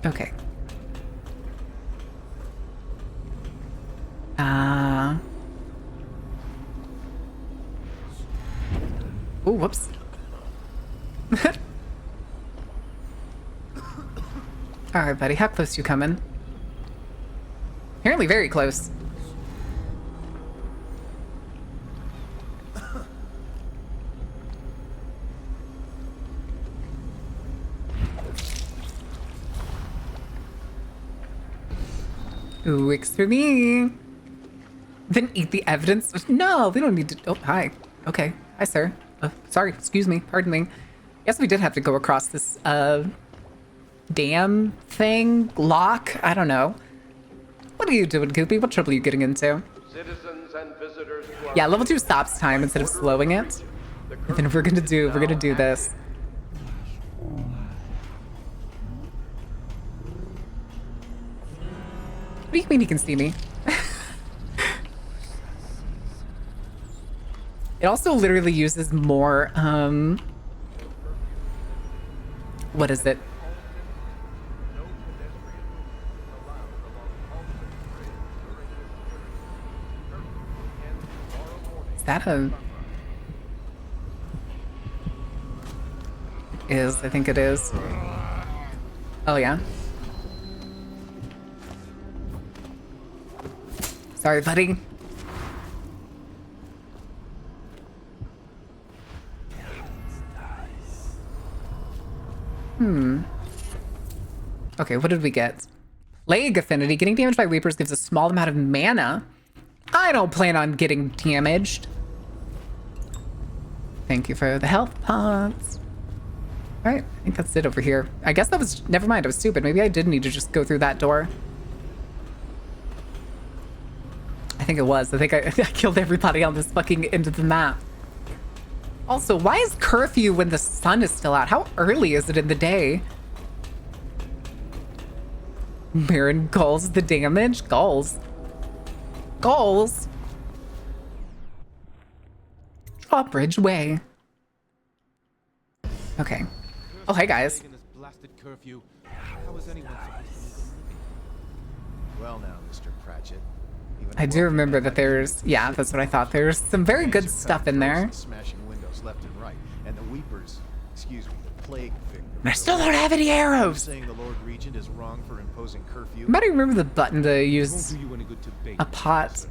A: Okay. Ooh, whoops. All right, buddy. How close you coming? Apparently very close. Ooh, wicks for me. Then eat the evidence. No, we don't need to. Oh, hi. Okay. Hi, sir. Sorry. Excuse me. Pardon me. Guess we did have to go across this, dam thing? Lock? I don't know. What are you doing, Goopy? What trouble are you getting into?
H: Citizens and visitors to our
A: Yeah, level 2 stops time instead of slowing it. And then we're gonna do this. What do you mean he can see me? It also literally uses more, what is it? Is that a... I think it is. Oh, yeah. Sorry, buddy. Okay, what did we get? Plague Affinity. Getting damaged by Reapers gives a small amount of mana. I don't plan on getting damaged. Thank you for the health pots. All right, I think that's it over here. I guess that was... Never mind, I was stupid. Maybe I did need to just go through that door. I think it was. I think I killed everybody on this fucking end of the map. Also, why is curfew when the sun is still out? How early is it in the day? Baron Gulls the damage? Gulls. Gulls? Drawbridge Way. Okay. Oh, hey guys.
J: Well now, Mr. Pratchett.
A: I do remember that there's... Yeah, that's what I thought. There's some very good stuff in there.
J: Smashing windows left and right, and the Weepers, excuse me, the plague victims.
A: I still don't have any arrows.
J: Saying the Lord Regent is wrong for imposing curfew.
A: You might remember the button to use a pot.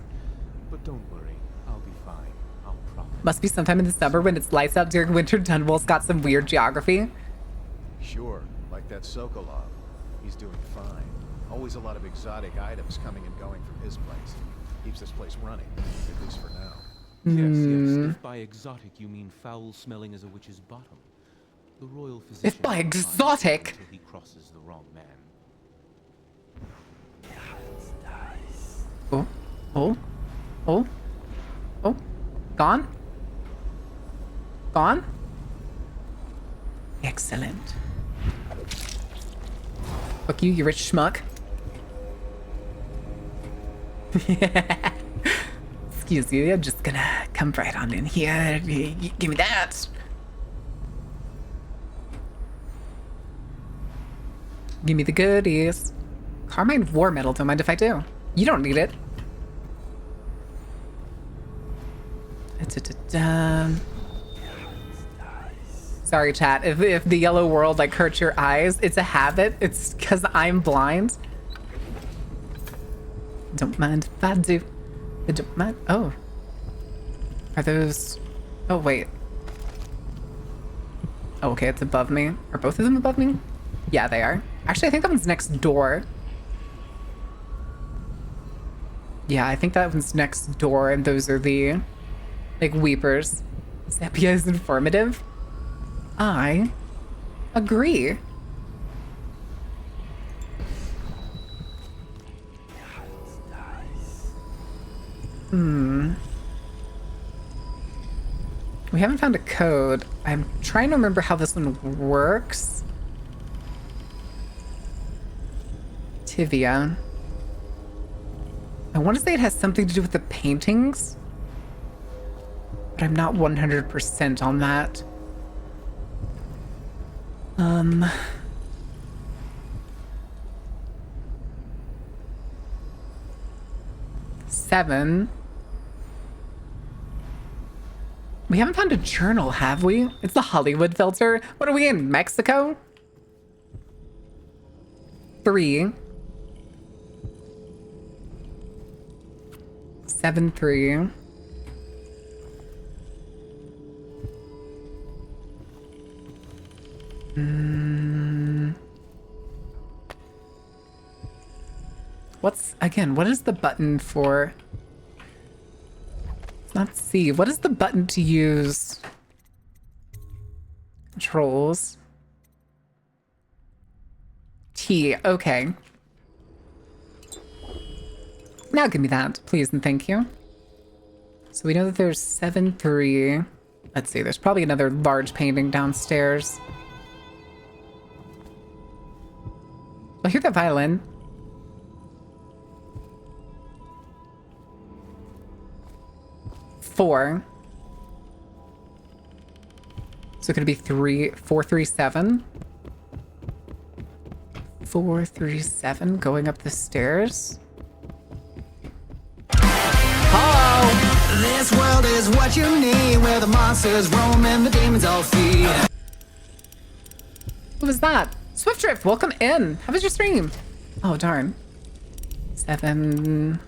J: But don't worry, I'll be fine. I'll promise.
A: Must be sometime in the summer when it's lights out during winter. Dunwall's got some weird geography.
J: Sure, like that Sokolov. He's doing fine. Always a lot of exotic items coming and going from his place. Keeps this place running, at least for now.
K: Yes. If by exotic you mean foul-smelling as a witch's bottom, the royal physician...
A: If by exotic...
K: ...until he crosses the wrong man.
A: Oh. Oh. Oh. Oh. Gone? Gone? Excellent. Fuck you, you rich schmuck. Excuse you, I'm just gonna come right on in here. Give me that. Give me the goodies. Carmine War Medal, don't mind if I do. You don't need it. Sorry, chat. If the yellow world like hurts your eyes, it's a habit. It's because I'm blind. Don't mind if I do. I don't mind. Oh. Are those... Oh, wait. Oh, okay, it's above me. Are both of them above me? Yeah, they are. Actually, I think that one's next door. Yeah, I think that one's next door, and those are the, like, Weepers. Sepia is informative. I agree. We haven't found a code. I'm trying to remember how this one works. Tivia. I want to say it has something to do with the paintings, but I'm not 100% on that. 7. We haven't found a journal, have we? It's the Hollywood filter. What are we in, Mexico? 3. 7, 3. What is the button for? It's not C. What is the button to use? Controls. T. Okay. Now give me that, please and thank you. So we know that there's 7, 3. Let's see, there's probably another large painting downstairs. I hear that violin. Four. So could it be 4, 3, 7? 4, 3, 7 going up the stairs. Oh!
L: This world is what you need, where the monsters roam and the demons all feed.
A: Who was that? Swift Drift, welcome in. How was your stream? Oh, darn. 7.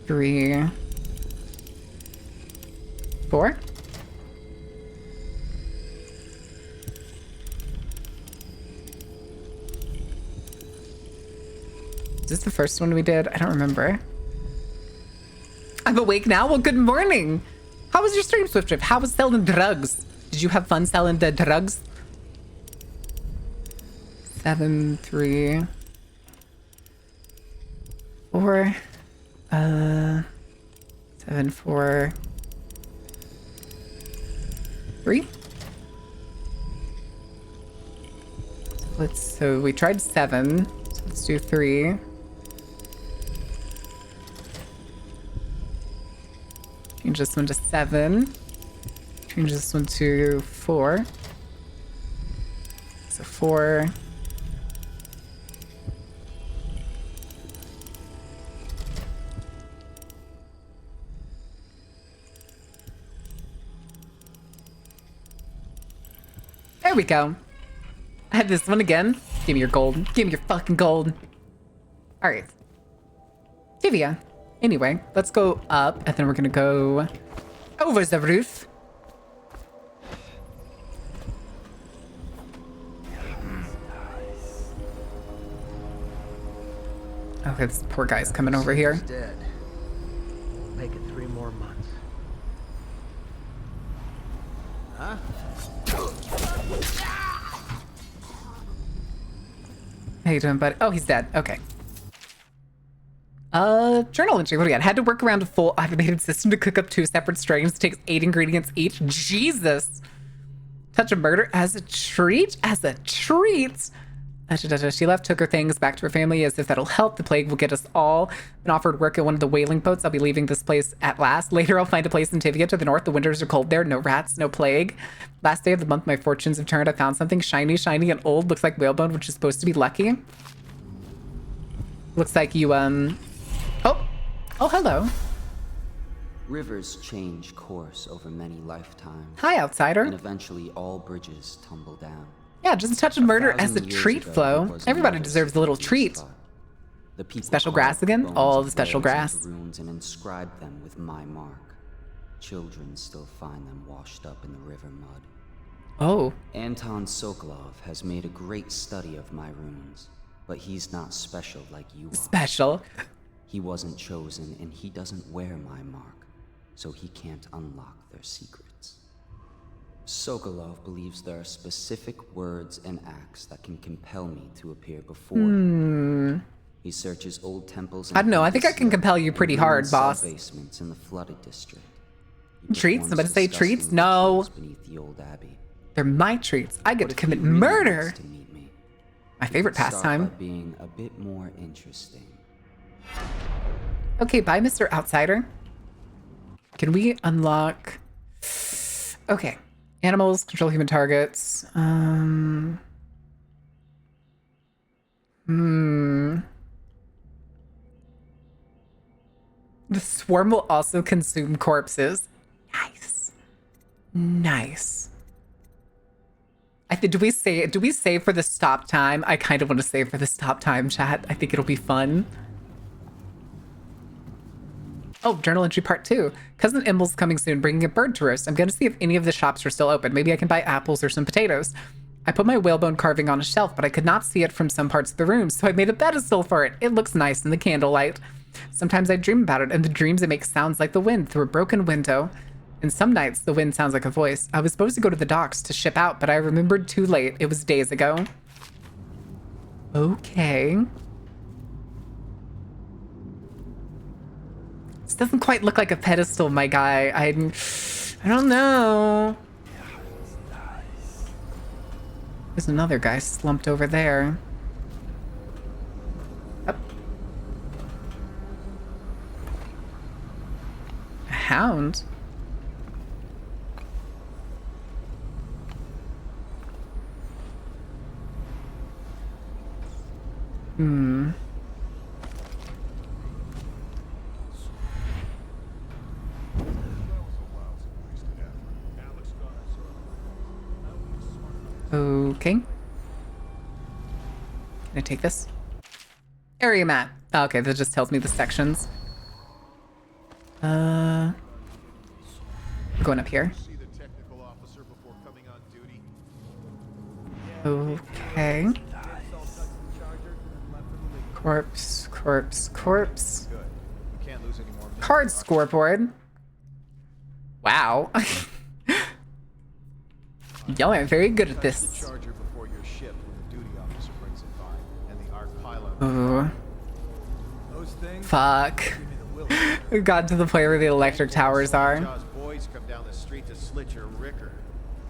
A: 3. 4. Is this the first one we did? I don't remember. I'm awake now? Well, good morning. How was your stream, Swift Drift? How was selling drugs? Did you have fun selling the drugs? 7, 3. 4. 7, 4. 3. So we tried 7. So let's do 3. Change this one to 7. Change this one to 4. So 4. There we go. I had this one again. Give me your gold. Give me your fucking gold. All right. Tivia. Anyway, let's go up, and then we're gonna go over the roof. Oh, this poor guy's coming over here.
F: Dead. Make it 3 more months. Huh?
A: How you doing, bud? Oh, he's dead. Okay. Journal entry. What do we got? Had to work around a full automated system to cook up 2 separate strains. Takes 8 ingredients each. Jesus. Touch of murder as a treat? As a treat? She left, took her things back to her family as if that'll help. The plague will get us all. Been offered work at one of the whaling boats. I'll be leaving this place at last. Later, I'll find a place in Tivia to the north. The winters are cold there. No rats, no plague. Last day of the month, my fortunes have turned. I found something shiny, and old. Looks like whalebone, which is supposed to be lucky. Looks like you, Oh, hello.
C: Rivers change course over many lifetimes.
A: Hi, outsider.
C: And eventually all bridges tumble down.
A: Yeah, just a touch of murder as a treat, Flo. Everybody deserves a little treat. Special grass again? All the special grass.
C: Runes and inscribe them with my mark. Children still find them washed up in the river mud.
A: Oh.
C: Anton Sokolov has made a great study of my runes, but he's not special like you are.
A: Special?
C: He wasn't chosen, and he doesn't wear my mark, so he can't unlock their secrets. Sokolov believes there are specific words and acts that can compel me to appear before him. He searches old temples.
A: I don't know. I think I can compel you pretty hard, boss.
C: Basements in the flooded district.
A: Treats? Somebody say treats? No.
C: Beneath the old abbey.
A: They're my treats. I get to commit murder. My favorite pastime.
C: By being a bit more interesting.
A: Okay, bye, Mr. Outsider. Can we unlock? Okay. Animals, control human targets. The swarm will also consume corpses. Nice. Nice. Do we save for the stop time? I kind of want to save for the stop time, chat. I think it'll be fun. Oh, journal entry part 2. Cousin Imble's coming soon, bringing a bird to roast. I'm going to see if any of the shops are still open. Maybe I can buy apples or some potatoes. I put my whalebone carving on a shelf, but I could not see it from some parts of the room, so I made a pedestal for it. It looks nice in the candlelight. Sometimes I dream about it, and the dreams it makes sounds like the wind through a broken window. And some nights, the wind sounds like a voice. I was supposed to go to the docks to ship out, but I remembered too late. It was days ago. Okay. This doesn't quite look like a pedestal, my guy. I don't know. There's another guy slumped over there. Up. A hound? Hmm. Okay. Can I take this? Area map. Oh, okay, that just tells me the sections. We're going up here. Okay. Corpse, corpse, corpse. Card scoreboard. Wow. Y'all are very good at this. Ooh. Fuck. We got to the point where the electric towers are.
J: Boys come down the street to slit your ricker.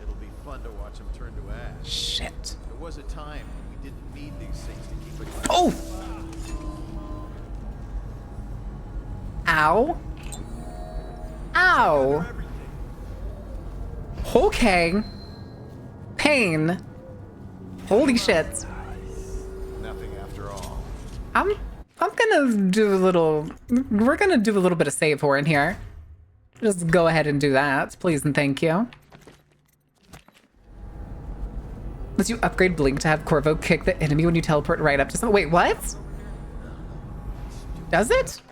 J: It'll be fun to watch them turn to ash.
A: Shit.
J: There was a time when we didn't need these things to keep it.
A: Oh! Ow. Ow. Okay. Pain. Holy shit.
J: Nothing after all.
A: I'm gonna do a little, we're gonna do a little bit of save for in here. Just go ahead and do that, please and thank you. Let's you upgrade Blink to have Corvo kick the enemy when you teleport right up to someone. Wait, what? Does it?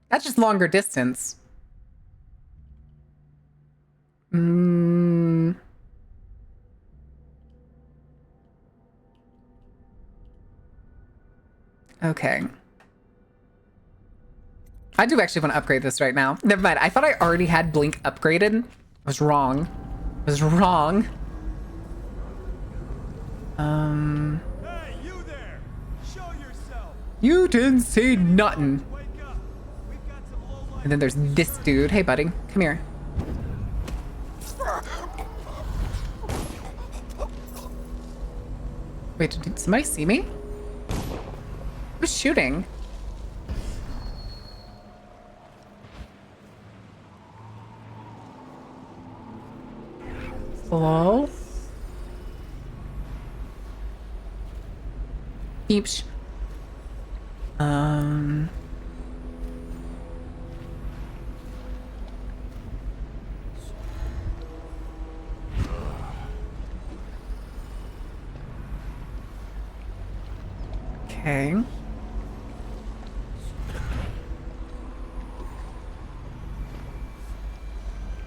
A: That's just longer distance. Okay. I do actually want to upgrade this right now. Never mind. I thought I already had Blink upgraded. I was wrong. I was wrong.
B: Hey, you there! Show yourself!
A: You didn't see nothing. And then there's this dude. Hey, buddy. Come here. Wait, did somebody see me? Who's shooting? Hello? Beeps. Okay.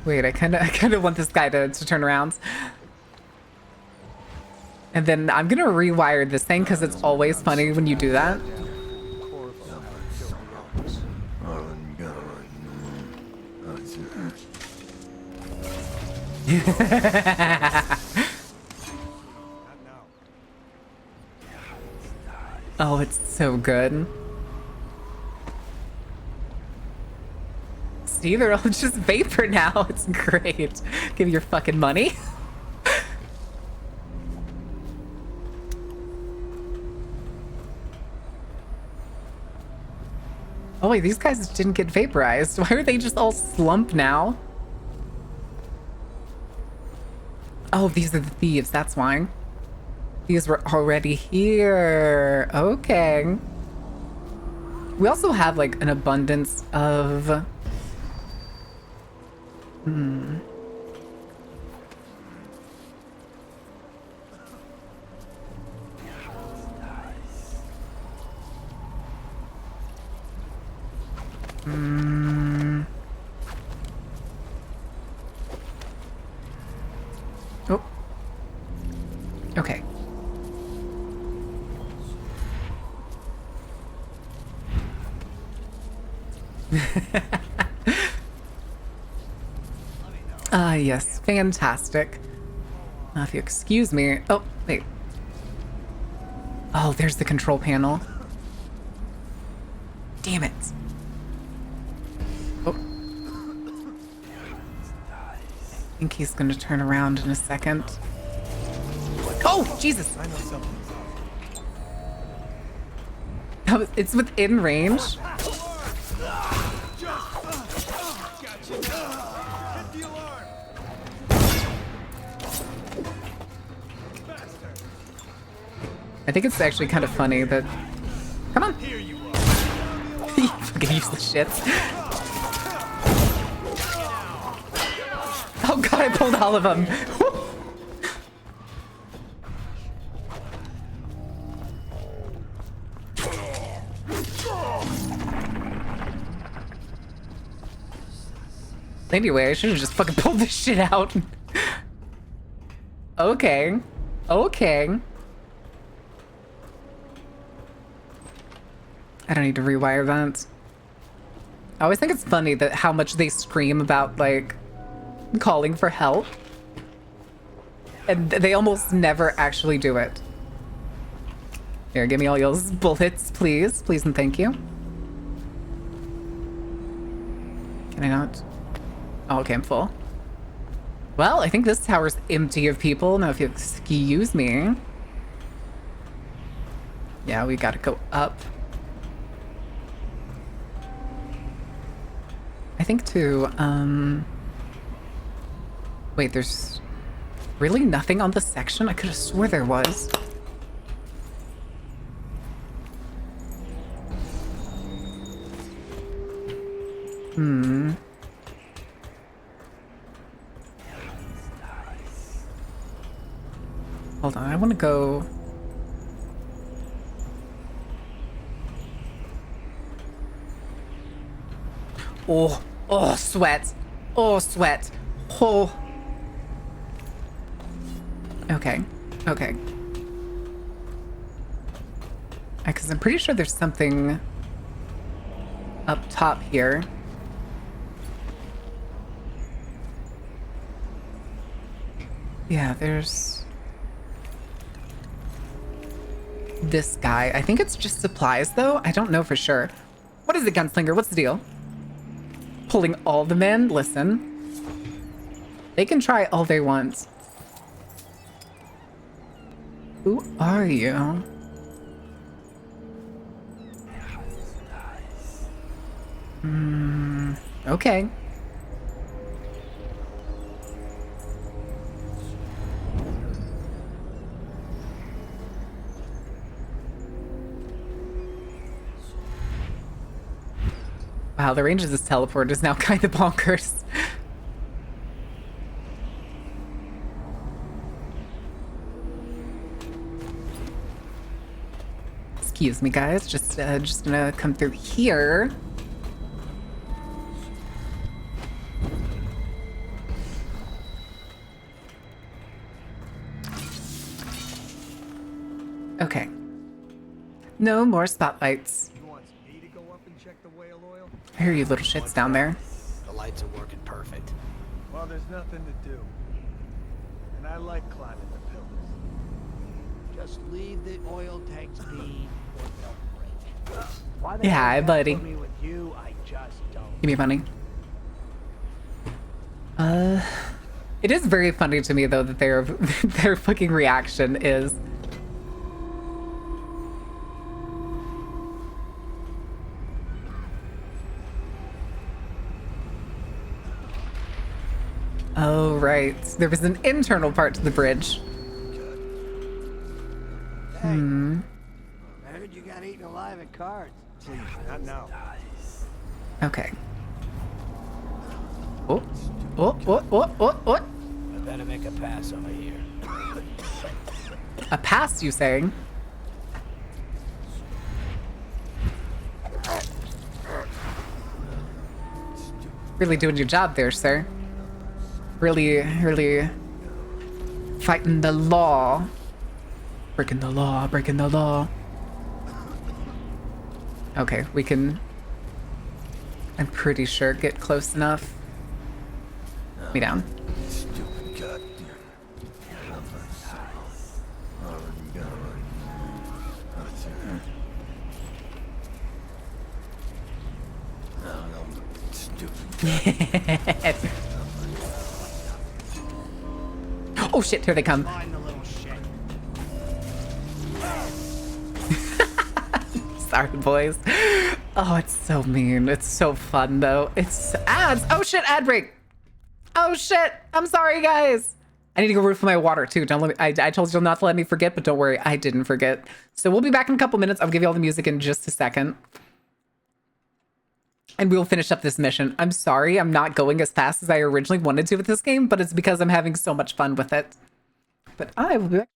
A: Wait, I kind of want this guy to turn around. And then I'm gonna rewire this thing because it's always funny when you do that. Oh, it's so good. See, they're all just vapor now. It's great. Give me your fucking money. Oh wait, these guys didn't get vaporized. Why are they just all slumped now? Oh, these are the thieves, that's why. These were already here. Okay. We also have like an abundance of... Oh. Okay. Yes, fantastic. If you excuse me. Oh, wait. Oh, there's the control panel. Damn it. Oh. I think he's gonna turn around in a second. Oh, Jesus! Oh, it's within range. I think it's actually kind of funny that... Come on! You fucking useless shits. Oh god, I pulled all of them. Anyway, I should have just fucking pulled this shit out. Okay. Okay. I don't need to rewire that. I always think it's funny that how much they scream about, like, calling for help. And they almost never actually do it. Here, give me all your bullets, please. Please and thank you. Can I not? Oh, okay, I'm full. Well, I think this tower's empty of people. Now, if you excuse me. Yeah, we gotta go up. I think too, wait, there's really nothing on this section? I could have swore there was. Hold on, I want to go... Oh, oh, sweat. Oh, sweat. Oh. Okay, okay. Because I'm pretty sure there's something up top here. Yeah, there's this guy. I think it's just supplies, though. I don't know for sure. What is it, Gunslinger? What's the deal? Pulling all the men? Listen. They can try all they want. Who are you? Okay. Wow, the range of this teleport is now kind of bonkers. Excuse me, guys. Just gonna come through here. Okay. No more spotlights. I hear you little shits down there.
F: The lights are working perfect.
B: Well, there's nothing to do. And I like climbing the pillars.
F: Just leave the oil tanks be or they'll break. Why the
A: Yeah,
F: hell
A: buddy.
F: put me with you? I just don't.
A: Give me money. It is very funny to me though that their fucking reaction is oh, right. There was an internal part to the bridge.
F: I heard you got eaten alive at cards.
B: Please, not now.
A: Okay. Oh. Oh.
F: I better make a pass over here.
A: A pass, you saying? Really doing your job there, sir. Really fighting the law. Breaking the law. Okay, we can, I'm pretty sure, get close enough. Put me down. Oh shit, here they come. Sorry, boys. Oh, it's so mean. It's so fun, though. It's ads. Oh shit, ad break. Oh shit. I'm sorry, guys. I need to go refill my water, too. Don't let me, I told you not to let me forget, but don't worry, I didn't forget. So we'll be back in a couple minutes. I'll give you all the music in just a second. And we'll finish up this mission. I'm sorry I'm not going as fast as I originally wanted to with this game, but it's because I'm having so much fun with it. But I will be back.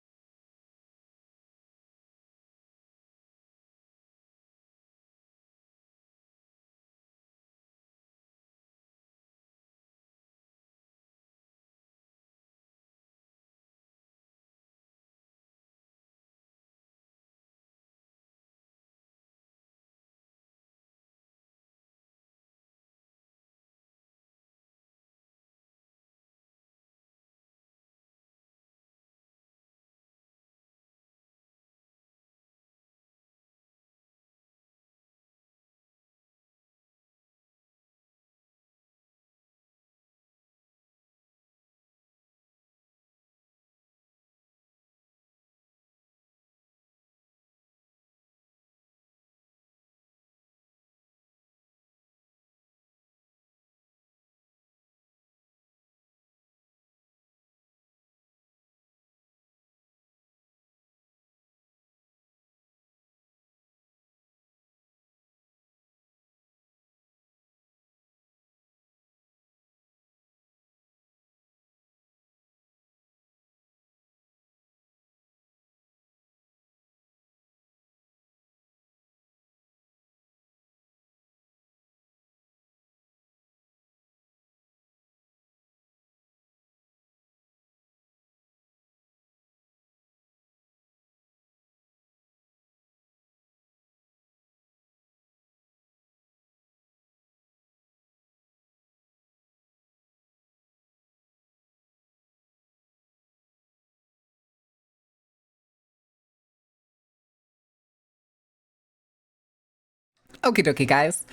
A: Okie dokie, guys.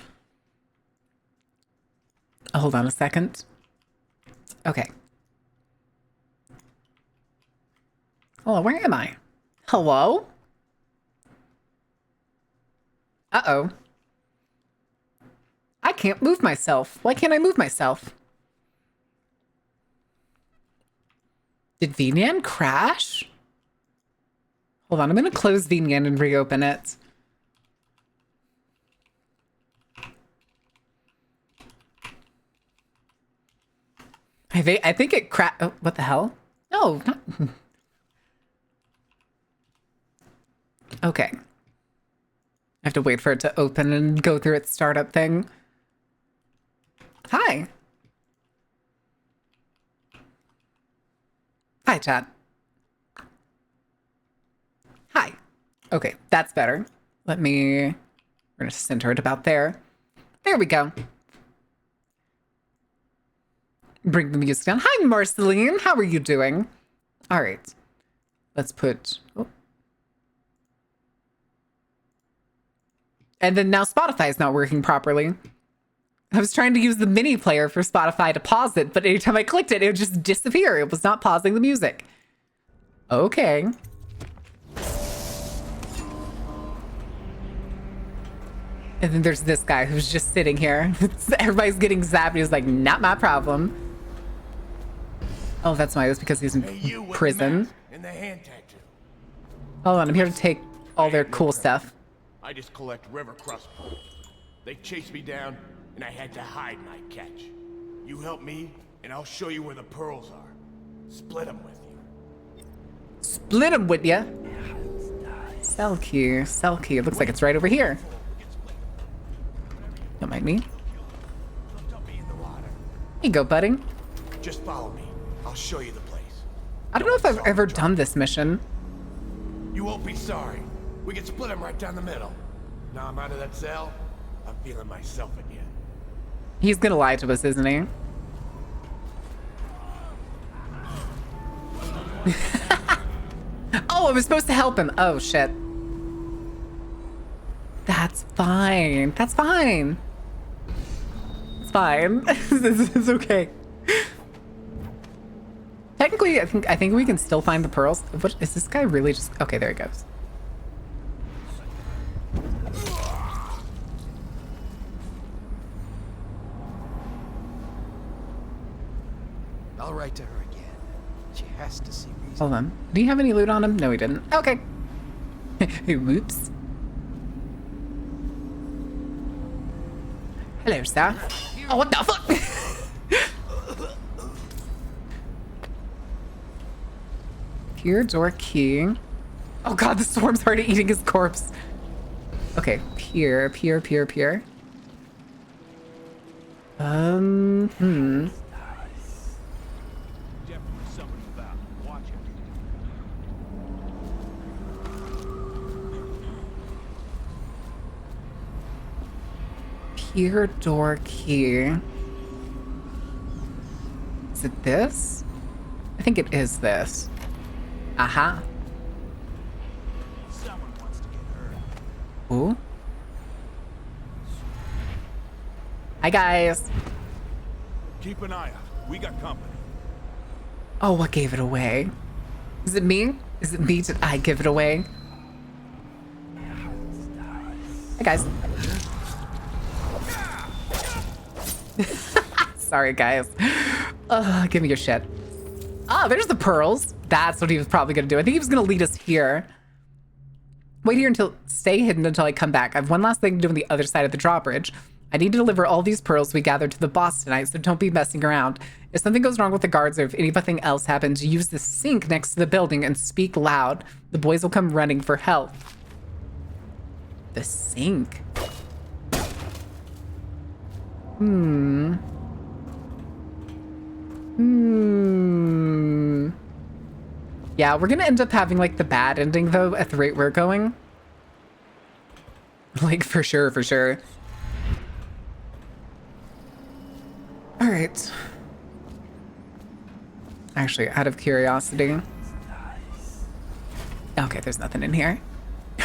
A: Hold on a second. Okay. Oh, where am I? Hello? Uh-oh. I can't move myself. Why can't I move myself? Did VNyan crash? Hold on, I'm gonna close VNyan and reopen it. I think it crashed. Oh, what the hell? No, not. Okay. I have to wait for it to open and go through its startup thing. Hi. Hi, chat. Hi. Okay, that's better. We're gonna center it about there. There we go. Bring the music down. Hi, Marceline. How are you doing? All right. Let's put... Oh. And then now Spotify is not working properly. I was trying to use the mini player for Spotify to pause it, but anytime I clicked it, it would just disappear. It was not pausing the music. Okay. And then there's this guy who's just sitting here. Everybody's getting zapped. He's like, not my problem. Oh, that's why. It was because he's in prison.
B: And the hand tattoo.
A: Hold on, I'm here to take all their cool stuff.
M: I just collect river crust pearls. They chased me down, and I had to hide my catch. You help me, and I'll show you where the pearls are. Split them with you.
A: Split them with ya. Cell key. Cell key. It looks like it's right over here. Don't mind me. Here you go, buddy.
M: Just follow me. I'll show you the place.
A: I don't know if I've ever done this mission.
M: You won't be sorry. We can split them right down the middle. Now I'm out of that cell, I'm feeling myself again.
A: He's gonna lie to us, isn't he? Oh, I was supposed to help him. Oh, shit. That's fine. That's fine. It's fine. This is okay. Technically, I think we can still find the pearls. What is this guy really just? Okay, there he goes.
J: I'll write to her again. She has to see reason.
A: Hold on. Do you have any loot on him? No, he didn't. Okay. Whoops. Hello, sir. Oh, what the fuck? Pier door key. Oh god, the storm's already eating his corpse. Okay, pier. Pier door key. Is it this? I think it is this. Aha. Ooh. Hi, guys.
B: Keep an eye out. We got company.
A: Oh, what gave it away? Is it me? Is it me? Did I give it away? Hi, guys. Sorry, guys. Give me your shit. Ah, there's the pearls. That's what he was probably gonna do. I think he was gonna lead us here. Wait here stay hidden until I come back. I have one last thing to do on the other side of the drawbridge. I need to deliver all these pearls we gathered to the boss tonight, so don't be messing around. If something goes wrong with the guards or if anything else happens, use the sink next to the building and speak loud. The boys will come running for help. The sink. Yeah, we're gonna end up having like the bad ending though at the rate we're going. Like for sure. All right. Actually, out of curiosity. Okay, there's nothing in here.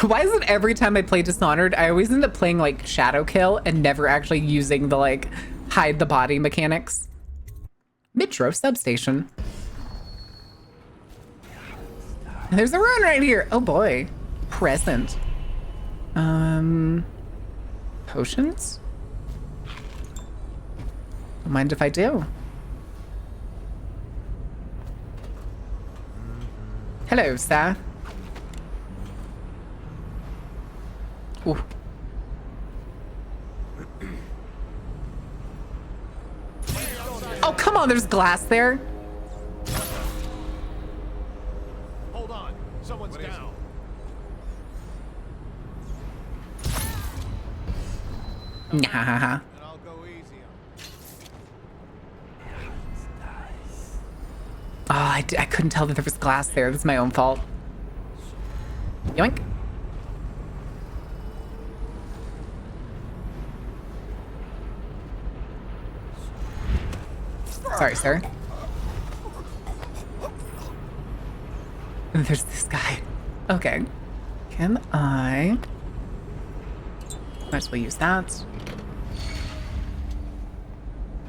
A: Why is it every time I play Dishonored, I always end up playing like Shadow Kill and never actually using the like hide the body mechanics? Metro substation. And there's a rune right here. Oh boy. Present. Potions? Don't mind if I do. Hello, sir. Ooh. Oh, come on, there's glass there.
M: Hold on, someone's down.
A: Nah.
J: I'll go easy on.
A: Oh, I couldn't tell that there was glass there. That's my own fault. Yoink. Sorry, sir. And there's this guy. Okay. Can I... Might as well use that.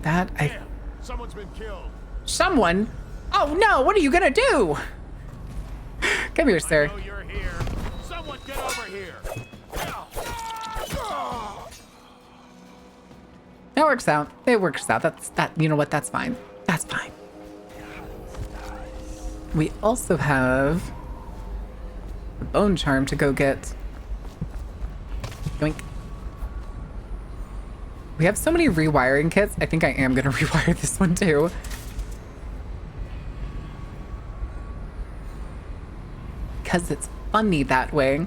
A: That I...
M: Someone's been killed.
A: Someone? Oh no, what are you gonna do? Come here, sir.
M: I know you're here. Someone get over here.
A: That works out. It works out. You know what? That's fine. That's fine. We also have a bone charm to go get. We have so many rewiring kits. I think I am gonna rewire this one too. Because it's funny that way.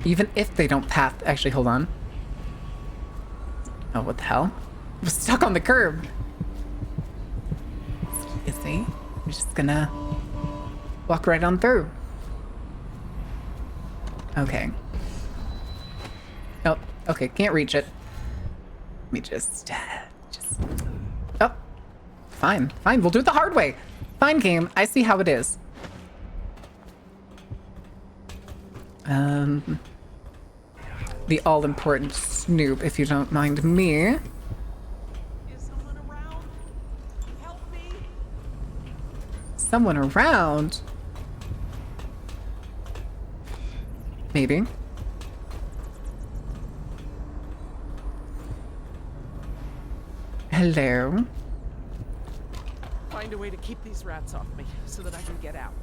A: Even if they don't path. Actually, hold on. Oh, what the hell? I'm stuck on the curb. Excuse me. I'm just gonna walk right on through. Okay. Oh, okay. Can't reach it. Let me just. Oh, fine. Fine. We'll do it the hard way. Fine, game. I see how it is. The all-important Snoop, if you don't mind me.
N: Is someone around? Help me!
A: Someone around? Maybe. Hello.
N: Find a way to keep these rats off me so that I can get out.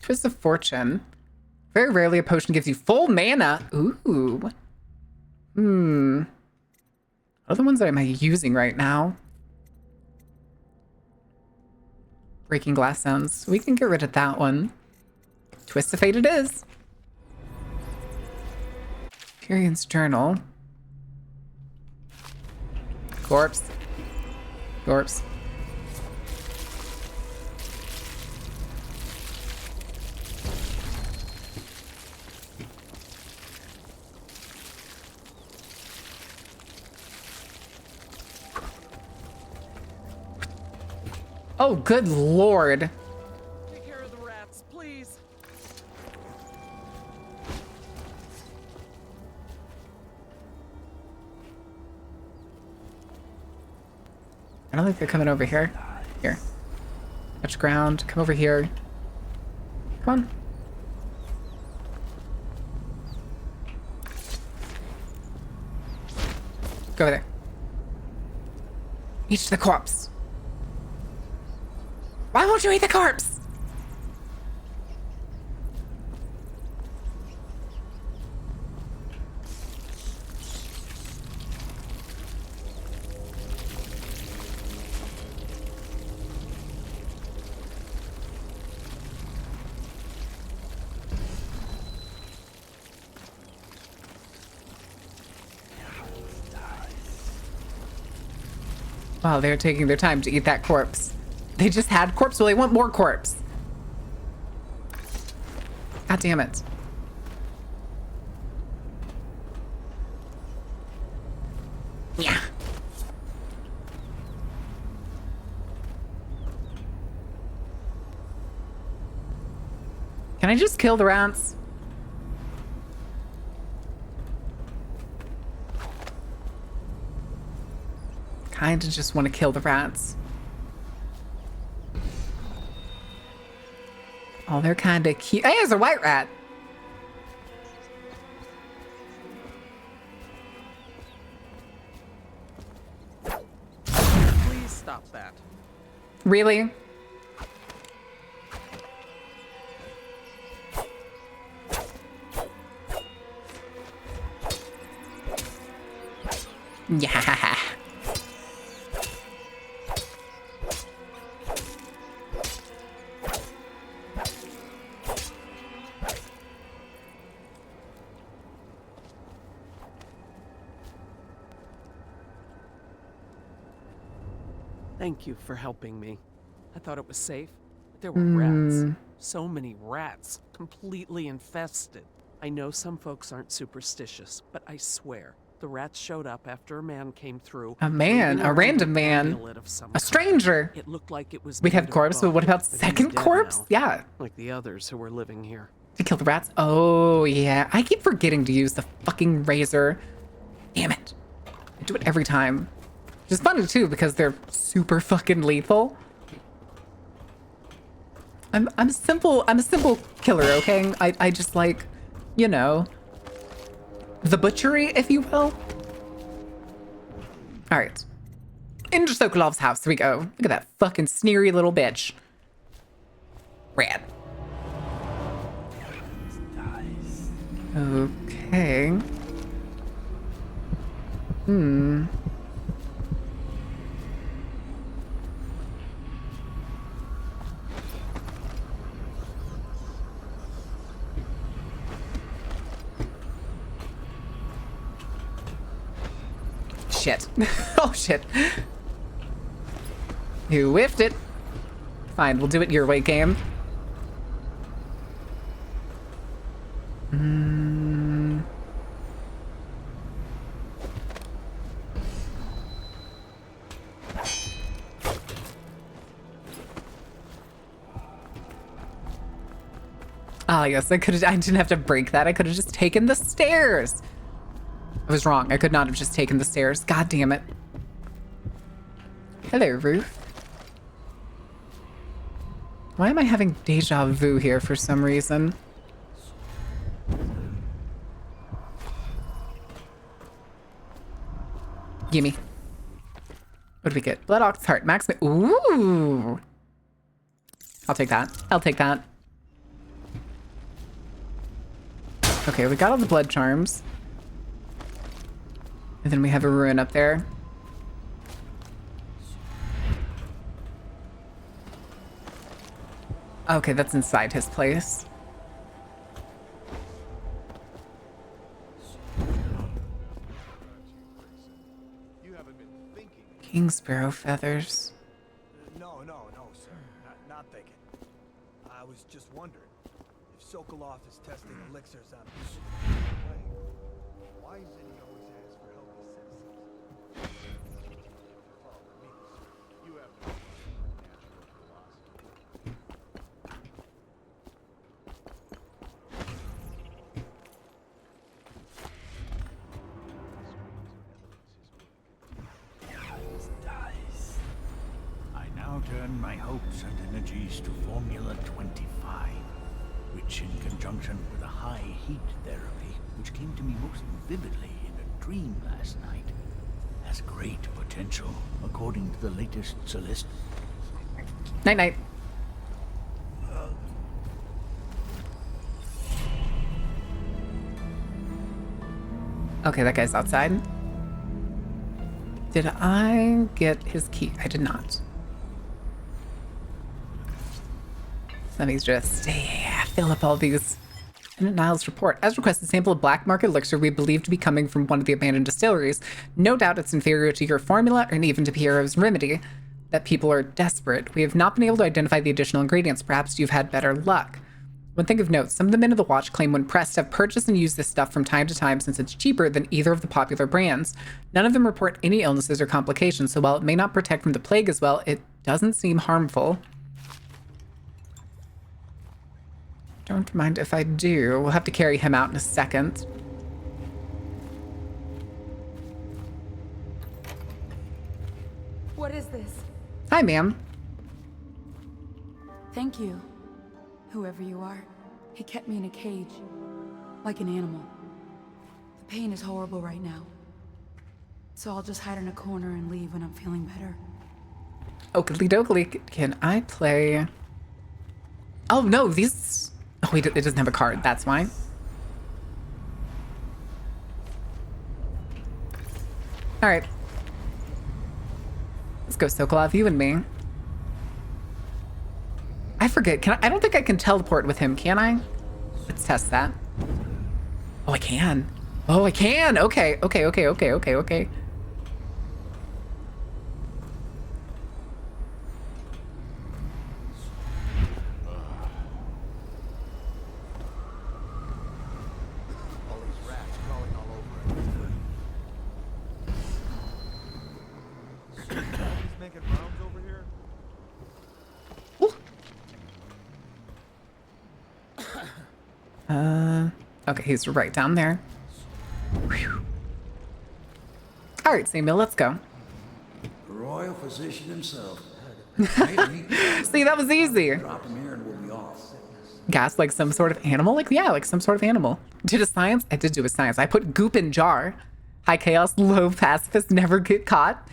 A: Twist of Fortune. Very rarely a potion gives you full mana. Ooh. What are the ones that am I using right now? Breaking glass sounds. We can get rid of that one. Twist of Fate it is. Tyrion's Journal. Corpse. Corpse. Oh, good lord.
N: Take care of the rats, please.
A: I don't think they're coming over here. Here. Touch ground. Come over here. Come on. Go over there. Eat the corpse. Why won't you eat the corpse? Wow, they're taking their time to eat that corpse. They just had corpse, so they want more corpse. God damn it. Yeah. Can I just kill the rats? Kinda just want to kill the rats. Oh, they're kind of cute. Hey, there's a white rat.
N: Please stop that.
A: Really? Yeah.
N: Thank you for helping me. I thought it was safe. But there were rats. So many rats. Completely infested. I know some folks aren't superstitious, but I swear, the rats showed up after a man came through.
A: A man? A random man? A stranger?
N: It looked like it was.
A: We'd have corpse, but what about second corpse?
N: Now,
A: yeah.
N: Like the others who were living here.
A: To kill the rats? Oh, yeah. I keep forgetting to use the fucking razor. Damn it. I do it every time. Which is funny, too, because they're super fucking lethal. I'm a simple killer, okay? I just like, you know, the butchery, if you will. All right. Into Sokolov's house we go. Look at that fucking sneery little bitch. Rad. Okay. Shit. Oh, shit. You whiffed it. Fine, we'll do it your way, game. Ah, yes, I didn't have to break that. I could have just taken the stairs. I was wrong. I could not have just taken the stairs. God damn it. Hello, Ruth. Why am I having deja vu here for some reason? Gimme. What did we get? Blood Ox Heart. Max. Ooh. I'll take that. I'll take that. Okay, we got all the blood charms. And then we have a ruin up there. Okay, that's inside his place. King Sparrow feathers.
B: No, sir. Not thinking. I was just wondering if Sokolov is testing elixirs on people. Why is it he always asks for helpless citizens? You have no natural philosophy.
G: I now turn my hopes and energies to Formula 25, which in conjunction with a high heat therapy, which came to me most vividly in a dream last night, has great potential, according to the latest Celeste.
A: Night-night. Okay, that guy's outside. Did I get his key? I did not. Let me just fill up all these. Niles report. As requested, sample of black market elixir we believe to be coming from one of the abandoned distilleries. No doubt it's inferior to your formula and even to Piero's remedy. That people are desperate. We have not been able to identify the additional ingredients. Perhaps you've had better luck. One thing of note, some of the men of the Watch claim when pressed have purchased and used this stuff from time to time since it's cheaper than either of the popular brands. None of them report any illnesses or complications, so while it may not protect from the plague as well, it doesn't seem harmful. Don't mind if I do. We'll have to carry him out in a second.
O: What is this?
A: Hi, ma'am.
O: Thank you. Whoever you are, he kept me in a cage, like an animal. The pain is horrible right now. So I'll just hide in a corner and leave when I'm feeling better.
A: Oakley dokley. Can I play? Oh, no, these... Oh, wait, it doesn't have a card. That's why. All right. Let's go, Sokolov, you and me. I forget. I don't think I can teleport with him, can I? Let's test that. Oh, I can. Oh, I can. Okay. Okay, he's right down there. Whew. All right, Samuel, let's go.
G: The royal physician himself.
A: See, that was easy.
G: Drop him here and we'll be off.
A: Gas like some sort of animal? Like, yeah, like some sort of animal. Did a science? I did do a science. I put goop in jar. High chaos, low pacifist, never get caught.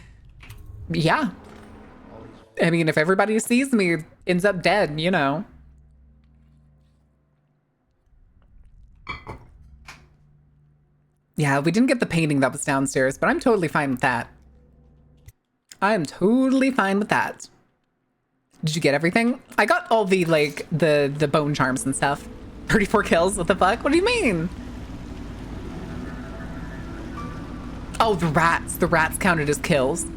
A: Yeah. I mean, if everybody sees me, ends up dead, you know. Yeah, we didn't get the painting that was downstairs, but I'm totally fine with that. I'm totally fine with that. Did you get everything? I got all the, like, the bone charms and stuff. 34 kills? What the fuck? What do you mean? Oh, the rats. The rats counted as kills.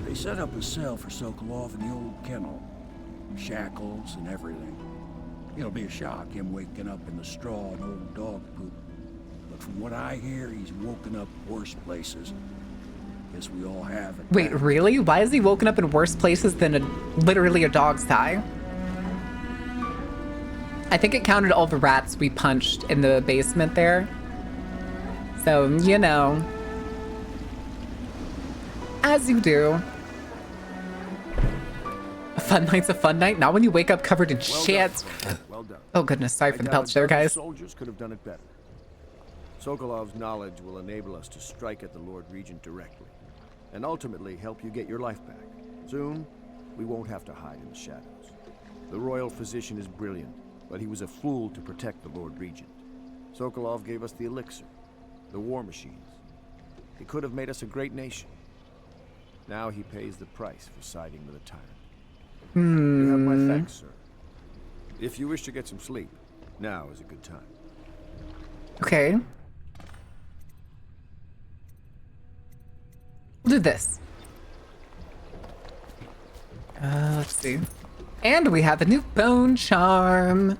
P: They set up a cell for Sokolov in the old kennel. Shackles and everything. It'll be a shock, him waking up in the straw and old dog poop. But from what I hear, he's woken up worse places. Guess we all have it.
A: Wait, really? Why is he woken up in worse places than literally a dog's thigh? I think it counted all the rats we punched in the basement there. So, you know. As you do. A fun night's a fun night, not when you wake up covered in shit.
B: Well done.
A: Oh goodness, sorry for the belch there, guys.
B: Soldiers could have done it better. Sokolov's knowledge will enable us to strike at the Lord Regent directly, and ultimately help you get your life back. Soon, we won't have to hide in the shadows. The royal physician is brilliant, but he was a fool to protect the Lord Regent. Sokolov gave us the elixir, the war machines. He could have made us a great nation. Now he pays the price for siding with a tyrant. You have my thanks, sir. If you wish to get some sleep, now is a good time.
A: Okay. We'll do this. Let's see. And we have a new bone charm.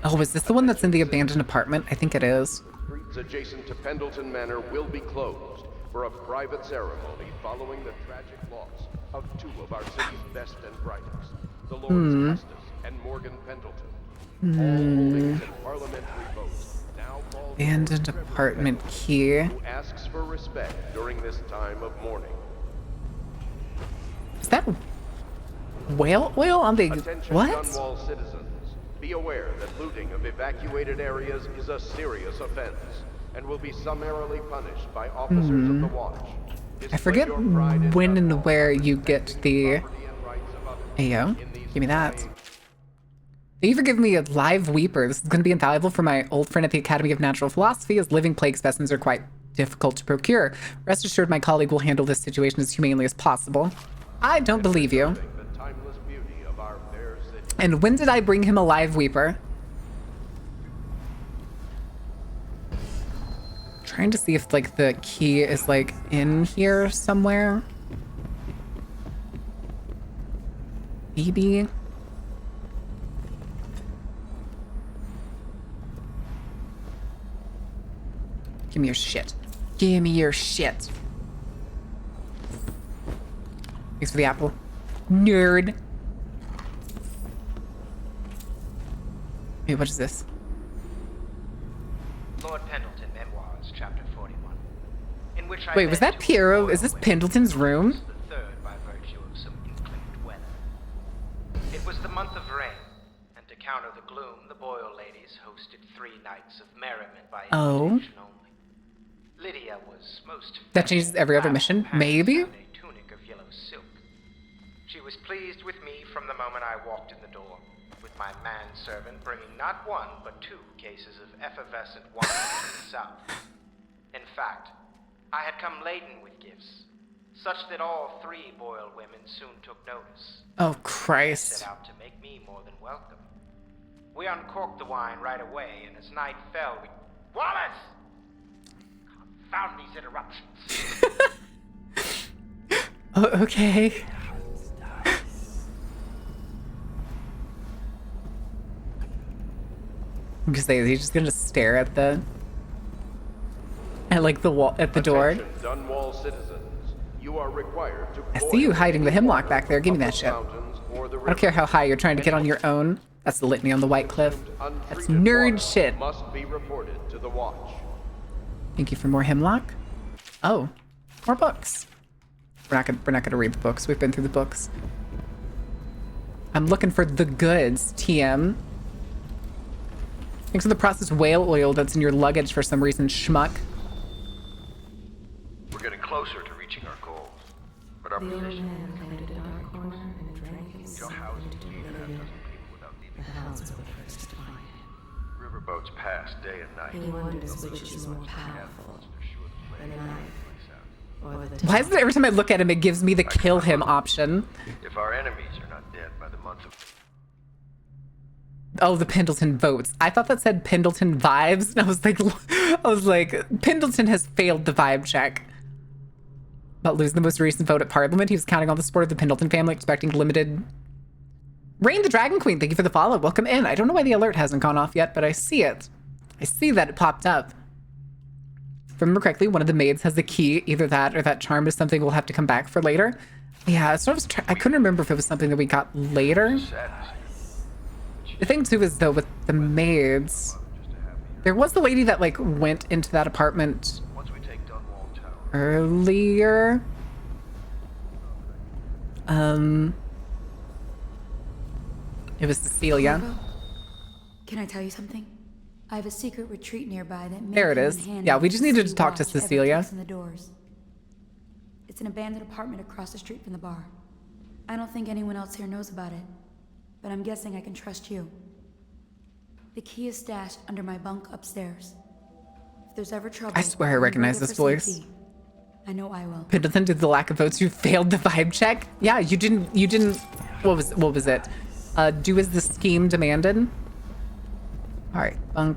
A: Oh, is this the one that's in the abandoned apartment? I think it is.
H: Streets adjacent to Pendleton Manor will be closed for a private ceremony following the tragic loss of two of our city's best and brightest, the Lords Custis and Morgan Pendleton. All holdings and parliamentary votes now call
A: Abandoned apartment key.
H: who asks for respect during this time of mourning.
A: Is that whale oil on the
H: Attention
A: what?
H: Dunwall citizens. Be aware that looting of evacuated areas is a serious offense and will be summarily punished by officers of the watch.
A: I forget when and where you get the Ayo. Give me that. Thank you for giving me a live weeper. This is going to be invaluable for my old friend at the Academy of Natural Philosophy, as living plague specimens are quite difficult to procure. Rest assured my colleague will handle this situation as humanely as possible. I don't believe you. And when did I bring him a live weeper? Trying to see if like the key is like in here somewhere. Maybe. Give me your shit. Give me your shit. Thanks for the apple. Nerd. Hey, what is this?
Q: Lord Pendleton Memoirs, Chapter 41. In which I
A: Wait, was that Piero? Is this Pendleton's room?
Q: the third by virtue of some inclement weather. It was the month of rain, and to counter the gloom, the Boyle ladies hosted 3 nights of merriment by invitation only. Lydia was most
A: That changes every other mission? Maybe?
Q: a tunic of yellow silk. She was pleased with me from the moment I walked in the door, with my manservant bringing not 1 but 2 cases of effervescent wine from the south. In fact, I had come laden with gifts, such that all 3 Boyle women soon took notice.
A: Oh,
Q: They
A: Christ.
Q: set out to make me more than welcome. We uncorked the wine right away, and as night fell, we... Wallace! Confound these interruptions.
A: Oh, okay. I'm just saying, he's just gonna stare at the like the wall at the door.
H: Attention, Dunwall citizens. You are required to
A: I see you hiding the hemlock back there. Give me that shit. I don't care how high you're trying to get on your own. That's the litany on the White Cliff. That's nerd shit.
H: must be reported to the watch.
A: Thank you for more hemlock. Oh, more books. We're not gonna read the books. We've been through the books. I'm looking for the goods, TM. Thanks for the processed whale oil that's in your luggage for some reason, schmuck.
R: We're getting closer to reaching our goals, but our position Joe Howes is leaving 6 people without leaving. riverboats pass day and night.
D: He wonders which is more powerful, the knife or the
A: Why is it every time I look at him, it gives me the kill him option?
R: If our enemies are not dead by the month of...
A: Oh, the Pendleton votes. I thought that said Pendleton vibes, and I was like, Pendleton has failed the vibe check. About losing the most recent vote at Parliament, he was counting on the support of the Pendleton family, expecting limited. Rain the Dragon Queen, thank you for the follow. Welcome in. I don't know why the alert hasn't gone off yet, but I see it. I see that it popped up. If I remember correctly, one of the maids has the key. Either that or that charm is something we'll have to come back for later. Yeah, so I couldn't remember if it was something that we got later. The thing too is though with the maids, there was the lady that like went into that apartment earlier. It was Cecilia.
O: Can I tell you something? I have a secret retreat nearby that may
A: There it
O: come in
A: is.
O: handy
A: Yeah, we
O: if
A: just
O: the
A: needed to
O: city
A: talk to
O: watch ever
A: Cecilia.
O: kicks in the doors. It's an abandoned apartment across the street from the bar. I don't think anyone else here knows about it, but I'm guessing I can trust you. The key is stashed under my bunk upstairs. If there's ever trouble,
A: I swear I
O: I'm
A: recognize
O: grateful
A: this
O: for
A: voice.
O: safety. I know I will.
A: Pendleton, did the lack of votes, you failed the vibe check? Yeah, you didn't, what was it? Do as the scheme demanded? All right, bunk.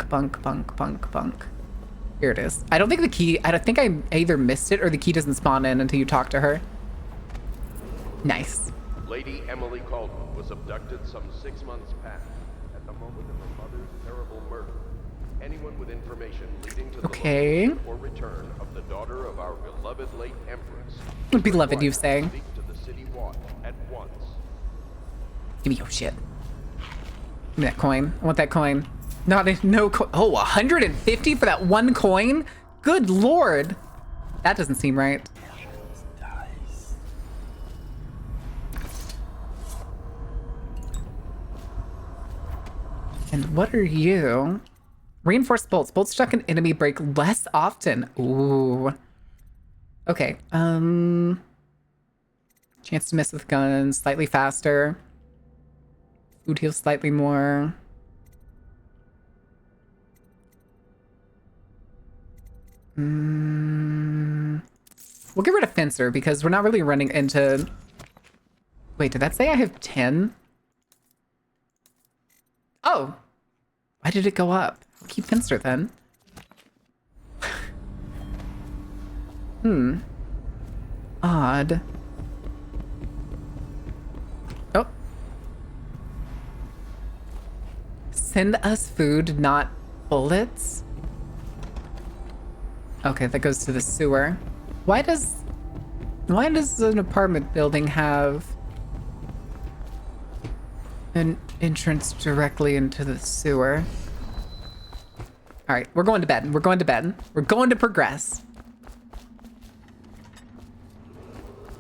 A: Here it is. I don't think the key, I think I either missed it or the key doesn't spawn in until you talk to her. Nice.
H: Lady Emily Caldwell was abducted some 6 months past at the moment of her mother's terrible murder. Anyone with information leading to the location or return of the daughter of our beloved late Empress.
A: Beloved, you say.
H: Speak to the city watch at once.
A: Give me your shit. Give me that coin. I want that coin. No coin. Oh, 150 for that one coin? Good lord. That doesn't seem right. And what are you? Reinforced bolts. Bolts stuck in enemy break less often. Ooh. Okay. Chance to miss with guns. Slightly faster. Food heals slightly more. We'll get rid of Fencer because we're not really running into... Wait, did that say I have 10? Oh. Why did it go up? We'll keep Fencer then. Odd. Oh. Send us food, not bullets. Okay, that goes to the sewer. Why does an apartment building have an entrance directly into the sewer? All right, we're going to bed. We're going to bed. We're going to progress.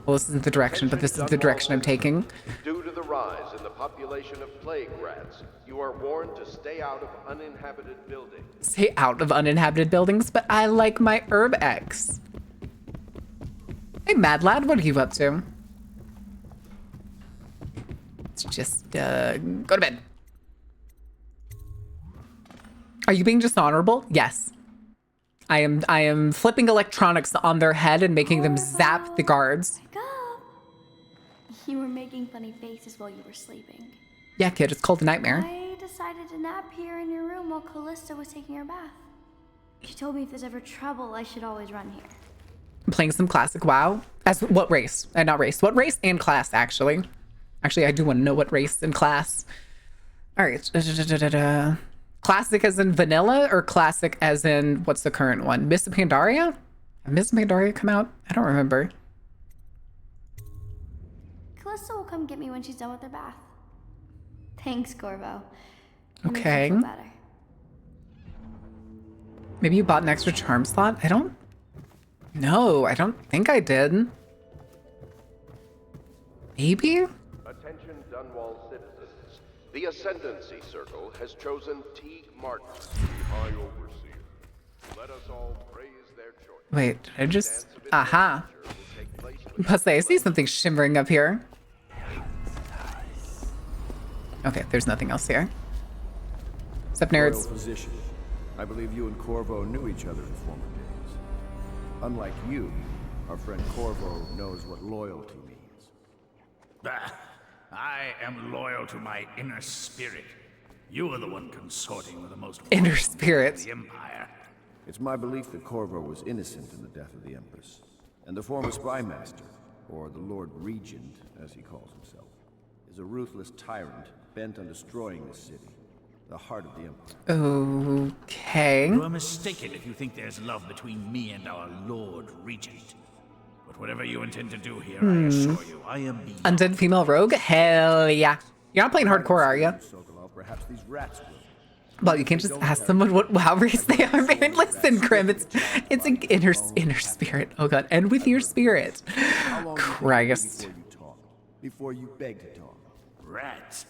A: Well, this isn't the direction, but this is the direction I'm taking.
H: Due to the rise in the population of plague rats, you are warned to stay out of uninhabited buildings.
A: Stay out of uninhabited buildings, but I like my herb X. Hey, Mad Lad, what are you up to? Let's just go to bed. Are you being dishonorable? Yes. I am flipping electronics on their head and making them zap the guards.
S: Wake up! You were making funny faces while you were sleeping.
A: Yeah, kid, it's called a nightmare.
S: I decided to nap here in your room while Callista was taking her bath. She told me if there's ever trouble, I should always run here.
A: I'm playing some classic WoW. As what race? Not race. What race and class, actually. Actually, I do want to know what race and class. All right. Classic as in vanilla or classic as in, what's the current one? Miss of Pandaria? Have Miss of Pandaria come out? I don't remember.
S: Callista will come get me when she's done with her bath. Thanks, Corvo.
A: Okay.
S: Makes me feel better.
A: Maybe you bought an extra charm slot? I don't think I did. Maybe?
H: Attention Dunwall citizens. The Ascendancy Circle has chosen Teague Martin to be High Overseer. Let us all praise their choice.
A: Wait, did I just... Aha. Plus, I see something shimmering up here. Okay, there's nothing else here. What's up, nerds?
M: Royal position. I believe you and Corvo knew each other in former days. Unlike you, our friend Corvo knows what loyalty means.
G: I am loyal to my inner spirit. You are the one consorting with the most
A: Inner spirit.
G: of the Empire.
M: It's my belief that Corvo was innocent in the death of the Empress, and the former spy master, or the Lord Regent, as he calls himself, is a ruthless tyrant bent on destroying this city, the heart of the Empire.
A: Okay.
G: You are mistaken if you think there's love between me and our Lord Regent. But whatever you intend to do here, I assure you, I am beyond.
A: Undead female rogue? Hell yeah. You're not playing hardcore, are you?
M: Sokolov, perhaps these rats will.
A: Well, you can't just ask someone what race they are, man. Listen, Grim, it's an inner spirit. Oh god, and with your spirit. Christ.
M: Before you beg to talk.
G: Rats?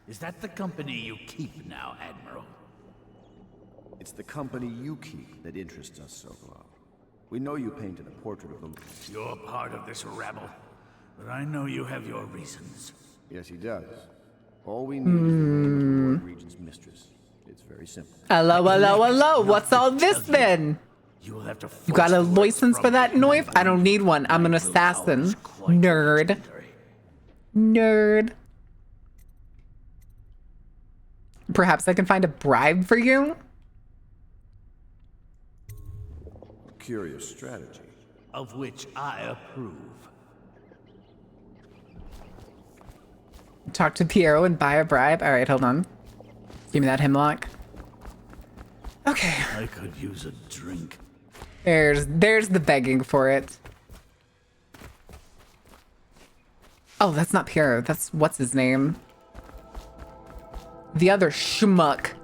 G: Is that the company you keep now, Admiral?
M: It's the company you keep that interests us, Sokolov. We know you painted a portrait of the...
G: You're part of this rabble, but I know you have your reasons.
M: Yes, he does. All we need is the name of the Lord Regent's mistress. It's very simple.
A: Hello. What's all this then?
G: You have to
A: You got a license for that knife? I don't need one. I'm an assassin. Nerd. Perhaps I can find a bribe for you?
M: Curious strategy.
G: Of which I approve.
A: Talk to Piero and buy a bribe? Alright, hold on. Give me that hemlock. Okay.
G: I could use a drink.
A: There's the begging for it. Oh, that's not Piero. That's what's his name? The other schmuck.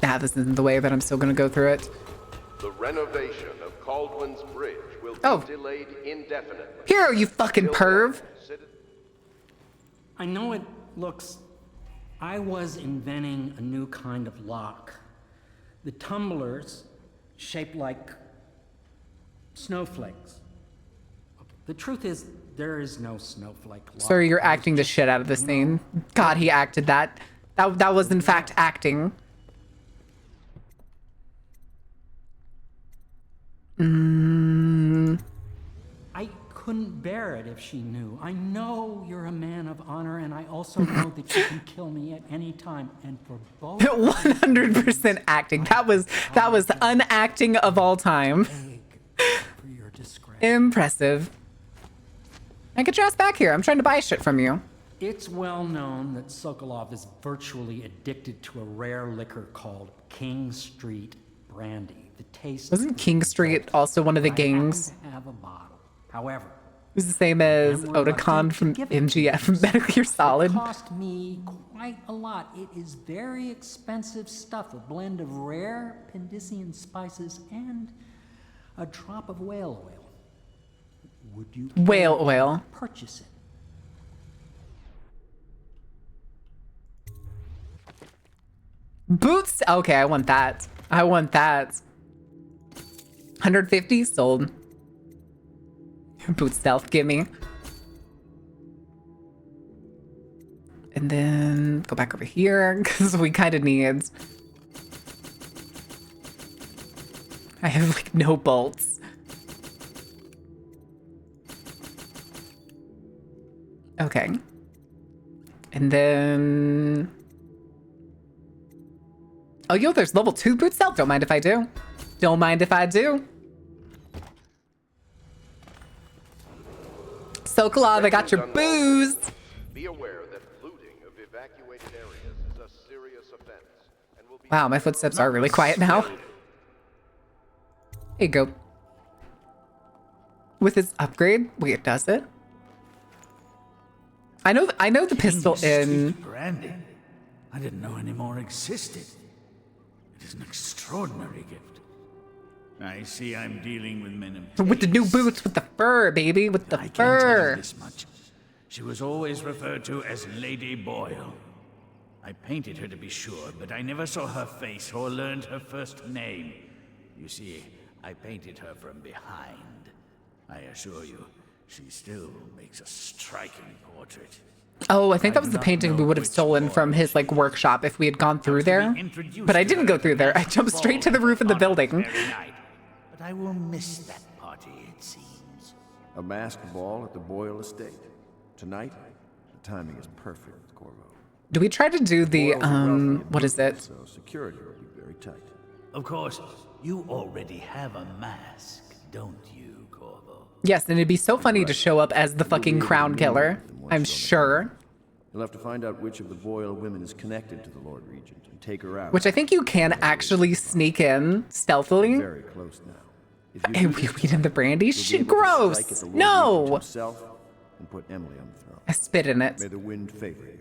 A: Nah, this isn't the way, but I'm still gonna go through it.
H: The renovation of Caldwin's Bridge will be delayed indefinitely.
A: Piero, you fucking perv!
T: I know it looks... I was inventing a new kind of lock. The tumblers, shaped like snowflakes. The truth is, there is no snowflake lock.
A: Sir, you're acting the shit out of this scene. God, he acted that. That was in fact acting.
T: I couldn't bear it if she knew. I know you're a man of honor, and I also know that you can kill me at any time. And for both
A: 100% acting. That was the unacting of all time. Impressive. Now get your ass back here. I'm trying to buy shit from you.
T: It's well known that Sokolov is virtually addicted to a rare liquor called King Street Brandy. The taste
A: Wasn't King Street also one of the gangs?
T: I have a bottle. However,
A: it was the same as Otakon from MGF from Metal Gear Solid.
T: It cost me quite a lot. It is very expensive stuff, a blend of rare Pendician spices and a drop of whale oil. Would you
A: whale oil?
T: Purchase it.
A: Boots? Okay, I want that. 150 sold. Boot stealth, gimme. And then go back over here because we kind of need. I have like no bolts. Okay. And then. Oh, yo, there's level 2 boot stealth. Don't mind if I do. Don't mind if I do. Sokolov, I got your booze.
H: Be aware that looting of evacuated areas is a serious offense and will be...
A: Wow, my footsteps are really quiet now. Here you go. With his upgrade? Wait, does it? I know the pistol in...
G: Brandy. I didn't know any more existed. It is an extraordinary gift. I see I'm dealing with men of
A: With the new boots, with the fur, baby, with the
G: I can't
A: fur.
G: tell you this much. She was always referred to as Lady Boyle. I painted her to be sure, but I never saw her face or learned her first name. You see, I painted her from behind. I assure you, she still makes a striking portrait.
A: Oh, I think that was the painting we would have stolen from his like workshop if we had gone through there. But I didn't go through there. I jumped straight to the roof of the building.
G: But I will miss that party, it seems.
M: A masked ball at the Boyle estate. Tonight, the timing is perfect, Corvo.
A: Do we try to do the, what is it?
M: So security will be very tight.
G: Of course, you already have a mask, don't you, Corvo?
A: Yes, and it'd be so funny to show up as the fucking crown killer. I'm sure.
M: You'll have to find out which of the Boyle women is connected to the Lord Regent and take her out.
A: Which I think you can actually sneak in stealthily.
M: Very close now.
A: And we weed in the brandy? Shit, gross! No!
M: Himself and put Emily on the throne.
A: I spit in it.
M: May the wind favor you.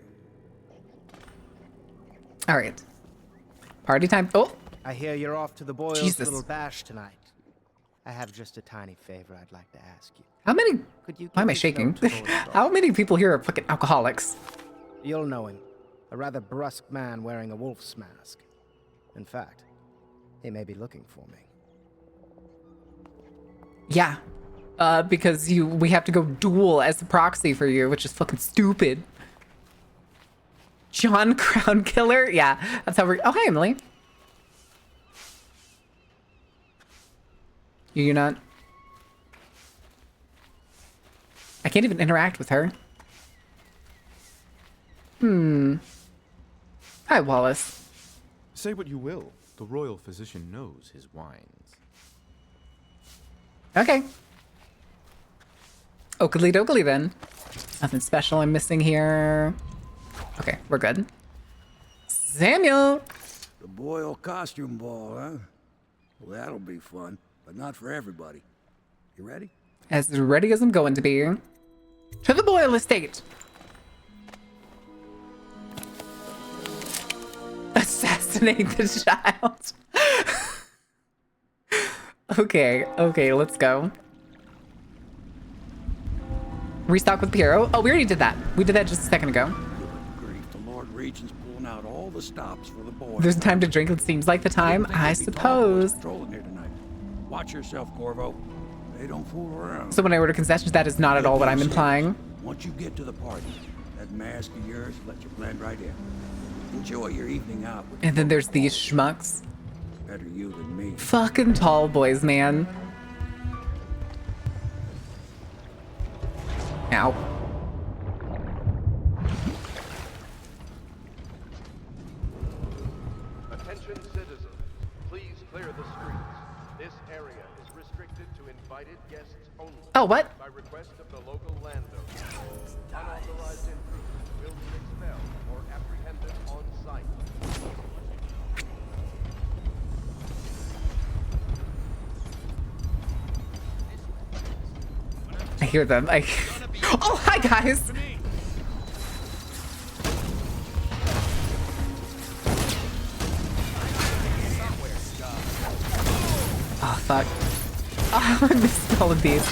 A: All right. Party time. Oh!
U: I hear you're off to the Boyle's
A: Jesus.
U: little bash tonight. I have just a tiny favor I'd like to ask you.
A: How many?
U: Could you
A: Why am I
U: give this
A: shaking?
U: note to Goldthorpe?
A: How many people here are fucking alcoholics?
U: You'll know him. A rather brusque man wearing a wolf's mask. In fact, he may be looking for me.
A: Yeah. Because we have to go duel as a proxy for you, which is fucking stupid. John Crown Killer? Yeah, that's how we're... Oh, hey, Emily. You're not... I can't even interact with her. Hi, Wallace.
E: Say what you will. The royal physician knows his wines.
A: Okay. Oakley dokley then. Nothing special I'm missing here. Okay, we're good. Samuel!
P: The Boyle costume ball, huh? Well, that'll be fun, but not for everybody. You ready?
A: As ready as I'm going to be. To the Boyle estate! Assassinate the child. Okay, let's go. Restock with Piero. Oh, we already did that. We did that just a second ago.
P: Grief, the Lord Regent's pulling out all the stops for the Boyle.
A: There's time to drink. It seems like the time, I suppose.
P: Patrolling here tonight. Watch yourself, Corvo. They don't fool around.
A: So when I order concessions, that is not at all what I'm implying.
P: Once you get to the party, that mask of yours let you blend right in. Enjoy your evening out.
A: And then there's these schmucks.
P: Better you than me.
A: Fucking tall boys, man. Ow.
H: Attention citizens, please clear the streets. This area is restricted to invited guests only.
A: Oh, what?
H: By request of the local landowner. Unauthorized intruders will be expelled or apprehended on site.
A: I hear them. Oh, hi, guys. Oh, fuck. Oh, I missed all of these.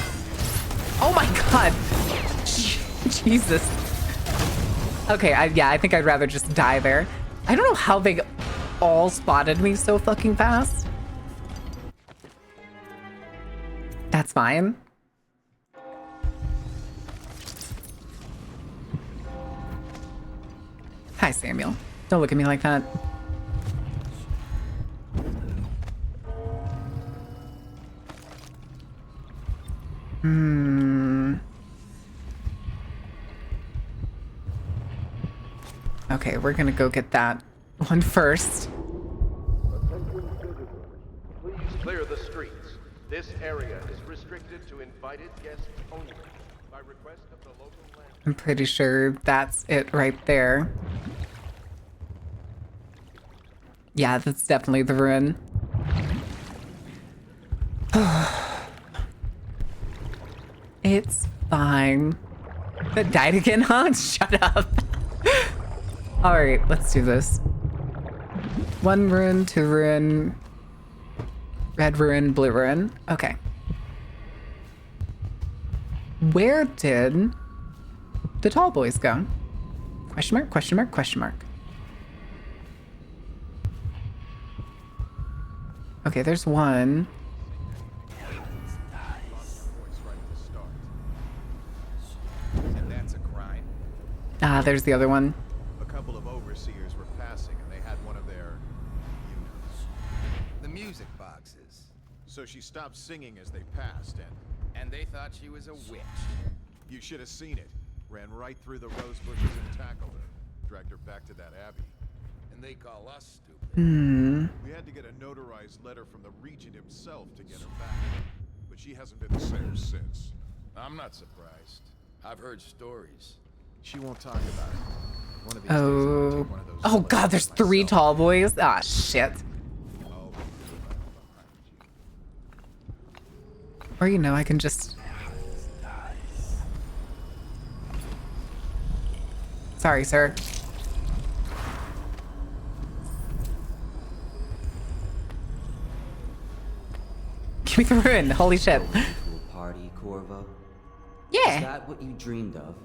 A: Oh, my God. Jesus. Okay, I think I'd rather just die there. I don't know how they all spotted me so fucking fast. That's fine. Hi, Samuel. Don't look at me like that. Okay, we're gonna go get that one first.
H: Please clear the streets. This area is restricted to invited guests only. By request of the local landowner.
A: I'm pretty sure that's it right there. Yeah, that's definitely the ruin. It's fine. That died again, huh? Shut up. Alright, let's do this. 1 ruin, 2 ruin, red ruin, blue ruin. Okay. Where did the tall boys go? Question mark, question mark, question mark. Okay, there's one.
J: And that's a crime.
A: Ah, there's the other one.
J: A couple of overseers were passing, and they had one of their units.
I: The music boxes.
J: So she stopped singing as they passed,
I: And they thought she was a witch.
J: you should have seen it. Ran right through the rose bushes and tackled her. Dragged her back to that abbey.
I: And they call us stupid.
J: We had to get a notarized letter from the Regent himself to get her back. But she hasn't been the same since.
I: I'm not surprised. I've heard stories.
J: She won't talk about it. One of these days, I'm gonna
A: Oh.
J: take one of those
A: Oh god, there's 3 tall boys. Ah, shit. Or, you know, I can just... Sorry, sir. Give me the ruin. Holy shit.
C: Going to a party, Corvo?
A: Yeah.
C: Is that what you dreamed of?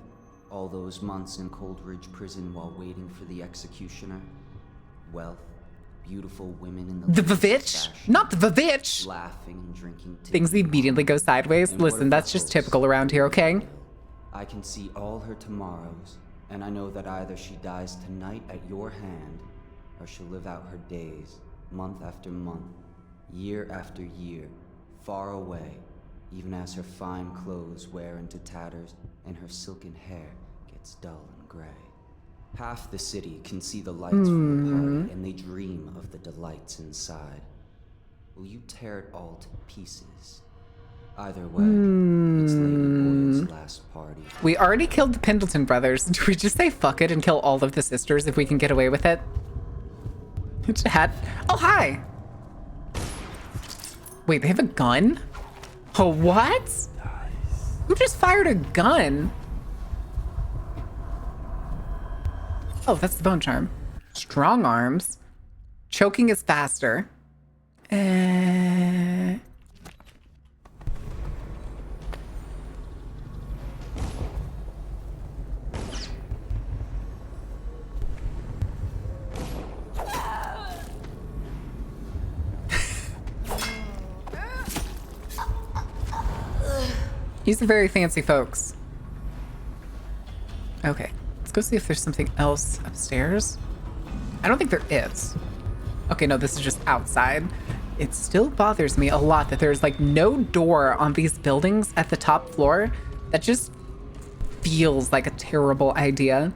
C: All those months in Coldridge Prison while waiting for the executioner? Wealth, beautiful women in
A: The
C: latest
A: Vavitch?
C: fashion,
A: Not the Vavitch!
C: laughing and drinking tea.
A: Things immediately go sideways.
C: And what
A: Listen,
C: of
A: that's
C: the
A: just
C: hopes?
A: typical around here, okay?
C: I can see all her tomorrows, and I know that either she dies tonight at your hand, or she'll live out her days, month after month, year after year, far away, even as her fine clothes wear into tatters and her silken hair gets dull and gray. Half the city can see the lights from the party, and they dream of the delights inside. Will you tear it all to pieces? Either way, it's Lady Boyle's last party.
A: We already killed the Pendleton brothers. Do we just say fuck it and kill all of the sisters if we can get away with it? Chat. Oh, hi! Wait, they have a gun? Oh, what? Who just fired a gun? Oh, that's the bone charm. Strong arms. Choking is faster. These are very fancy folks. Okay, let's go see if there's something else upstairs. I don't think there is. Okay, no, this is just outside. It still bothers me a lot that there's like no door on these buildings at the top floor. That just feels like a terrible idea.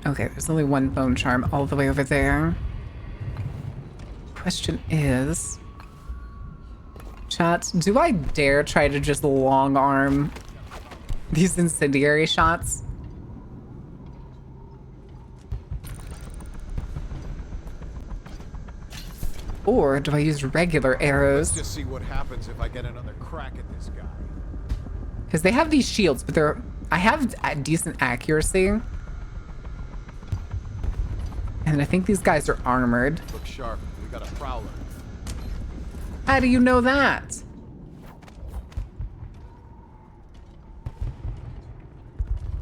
A: Okay, there's only one bone charm all the way over there. Question is, chat, do I dare try to just long arm these incendiary shots? Or do I use regular arrows?
J: Let's just see what happens if I get another crack at this guy.
A: Because they have these shields, but I have a decent accuracy. And I think these guys are armored.
J: Look sharp. We got a prowler.
A: How do you know that?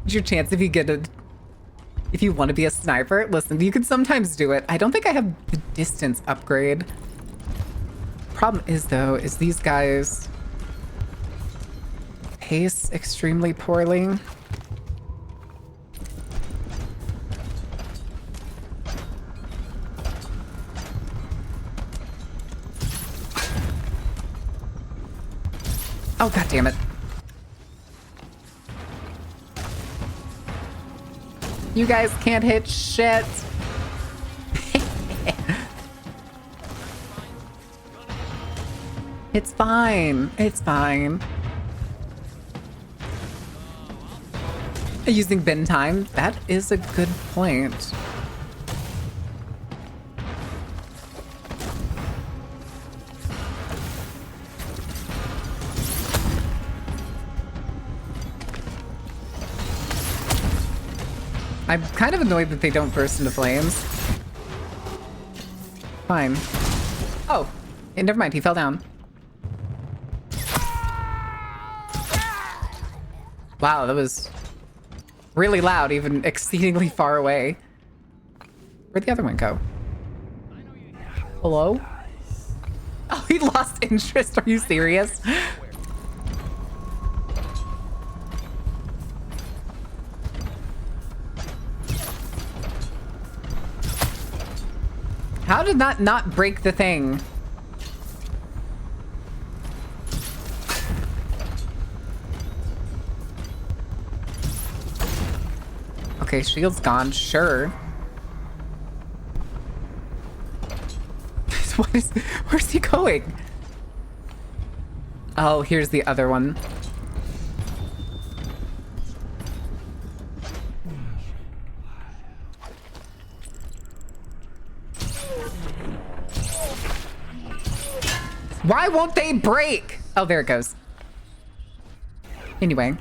A: What's your chance if you want to be a sniper? Listen, you can sometimes do it. I don't think I have the distance upgrade. Problem is though, is these guys pace extremely poorly. Oh, god damn it. You guys can't hit shit. It's fine. It's fine. Using bin time, that is a good point. I'm kind of annoyed that they don't burst into flames. Fine. Oh, never mind, he fell down. Wow, that was really loud, even exceedingly far away. Where'd the other one go? Hello? Oh, he lost interest. Are you serious? How did that not break the thing? Okay, shield's gone, sure. Where's he going? Oh, here's the other one. Why won't they break? Oh, there it goes. Anyway.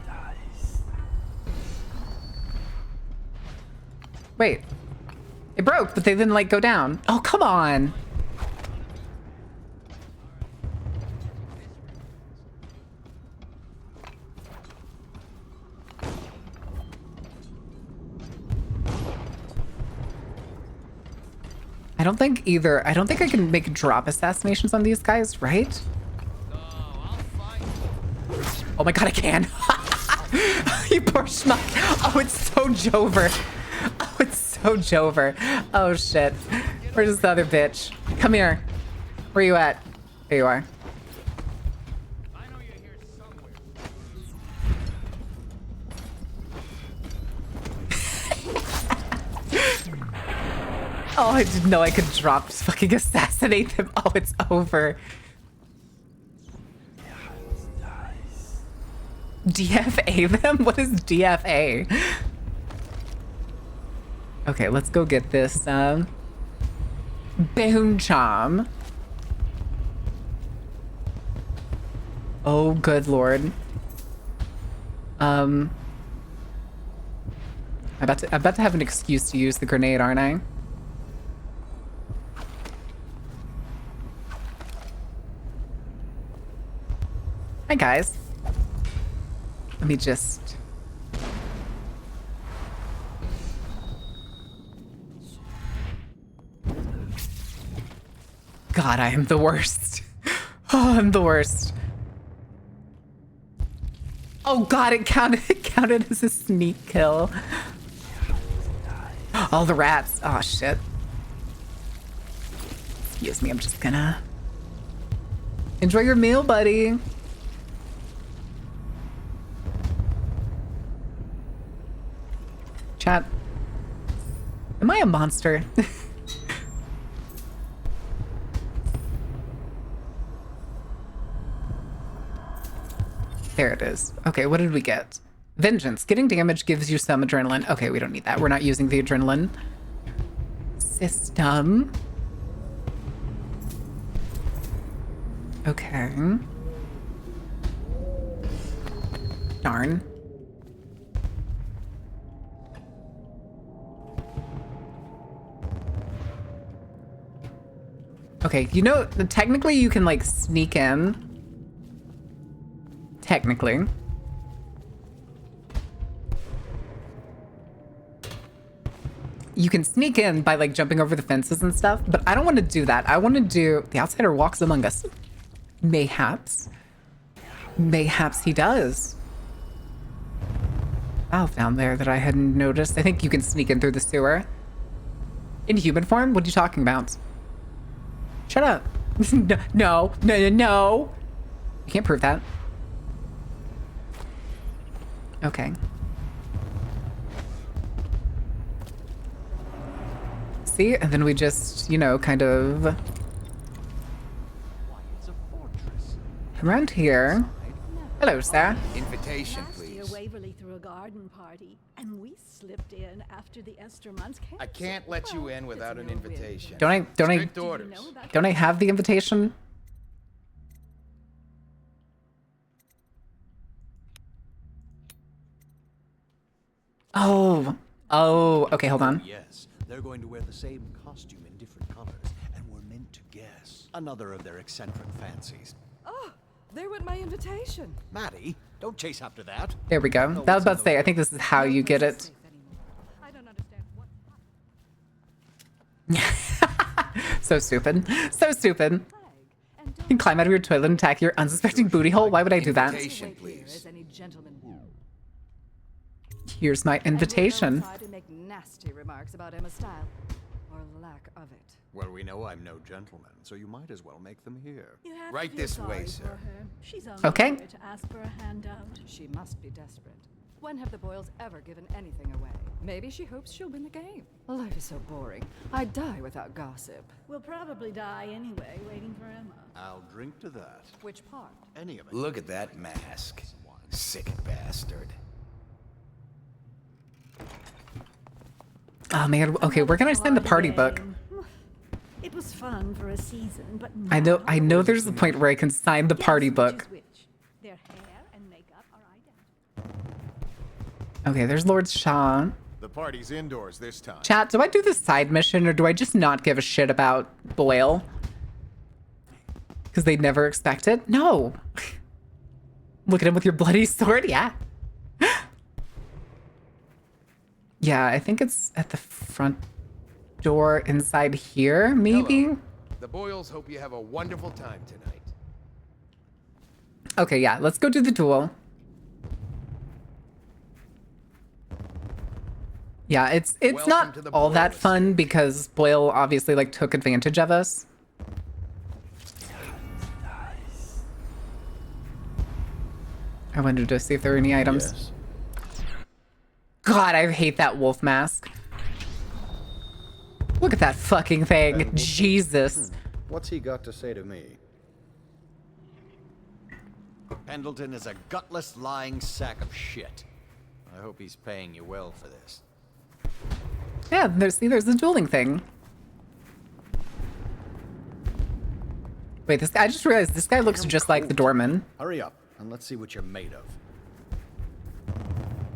A: Wait. It broke, but they didn't like go down. Oh, come on. I don't think I can make drop assassinations on these guys, right? Oh my god, I can. You poor schmuck. Oh, it's so Jover. Oh, it's so Jover. Oh shit. Where's the other bitch? Come here. Where you at? There you are. Oh, I didn't know I could drop fucking assassinate them. Oh, it's over. DFA them? What is DFA? Okay, let's go get this Bone Charm. Oh, good lord. I'm about to have an excuse to use the grenade, aren't I? Hi guys. Let me just... God, I am the worst. Oh, I'm the worst. Oh God, it counted as a sneak kill. Oh, the rats. Oh shit. Excuse me, I'm just gonna... Enjoy your meal, buddy. Chat. Am I a monster? There it is. Okay, what did we get? Vengeance. Getting damage gives you some adrenaline. Okay, we don't need that. We're not using the adrenaline. System. Okay. Darn. Okay, you know, technically you can like sneak in. Technically. You can sneak in by like jumping over the fences and stuff, but I don't want to do that. I want to do The Outsider Walks Among Us. Mayhaps. Mayhaps he does. Valve down there that I hadn't noticed. I think you can sneak in through the sewer. In human form? What are you talking about? Shut up. No. You can't prove that. Okay. See? And then we just, you know, kind of... around here. Hello, sir.
K: Invitation, please. Waverly threw a garden party, and we slipped in after the Esther months came.
I: I can't let you in without an invitation.
A: Don't I have the invitation? Oh, okay, hold on.
V: Yes, they're going to wear the same costume in different colors, and we're meant to guess. Another of their eccentric fancies.
K: Oh, there went my invitation.
V: Maddie, don't chase after that.
A: There we go. That was about to say, I think this is how you get it.
K: I don't understand what.
A: So stupid. So stupid. You can climb out of your toilet and attack your unsuspecting booty hole. Why would I do that? Here's my invitation.
F: Try to make nasty remarks about Emma's style, or lack of it.
J: Well, we know I'm no gentleman, so you might as well make them here.
K: You have
J: Right
K: to feel
J: this
K: sorry
J: way,
K: for
J: sir.
K: her. She's only
A: Okay.
K: here to ask for a handout.
F: She must be desperate. When have the Boyles ever given anything away? Maybe she hopes she'll win the game. Life is so boring. I'd die without gossip.
K: We'll probably die anyway, waiting for Emma.
J: I'll drink to that.
F: Which part?
J: Any of it.
I: Look at that mask. Sick bastard.
A: Oh man, okay, we're gonna sign the party book.
K: It was fun for a season, but
A: I know there's a point where I can sign the party book.
K: their hair and makeup are identical.
A: Okay, there's Lord Shaw.
J: The party's indoors this time.
A: Chat, do I do the side mission or do I just not give a shit about Boyle? Because they never expect it? No. Look at him with your bloody sword, yeah. Yeah, I think it's at the front door inside here, maybe?
I: Hello. The Boyles hope you have a wonderful time tonight.
A: Okay, yeah, let's go do the duel. Yeah, it's
I: Welcome
A: not
I: to the
A: all that
I: Boyles.
A: fun because Boyle obviously like took advantage of us. I wanted to see if there were any items.
J: Yes.
A: God, I hate that wolf mask. Look at that fucking thing. Jesus.
J: What's he got to say to me? Pendleton is a gutless, lying sack of shit. I hope he's paying you well for this.
A: Yeah, there's the dueling thing. Wait, this guy, I just realized this guy looks just like the doorman.
J: Hurry up, and let's see what you're made of.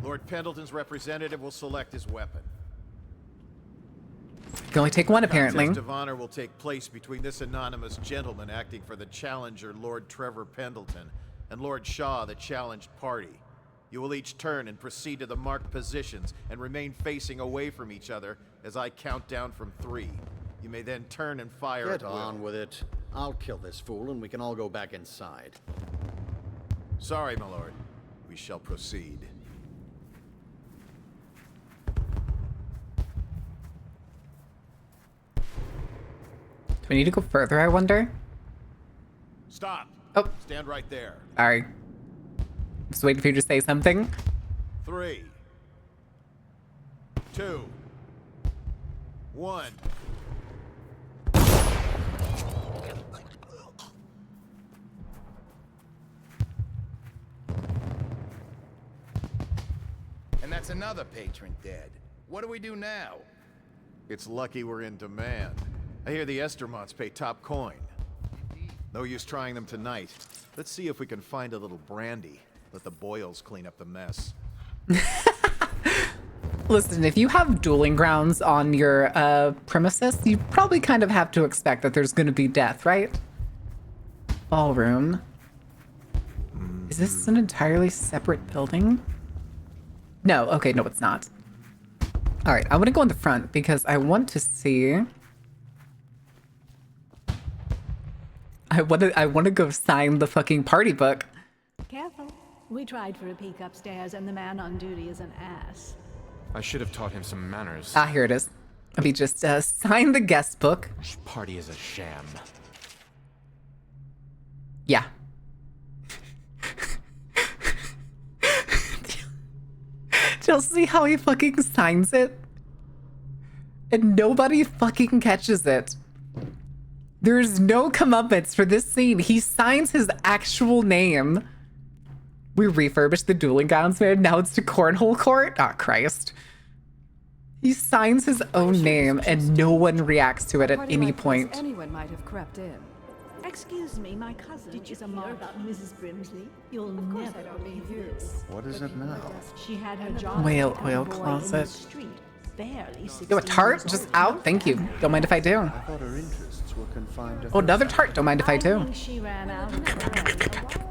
J: Lord Pendleton's representative will select his weapon.
A: You can only take one, apparently.
J: Contest of honor will take place between this anonymous gentleman acting for the challenger, Lord Trevor Pendleton, and Lord Shaw, the challenged party. You will each turn and proceed to the marked positions and remain facing away from each other as I count down from 3. You may then turn and fire
V: Get
J: at will.
V: on with it. I'll kill this fool and we can all go back inside.
J: Sorry, my lord. We shall proceed.
A: Do we need to go further, I wonder?
J: Stop.
A: Oh.
J: Stand right there.
A: Sorry. Just waiting for you to say something.
J: 3, 2, 1.
I: And that's another patron dead. What do we do now?
J: It's lucky we're in demand. I hear the Estermonts pay top coin. No use trying them tonight. Let's see if we can find a little brandy. Let the Boyles clean up the mess.
A: Listen, if you have dueling grounds on your premises, you probably kind of have to expect that there's going to be death, right? Ballroom. Is this an entirely separate building? No, okay, no, it's not. All right, I want to go in the front because I want to see. I want to go sign the fucking party book.
K: Careful. We tried for a peek upstairs, and the man on duty is an ass.
E: I should have taught him some manners.
A: Ah, here it is. Let me just sign the guest book.
E: This party is a sham.
A: Yeah. Do y'all see how he fucking signs it? And nobody fucking catches it. There's no comeuppance for this scene. He signs his actual name. We refurbished the dueling grounds, man. Now it's to Cornhole Court? Oh, Christ. He signs his own name and no one reacts to it at
F: Party
A: any
F: like this,
A: point.
F: anyone might have crept in.
K: Excuse me, my cousin is a mark about Mrs. Brimsley. You'll never believe this.
J: What is it now?
K: She had her job
A: Whale
K: at a
A: oil
K: boy in the
A: closet.
K: street, barely 16
A: Yo, a tart?
K: years
A: Just
K: old.
A: out? Thank you. Don't mind if I do.
J: I thought her interests were confined to
A: Oh, another tart. Don't mind if I do.
K: think she ran out of bread a while ago.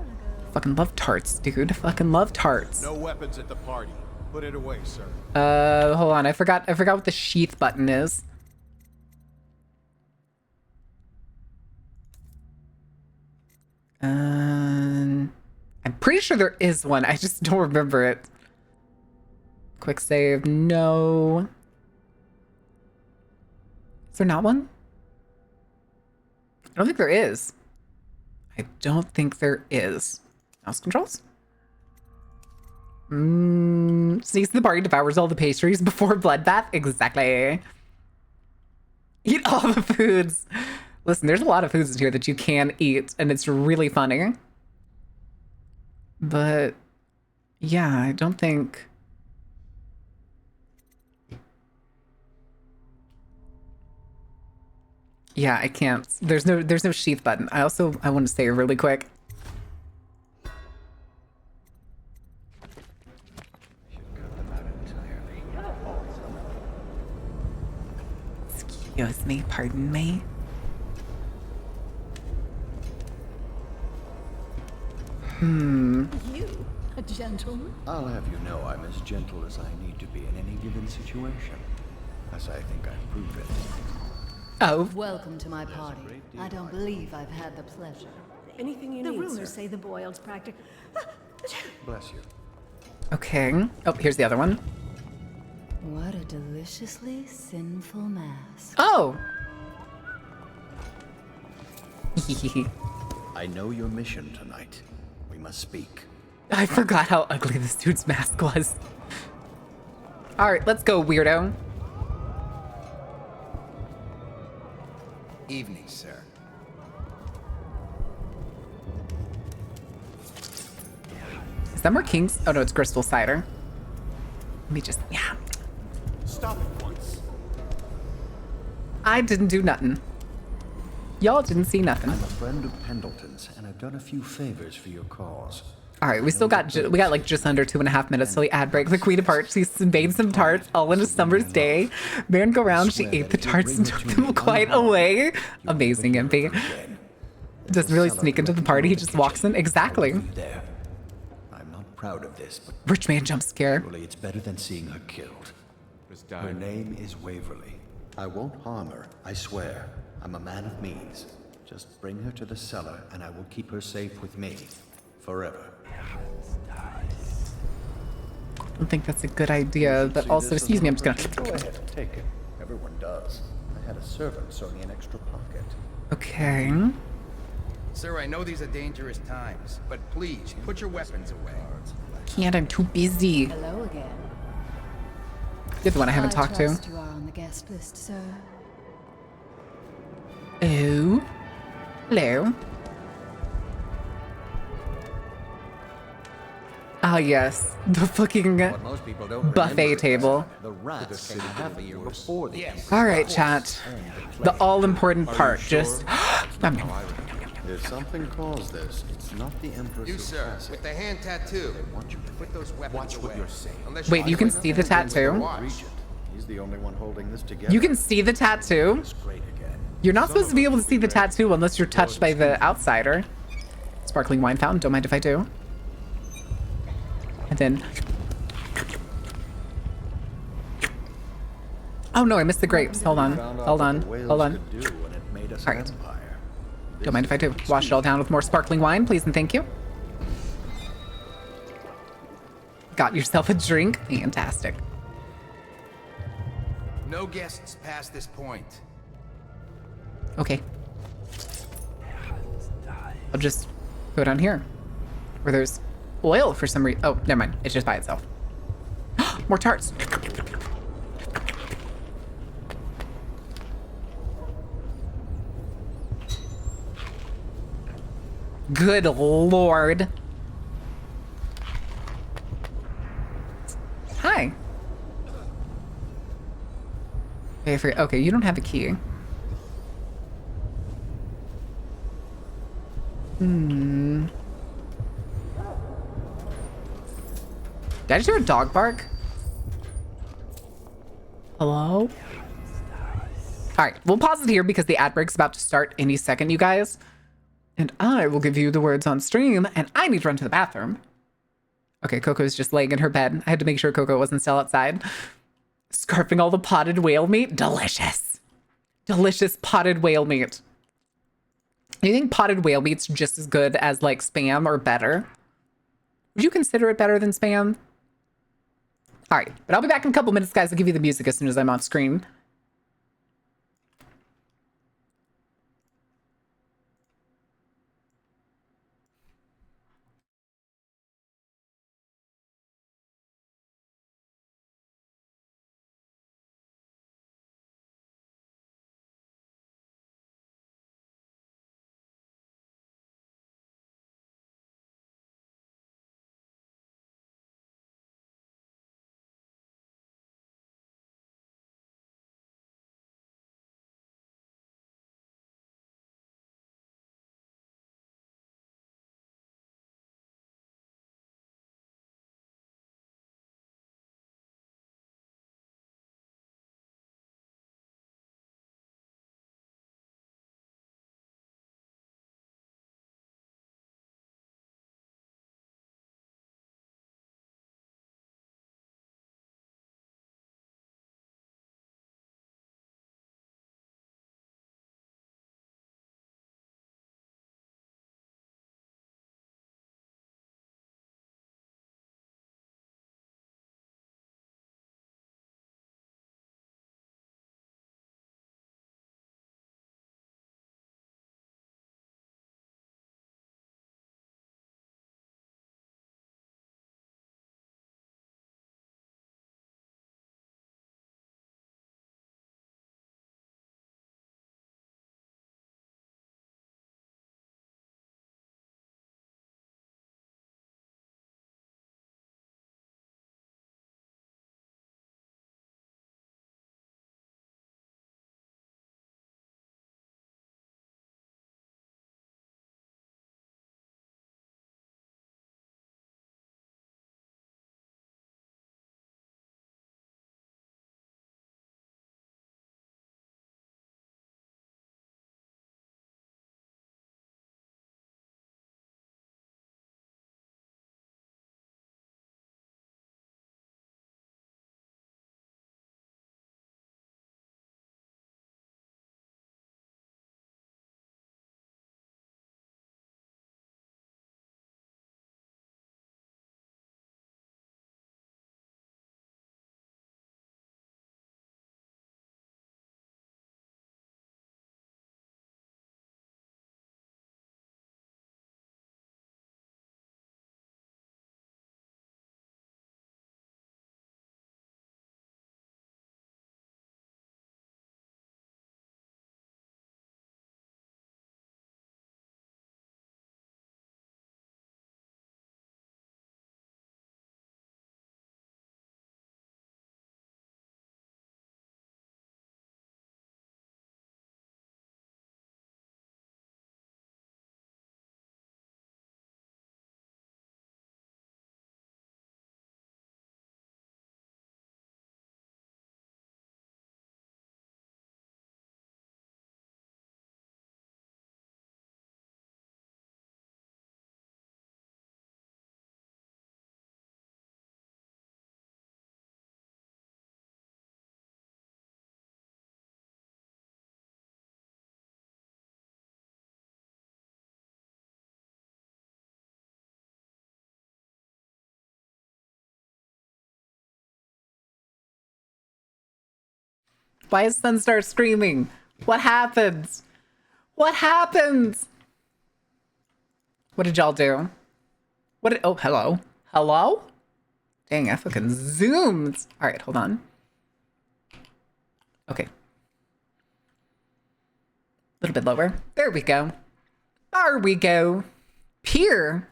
A: Fucking love tarts, dude. Fucking love tarts.
J: No weapons at the party. Put it away, sir.
A: Hold on. I forgot what the sheath button is. I'm pretty sure there is one. I just don't remember it. Quick save. No. Is there not one? I don't think there is. I don't think there is. Mouse controls? Sneaks in the party, devours all the pastries before bloodbath. Exactly. Eat all the foods. Listen, there's a lot of foods in here that you can eat, and it's really funny. But yeah, I don't think. Yeah, I can't. There's no sheath button. I want to say really quick. Excuse me, pardon me.
K: You, a gentleman?
V: I'll have you know I'm as gentle as I need to be in any given situation. As I think I've proven.
A: Oh.
F: Welcome to my party. I don't believe I've had the pleasure.
K: Anything you need, The rumors say the Boyles practice.
V: Bless you.
A: Okay. Oh, here's the other one.
F: What a deliciously sinful mask.
A: Oh!
V: I know your mission tonight. We must speak.
A: I forgot how ugly this dude's mask was. Alright, let's go, weirdo.
I: Evening, sir.
A: Is that more King's? Oh no, it's Crystal Cider. Let me just, yeah.
V: Stop it once.
A: I didn't do nothing. Y'all didn't see nothing.
V: I'm a friend of Pendleton's, and I've done a few favors for your cause.
A: All right, we got like just under 2.5 minutes till the ad break. The Queen of Hearts, she made some tarts all in a summer's day. Man go round, she ate the tarts and took them quite away. Amazing, MP. Doesn't really sneak into the party, he just walks in. Exactly.
V: I'm not proud of this, but
A: Rich man jump scare.
V: surely it's better than seeing her killed. Her name is Waverly. I won't harm her, I swear. I'm a man of means. Just bring her to the cellar, and I will keep her safe with me. Forever.
A: I don't think that's a good idea, but also, excuse me, I'm just gonna...
V: Go ahead, take it. Everyone does. I had a servant sew me an extra pocket.
A: Okay.
I: Sir, I know these are dangerous times, but please, put your weapons away.
A: Can't, I'm too busy.
F: Hello again.
A: You're the one I haven't talked to.
F: You are on the guest list, sir.
A: Oh. Hello. Ah, yes. The fucking buffet table.
V: The rats came half a year before the
A: All right, chat. The all-important part. Just...
V: If something caused this, it's not the Empress.
I: You, sir, with the hand tattoo. Put those weapons away. Unless
A: Wait, you can see the tattoo?
V: He's the only one holding this together.
A: You can see the tattoo? You're not supposed to be able to see the tattoo unless you're touched by the outsider. Sparkling wine fountain, don't mind if I do. And then... Oh no, I missed the grapes. Hold on, hold on, hold on. All right. Don't mind if I do. Wash it all down with more sparkling wine, please and thank you. Got yourself a drink? Fantastic.
I: No guests past this point.
A: Okay. I'll just go down here. Where there's oil for some reason. Oh, never mind. It's just by itself. More tarts. Good lord. Hi. Okay, you don't have a key. Hmm. Did I just hear a dog bark? Hello? Alright, we'll pause it here because the ad break's about to start any second, you guys. And I will give you the words on stream, and I need to run to the bathroom. Okay, Coco's just laying in her bed. I had to make sure Coco wasn't still outside. Scarfing all the potted whale meat. Delicious. Delicious potted whale meat. Do you think potted whale meat's just as good as like Spam or better? Would you consider it better than Spam? All right, but I'll be back in a couple minutes, guys. I'll give you the music as soon as I'm off screen. Why is Sunstar screaming? What happens? What happens? What did y'all do? What did, oh, hello. Hello? Dang, I fucking zoomed. All right, hold on. Okay. A little bit lower. There we go. There we go. Peer.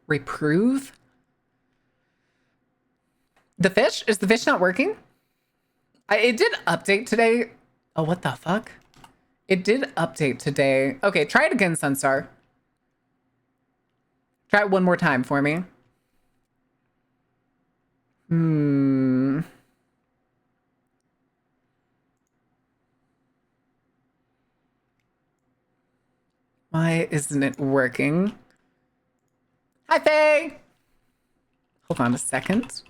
A: Reprove. The fish? Is the fish not working? It did update today. Oh, what the fuck? It did update today. Okay, try it again, Sunstar. Try it one more time for me. Why isn't it working? Hi, Faye! Hold on a second.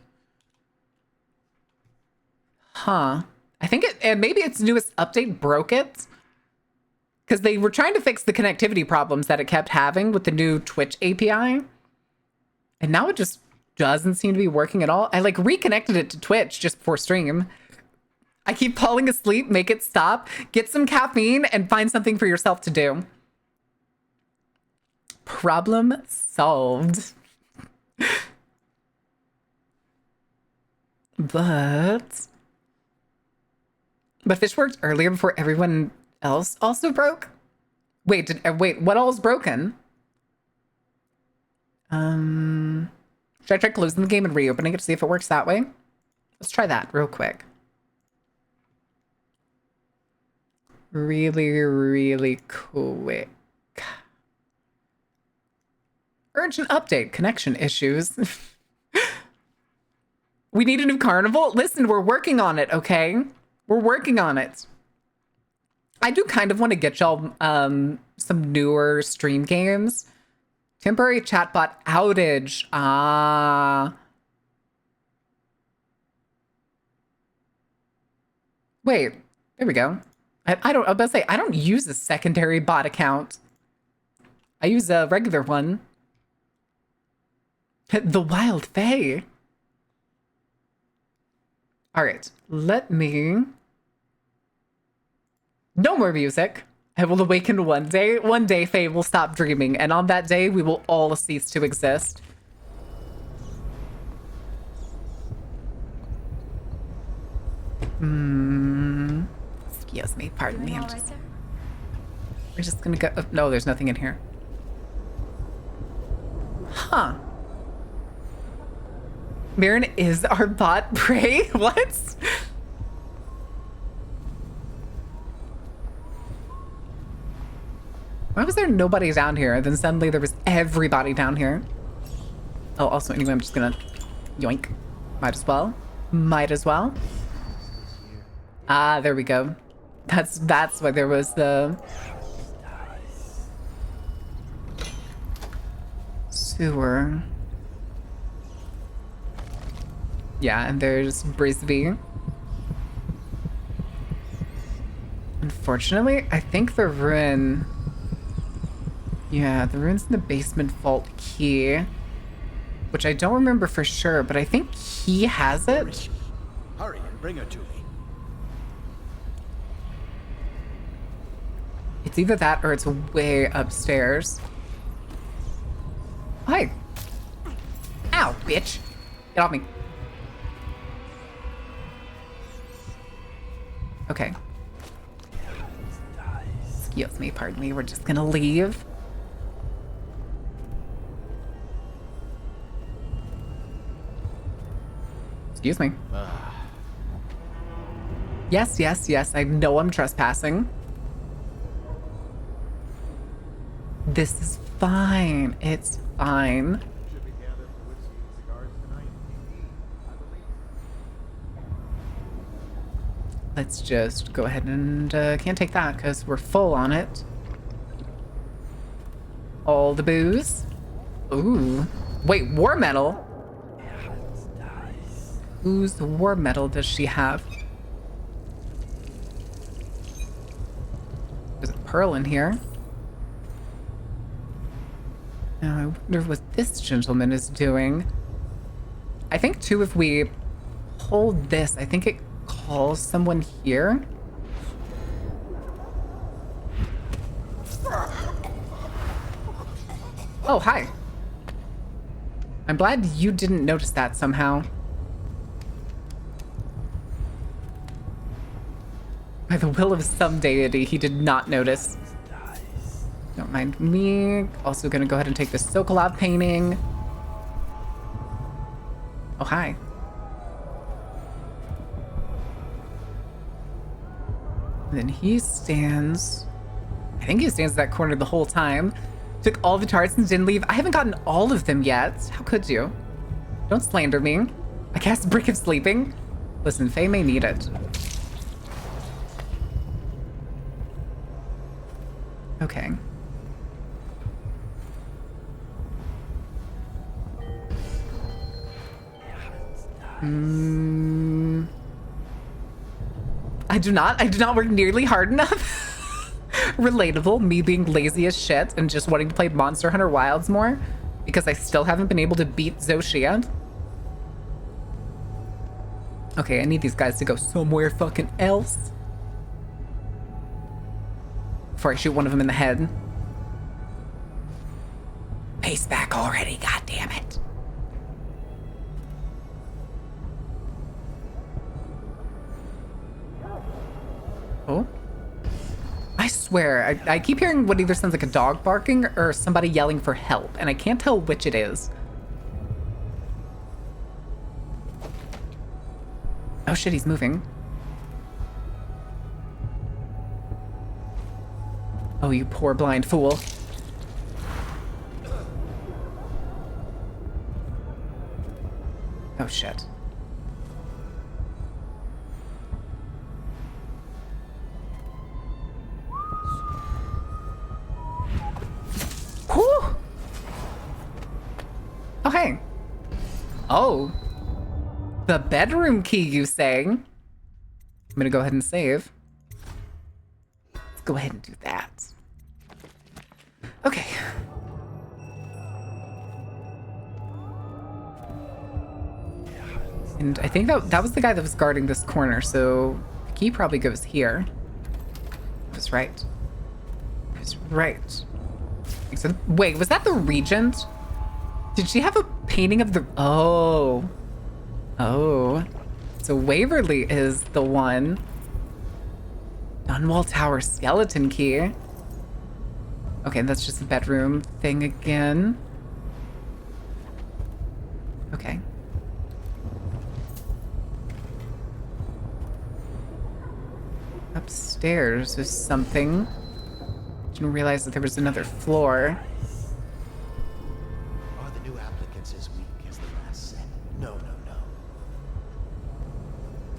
A: Huh. I think it maybe its newest update broke it. Because they were trying to fix the connectivity problems that it kept having with the new Twitch API. And now it just doesn't seem to be working at all. I like reconnected it to Twitch just before stream. I keep falling asleep, make it stop, get some caffeine, and find something for yourself to do. Problem solved. But Fish worked earlier before everyone else also broke? Wait, what all is broken? Should I try closing the game and reopening it to see if it works that way? Let's try that real quick. Really, really quick. Urgent update, connection issues. We need a new carnival? Listen, we're working on it, okay? We're working on it. I do kind of want to get y'all some newer stream games. Temporary chatbot outage. Wait, there we go. I was about to say, I don't use a secondary bot account. I use a regular one. The Wild Fae. All right, let me... No more music. I will awaken one day. One day, Fae will stop dreaming, and on that day, we will all cease to exist. Excuse me, pardon me. We're just gonna go... Oh, no, there's nothing in here. Huh. Marin is our bot prey? What? Why was there nobody down here? Then suddenly there was everybody down here. Oh, also, anyway, I'm just gonna yoink. Might as well. Might as well. Ah, there we go. That's why there was the sewer. Yeah, and there's Brisby. Unfortunately, I think the ruin... Yeah, the ruin's in the basement vault key. Which I don't remember for sure, but I think he has it.
G: Hurry and bring her to me.
A: It's either that or it's way upstairs. Hi. Ow, bitch. Get off me. Okay. Excuse me, pardon me. We're just gonna leave. Excuse me. Yes, yes, yes. I know I'm trespassing. This is fine. It's fine. Let's just go ahead and can't take that because we're full on it. All the booze. Ooh. Wait, war metal? Whose war metal does she have? There's a pearl in here. Now I wonder what this gentleman is doing. I think too, if we hold this, I think it calls someone here. Oh, hi. I'm glad you didn't notice that somehow. By the will of some deity, he did not notice. Don't mind me. Also gonna go ahead and take the Sokolov painting. Oh, hi. And then he stands... I think he stands at that corner the whole time. Took all the tarts and didn't leave. I haven't gotten all of them yet. How could you? Don't slander me. I cast Brick of Sleeping. Listen, Faye may need it. Okay. I do not work nearly hard enough Relatable, me being lazy as shit and just wanting to play Monster Hunter Wilds more because I still haven't been able to beat Zoshia. Okay, I need these guys to go somewhere fucking else before I shoot one of them in the head. Pace back already, god damn it. Oh. I swear, I keep hearing what either sounds like a dog barking or somebody yelling for help, and I can't tell which it is. Oh shit, he's moving. Oh, you poor blind fool. Oh shit. Whew. Oh, hey. Oh. The bedroom key, you say? I'm gonna go ahead and save. Let's go ahead and do that. Okay. And I think that was the guy that was guarding this corner, so the key probably goes here. I was right. I was right. So, wait, was that the Regent? Did she have a painting of the... Oh. Oh. So Waverly is the one. Dunwall Tower skeleton key. Okay, that's just a bedroom thing again. Okay. Upstairs is something. Didn't realize that there was another floor.
L: Are the new applicants as weak as the last set? No.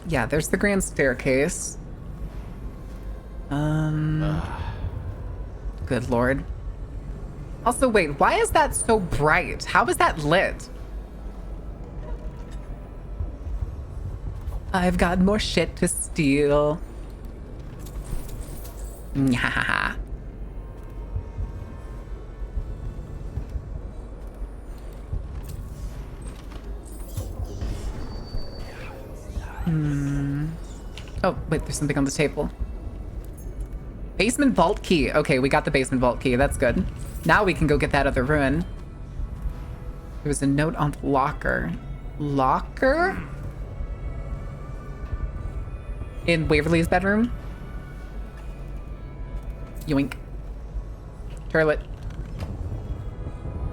A: Yeah, there's the grand staircase. Good lord. Also, wait, why is that so bright? How is that lit? I've got more shit to steal. Nyahaha. Oh, wait, there's something on the table. Basement vault key. Okay, we got the basement vault key. That's good. Now we can go get that other ruin. There was a note on the locker. Locker? In Waverly's bedroom? Yoink. Turlet.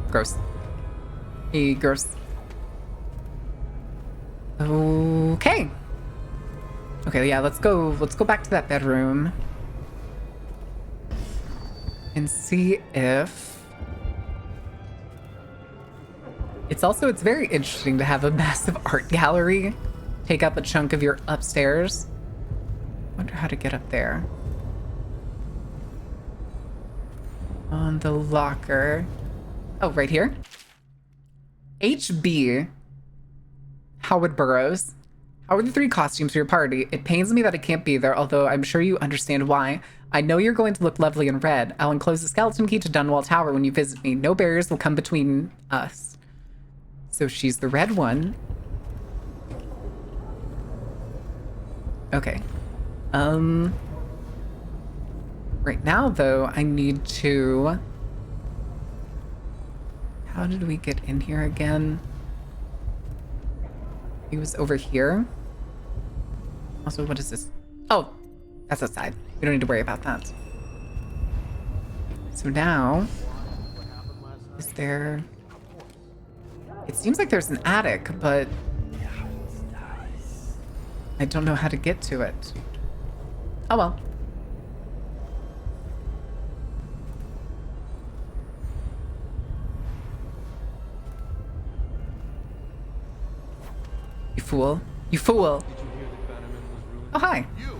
A: Gross. Hey, gross. Okay. Okay, yeah, let's go back to that bedroom. And see if... It's very interesting to have a massive art gallery take up a chunk of your upstairs. Wonder how to get up there. On the locker. Oh, right here. HB. Howard Burroughs. How are the 3 costumes for your party? It pains me that it can't be there, although I'm sure you understand why. I know you're going to look lovely in red. I'll enclose the skeleton key to Dunwall Tower when you visit me. No barriers will come between us. So she's the red one. Okay. Right now, though, I need to... How did we get in here again? He was over here. Also, what is this? Oh, that's outside. We don't need to worry about that. So now, is there... It seems like there's an attic, but I don't know how to get to it. Oh well. You fool. You fool. Oh, hi.
I: You!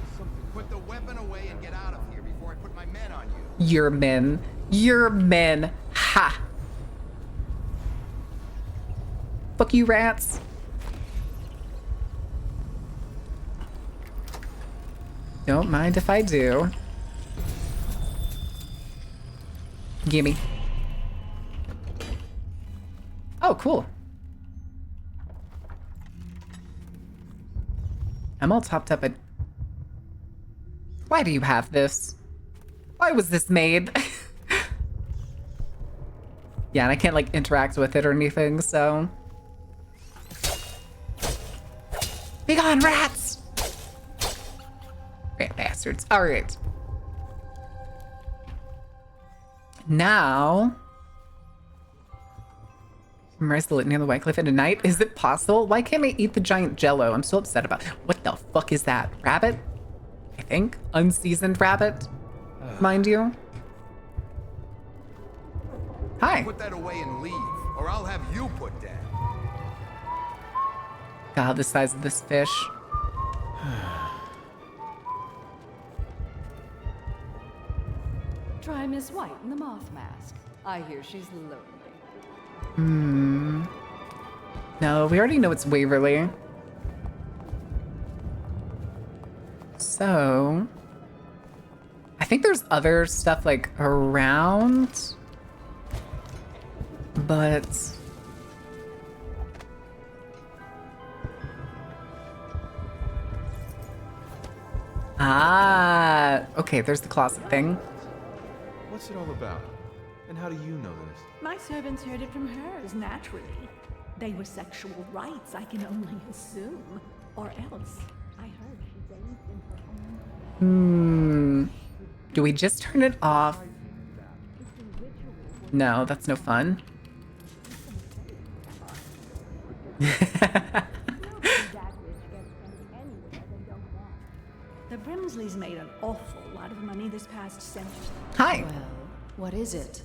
I: Put the weapon away and get out of here before I put my men on you.
A: Your men. Your men. Ha! Fuck you, rats. Don't mind if I do. Gimme. Oh, cool. I'm all topped up at... Why do you have this? Why was this made? Yeah, and I can't, like, interact with it or anything, so... Be gone, rats! Rat bastards. Alright. Now... Memorize the litany on the White Cliff at night? Is it possible? Why can't I eat the giant jello? I'm so upset about it. What the fuck is that? Rabbit? I think? Unseasoned rabbit? Mind you? Hi.
I: Put that away and leave, or I'll have you put down.
A: God, the size of this fish.
F: Try Miss White in the moth mask. I hear she's lonely.
A: No, we already know it's Waverly. So... I think there's other stuff, like, around... But... Ah, okay, there's the closet thing.
E: What's it all about? And how do you know this?
K: My servants heard it from hers, naturally. They were sexual rights, I can only assume. Or else, I heard she bathed in her own...
A: Do we just turn it off? No, that's no fun.
K: The Brimsleys made an awful lot of money this past century.
A: Hi.
F: Well, what is it?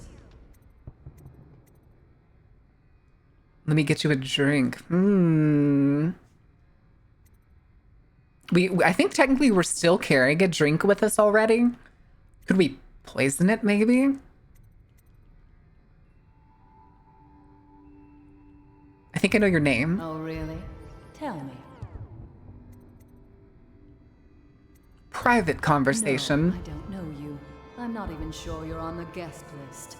A: Let me get you a drink. I think technically we're still carrying a drink with us already. Could we poison it, maybe? I think I know your name.
F: Oh, really? Tell me.
A: Private conversation.
F: No, I don't know you. I'm not even sure you're on the guest list.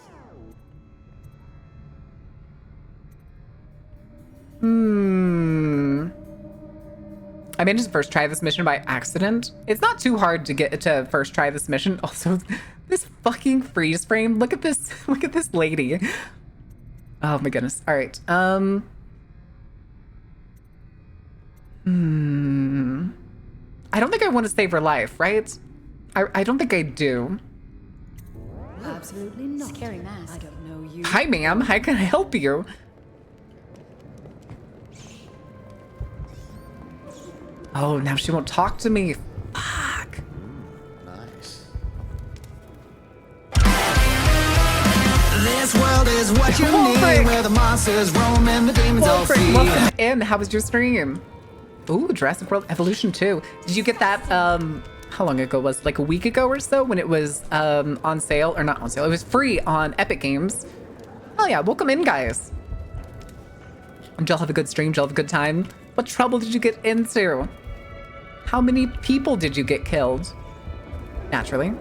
A: I managed to first try this mission by accident. It's not too hard to get to first try this mission. Also, this fucking freeze frame. Look at this. Look at this lady. Oh my goodness. All right. I don't think I want to save her life, right? I don't think I do.
F: Absolutely not. Scary mask. I don't know you.
A: Hi, ma'am. How can I help you? Oh, now she won't talk to me. Fuck.
V: Nice.
B: This world is what you need, where the monsters roam and the demons all feed.
A: Welcome in. How was your stream? Ooh, Jurassic World Evolution 2. Did you get that, how long ago was it? Like a week ago or so when it was on sale, or not on sale, it was free on Epic Games. Oh yeah, welcome in, guys. Did y'all have a good stream? Did y'all have a good time? What trouble did you get into? How many people did you get killed? Naturally.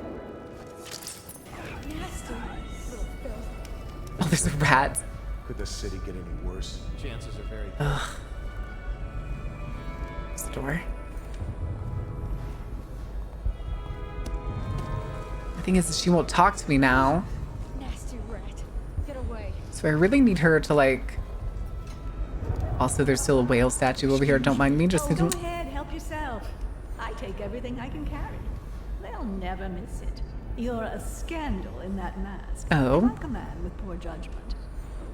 A: Oh, there's a rat.
E: Could the city get any worse? Chances are very good.
A: Ugh. This door. The thing is, she won't talk to me now.
K: Nasty rat. Get away.
A: So I really need her to, like... Also, there's still a whale statue over here. Don't mind me. Just
K: Go ahead, help yourself. I take everything I can carry. They'll never miss it. You're a scandal in that mask.
A: Oh.
K: Like a man with poor judgment.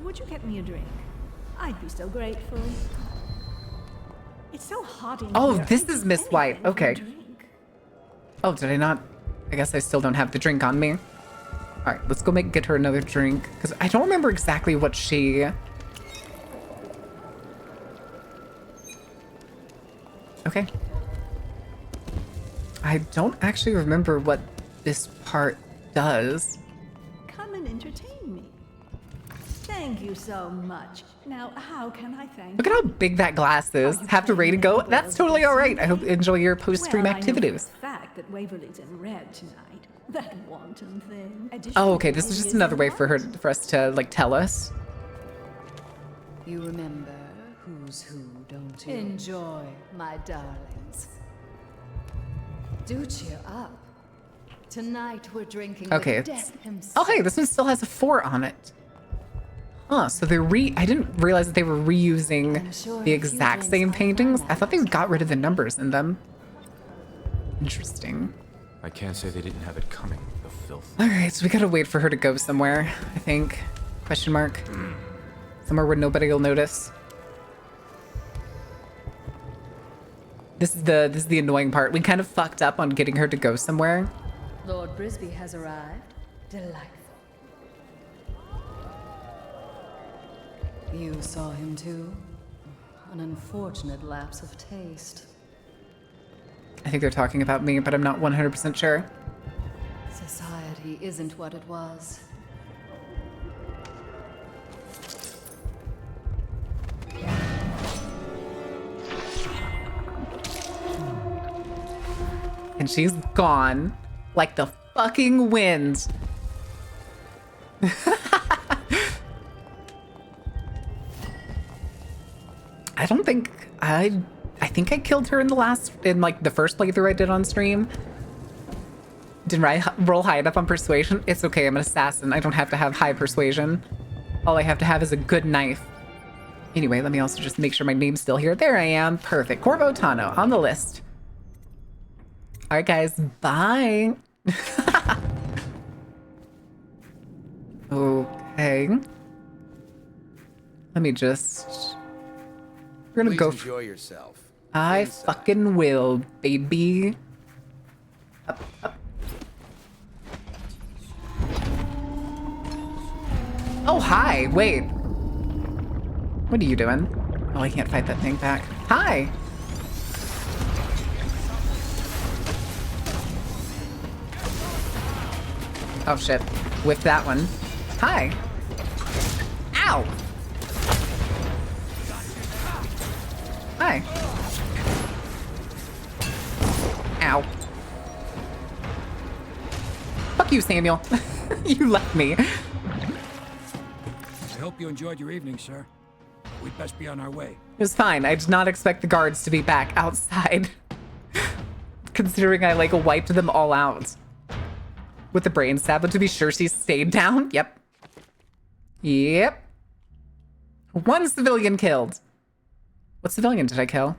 K: Would you get me a drink? I'd be so grateful. It's so hot in
A: Oh,
K: here.
A: this is Miss White. Okay. Oh, did I not? I guess I still don't have the drink on me. All right, let's go get her another drink. Because I don't remember exactly what she... Okay. I don't actually remember what this part does.
K: Come and entertain me. Thank you so much. Now, how can I thank
A: Look at how big that glass is. Have to ready to go? That's totally all right. I hope you enjoy your post-stream
K: well,
A: activities.
K: I know for a fact that Waverly's in red tonight. That wanton thing.
A: Oh, okay. This is just another way for us to like tell us.
F: You remember who's who, don't you? Enjoy, my darlings. Do cheer up. Tonight we're drinking
A: Okay.
F: with Death himself.
A: Oh, hey, this one still has a 4 on it. Huh, so they're I didn't realize that they were reusing the exact same paintings. I thought they got rid of the numbers in them. Interesting.
E: I can't say they didn't have it coming, the filth.
A: All right, so we gotta wait for her to go somewhere, I think. Question mark. Somewhere where nobody will notice. This is the annoying part. We kind of fucked up on getting her to go somewhere.
F: Lord Brisby has arrived. Delightful. You saw him too? An unfortunate lapse of taste.
A: I think they're talking about me, but I'm not 100% sure.
F: Society isn't what it was.
A: And she's gone like the fucking wind. I don't think I think I killed her in the first playthrough I did on stream. Didn't I roll high enough on persuasion? It's okay, I'm an assassin. I don't have to have high persuasion. All I have to have is a good knife. Anyway, let me also just make sure my name's still here. There I am. Perfect. Corvo Tano on the list. All right, guys. Bye. Okay. Let me just... We're gonna
I: Please
A: go...
I: enjoy yourself.
A: I fucking will, baby. Up, up. Oh, hi. Wait. What are you doing? Oh, I can't fight that thing back. Hi. Oh, shit. Whipped that one. Hi. Ow. Hi. Ow. Fuck you, Samuel. You left me.
P: I hope you enjoyed your evening, sir. We'd best be on our way.
A: It was fine. I did not expect the guards to be back outside. Considering I, wiped them all out. With the brain stab, but to be sure she stayed down. Yep. Yep. 1 civilian killed. What civilian did I kill?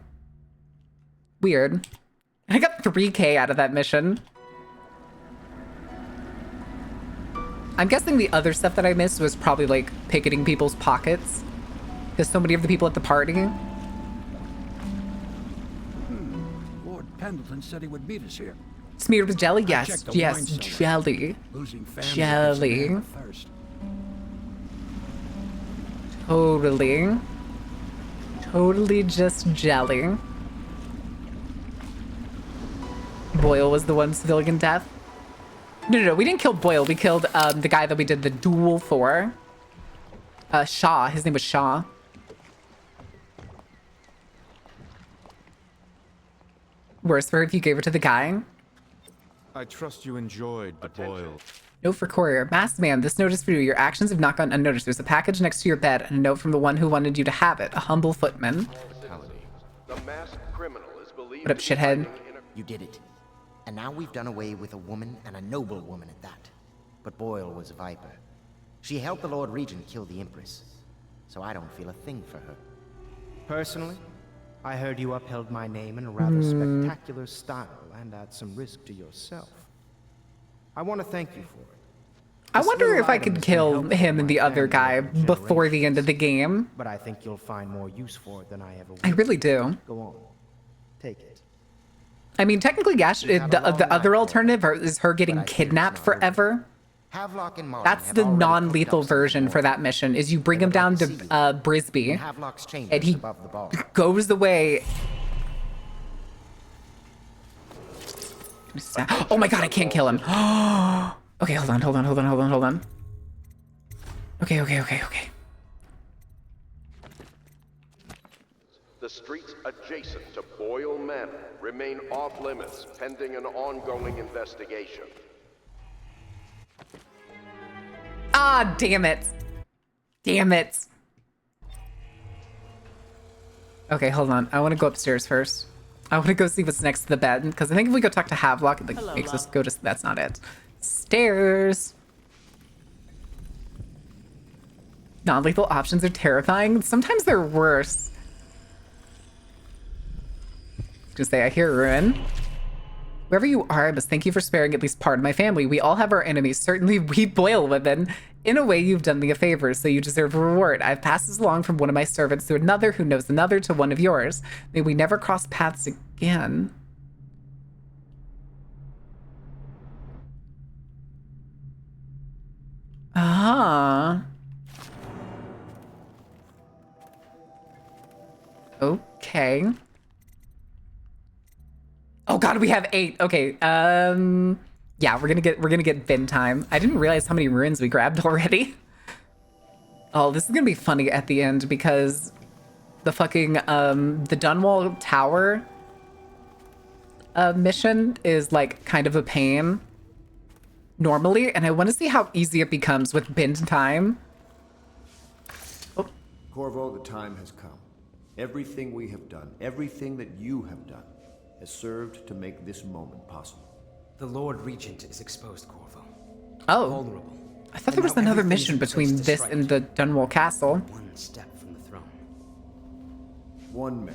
A: Weird. I got 3K out of that mission. I'm guessing the other stuff that I missed was probably, picketing people's pockets. Because so many of the people at the party.
P: Lord Pendleton said he would meet us here.
A: Smeared with jelly? Yes, yes, jelly. Jelly. Totally. Totally just jelly. Boyle was the one civilian death. No, we didn't kill Boyle. We killed the guy that we did the duel for. Shaw. His name was Shaw. Worse for her if you gave her to the guy.
E: I trust you enjoyed the boil.
A: Note for courier. Masked man, this note is for you. Your actions have not gone unnoticed. There's a package next to your bed and a note from the one who wanted you to have it. A humble footman.
H: The masked criminal is believed
A: What up, shithead?
L: You did it. And now we've done away with a woman, and a noble woman at that. But Boyle was a viper. She helped the Lord Regent kill the Empress. So I don't feel a thing for her. Personally, I heard you upheld my name in a rather spectacular style and at some risk to yourself. I want to thank you for it.
A: I wonder if I could kill him and the other guy before the end of the game.
L: But I think you'll find more use for it than I ever will.
A: I really do.
L: Go on. Take it.
A: I mean, technically, Gash, the other alternative is her getting kidnapped forever. That's the non-lethal version for that mission, is you bring him down to Brisby, and he goes away. Oh my god, I can't kill him. Okay, hold on. Okay.
H: The streets adjacent to Boyle Manor remain off limits pending an ongoing investigation.
A: Ah, damn it. Damn it. Okay, hold on. I want to go upstairs first. I want to go see what's next to the bed, because I think if we go talk to Havelock, it like, makes us go to... That's not it. Stairs. Non-lethal options are terrifying. Sometimes they're worse. Just say, I hear Ruin. Wherever you are, I must thank you for sparing at least part of my family. We all have our enemies. Certainly we boil women. In a way, you've done me a favor, so you deserve a reward. I've passed this along from one of my servants to another who knows another to one of yours. May we never cross paths again. Ah. Okay. Oh god, we have 8. Okay. Yeah, we're gonna get bin time. I didn't realize how many ruins we grabbed already. Oh, this is gonna be funny at the end because the fucking the Dunwall Tower mission is like kind of a pain normally, and I want to see how easy it becomes with bin time.
M: Oh. Corvo, the time has come. Everything we have done, everything that you have done, has served to make this moment possible.
N: The Lord Regent is exposed, Corvo.
A: Oh.
N: Vulnerable.
A: I thought there was another mission between this and the Dunwall Castle.
N: One step from the throne.
M: One man,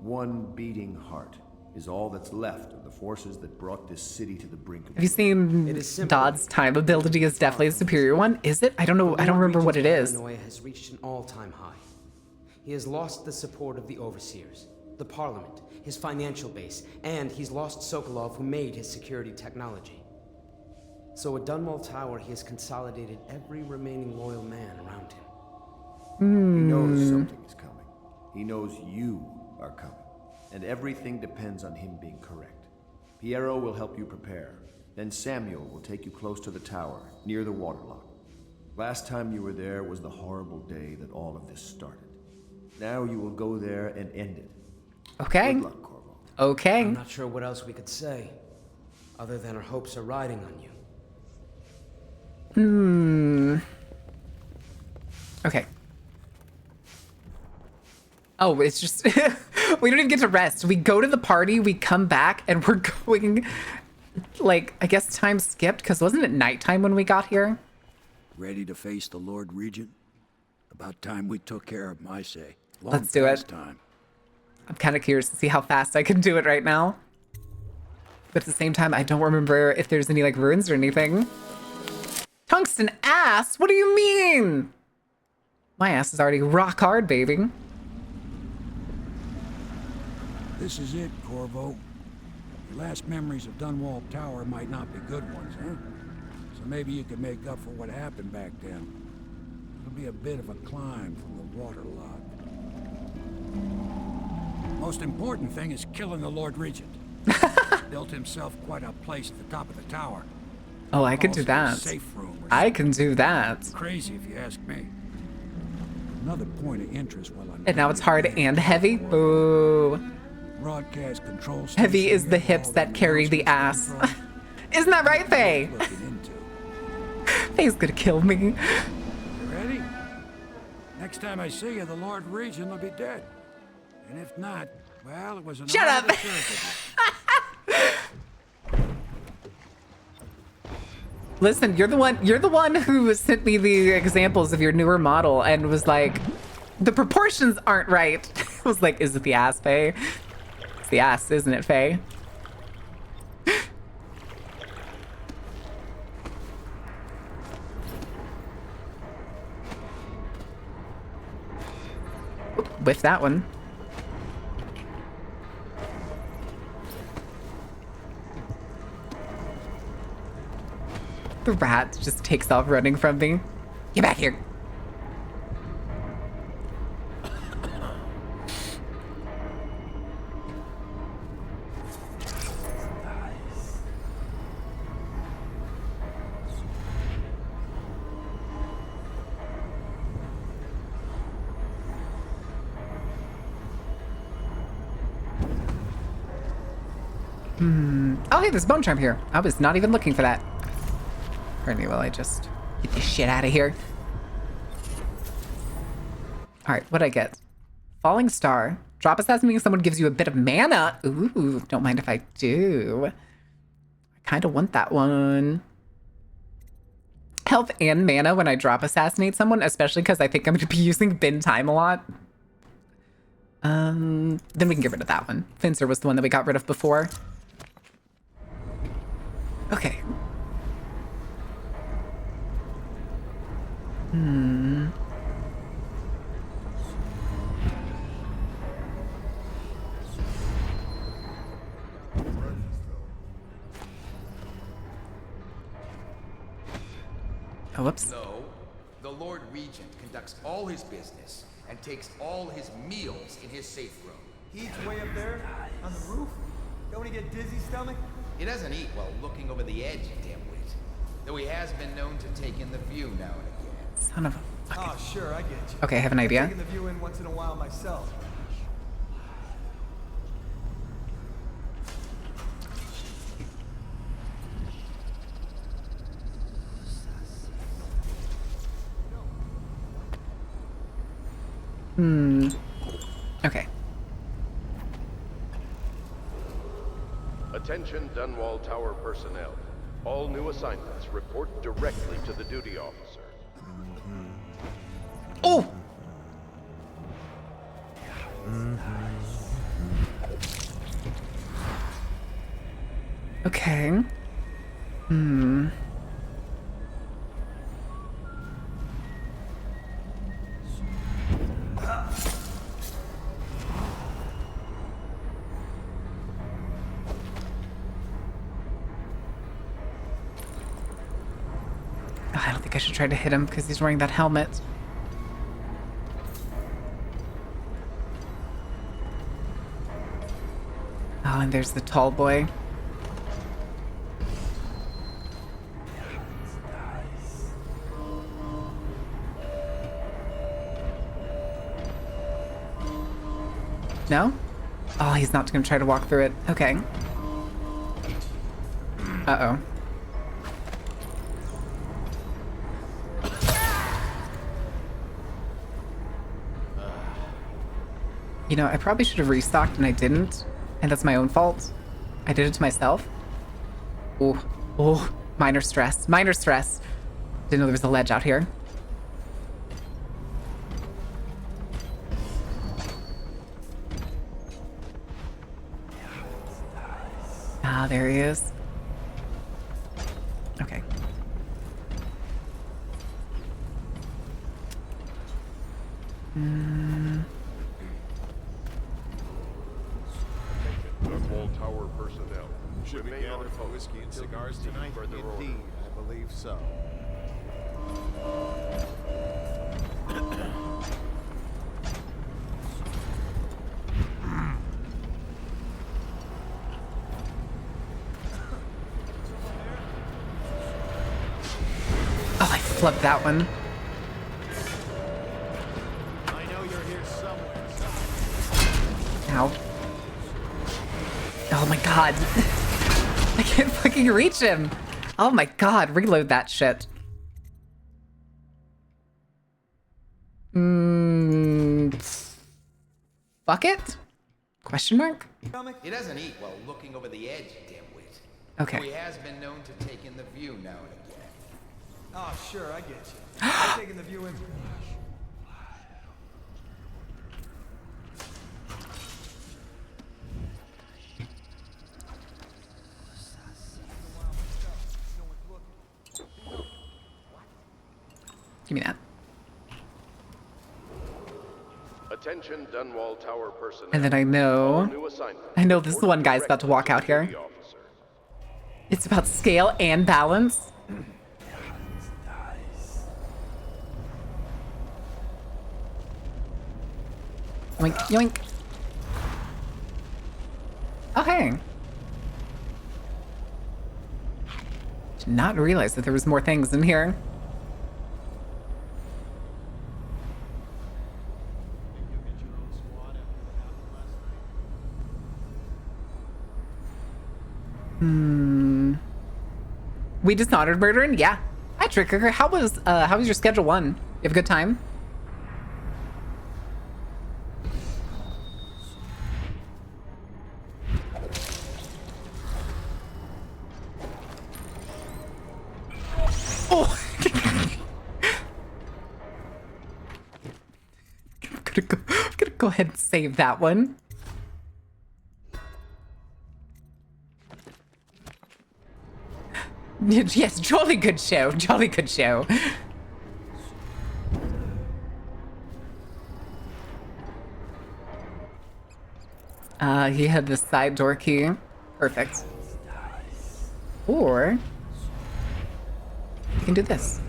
M: one beating heart, is all that's left of the forces that brought this city to the brink of...
A: Have you seen Dodd's time ability is definitely a superior one? Is it? I don't know. I don't remember what it is.
N: Paranoia has reached an all-time high. He has lost the support of the Overseers, the Parliament, his financial base, and he's lost Sokolov, who made his security technology. So at Dunwall Tower, he has consolidated every remaining loyal man around him.
M: He knows something is coming. He knows you are coming. And everything depends on him being correct. Piero will help you prepare. Then Samuel will take you close to the tower, near the waterlock. Last time you were there was the horrible day that all of this started. Now you will go there and end it.
A: Okay.
M: Good luck, Corvo.
A: Okay.
N: I'm not sure what else we could say, other than our hopes are riding on you.
A: Okay. Oh, it's just... we don't even get to rest. We go to the party, we come back, and we're going... Like, I guess time skipped, because wasn't it nighttime when we got here?
P: Ready to face the Lord Regent? About time we took care of my say.
A: Let's do it.
P: Time.
A: I'm kind of curious to see how fast I can do it right now. But at the same time, I don't remember if there's any, like, ruins or anything. Tungsten ass? What do you mean? My ass is already rock hard, baby.
P: This is it, Corvo. Your last memories of Dunwall Tower might not be good ones, huh? So maybe you can make up for what happened back then. It'll be a bit of a climb from the waterlock. Most important thing is killing the Lord Regent. Built himself quite a place at the top of the tower.
A: Oh, I could do that.
P: Safe room
A: I can do that.
P: crazy if you ask me. Another point of interest while I'm...
A: And now it's hard and heavy. Ooh.
P: Broadcast control
A: Heavy is the hips that carry the ass. Isn't that right, Faye? Faye's gonna kill me.
P: You ready? Next time I see you, the Lord Regent will be dead. And if not, well, it was an
A: Shut up! Listen, you're the one who sent me the examples of your newer model and was like, the proportions aren't right. I was like, is it the ass, Faye? It's the ass, isn't it, Faye? Whiff that one. The rat just takes off running from me. Get back here. Oh, hey, there's a bone charm here. I was not even looking for that. Pardon me while I just get this shit out of here. All right, what'd I get? Falling Star. Drop assassin means someone gives you a bit of mana. Ooh, don't mind if I do. I kind of want that one. Health and mana when I drop assassinate someone, especially because I think I'm going to be using bin time a lot. Then we can get rid of that one. Fencer was the one that we got rid of before. Okay. Oh, whoops.
I: No, the Lord Regent conducts all his business and takes all his meals in his safe room.
D: He eats way up there on the roof? Don't he get dizzy stomach?
I: He doesn't eat while looking over the edge, dimwit. Though he has been known to take in the view now and again.
A: Son of a...
D: Oh, sure, I get you.
A: Okay, I have an idea.
D: I'm taking the view in once in a while myself.
A: Okay.
H: Attention Dunwall Tower personnel. All new assignments report directly to the duty officer.
A: Oh! Okay. I don't think I should try to hit him because he's wearing that helmet. Oh, and there's the tall boy. No? Oh, he's not going to try to walk through it. Okay. Uh-oh. You know, I probably should have restocked and I didn't. And that's my own fault. I did it to myself. Oh, oh, minor stress. Minor stress. Didn't know there was a ledge out here. Ah, there he is. Okay.
H: Dunwall Tower personnel.
J: Should we
H: Remain
J: gather
H: on
J: for
H: post
J: whiskey and
H: until
J: cigars
H: you receive
J: tonight?
H: further
J: Indeed,
H: orders.
J: I believe so.
A: Oh, I flubbed that one.
J: I know you're here somewhere.
A: Ow. Oh my god. I can't fucking reach him. Oh my god, reload that shit. Fuck it? Question mark?
I: He doesn't eat while looking over the edge, dimwit.
A: Okay.
I: Though he has been known to take in the view now and again.
D: Oh, sure, I get you. I'm taking the view in.
A: Give me that.
H: Attention Dunwall Tower personnel.
A: And then I
H: All
A: know...
H: new assignments
A: I know this
H: report
A: one guy's about to walk out here.
H: duty officer.
A: It's about scale and balance. Yoink, yoink. Oh, hey. Did not realize that there was more things in here. We dishonored murdering? Yeah. Hi, Tricker. How was your schedule one? You have a good time? Oh! I'm gonna go ahead and save that one. Yes, jolly good show. Jolly good show. He had the side door key. Perfect. Or you can do this.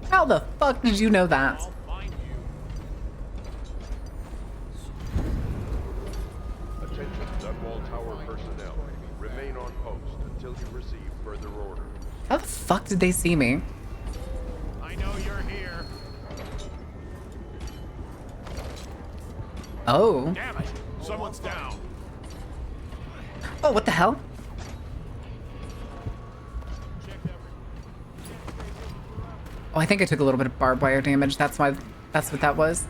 A: How the fuck did you know that?
H: Attention, Dunwall Tower personnel. Remain on post until you receive further orders.
A: How the fuck did they see me?
J: I know you're here.
A: Oh.
J: Damn it! Someone's down.
A: Oh, what the hell? Oh, I think I took a little bit of barbed wire damage. That's what that was.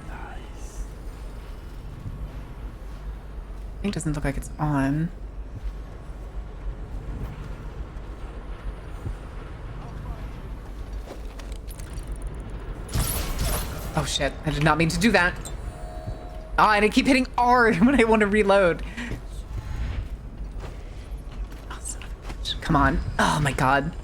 A: It doesn't look like it's on. Oh shit, I did not mean to do that. Oh, and I keep hitting R when I want to reload. Oh, son of a bitch. Come on. Oh my god.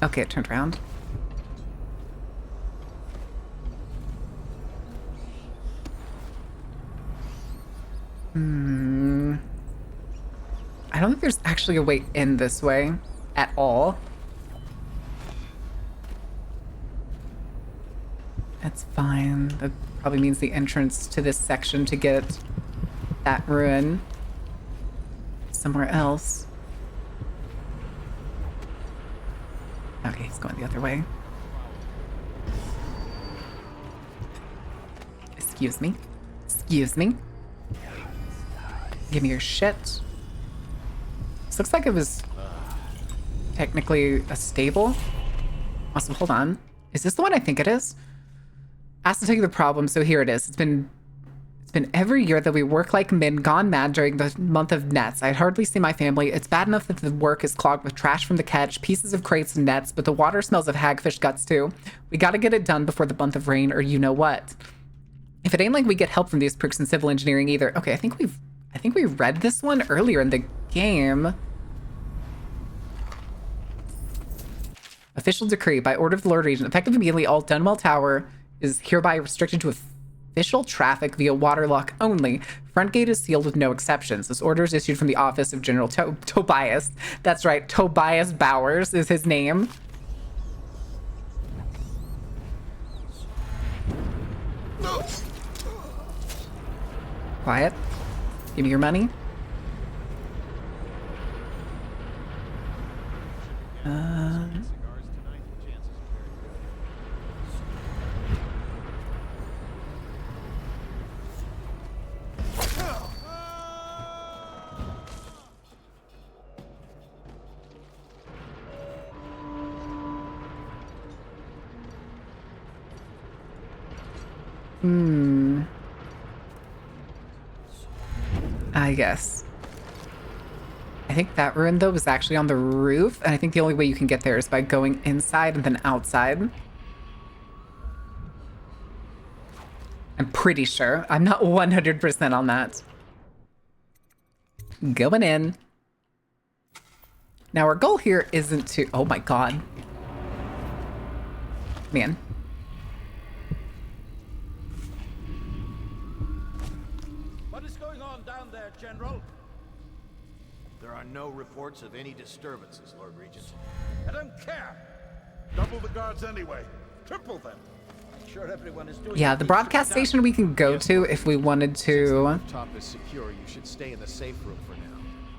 A: Okay, it turned around. I don't think there's actually a way in this way at all. That's fine. That probably means the entrance to this section to get that ruin somewhere else. Okay, he's going the other way. Excuse me. Excuse me. Give me your shit. This looks like it was technically a stable. Also, hold on. Is this the one I think it is? Asked to tell you the problem, so here it is. It's been every year that we work like men gone mad during the month of nets. I'd hardly see my family. It's bad enough that the work is clogged with trash from the catch, pieces of crates and nets, but the water smells of hagfish guts too. We gotta get it done before the month of rain, or you know what. If it ain't like we get help from these pricks in civil engineering either. Okay, I think we read this one earlier in the game. Official decree by order of the Lord Regent, effective immediately, all Dunwall Tower is hereby restricted to official traffic via waterlock only. Front gate is sealed with no exceptions. This order is issued from the office of General Tobias. That's right, Tobias Bowers is his name. Quiet. Give me your money. I guess. I think that ruin, though, was actually on the roof, and I think the only way you can get there is by going inside and then outside. I'm pretty sure. I'm not 100% on that. Going in. Now, our goal here isn't to... Oh, my God.
P: on down there, General?
J: There are no reports of any disturbances, Lord Regent.
P: I don't care. Double the guards anyway. Triple them. I'm sure everyone is doing.
A: Yeah, the broadcast station we can go to if we wanted to.
J: The top is secure. You should stay in the safe room for now.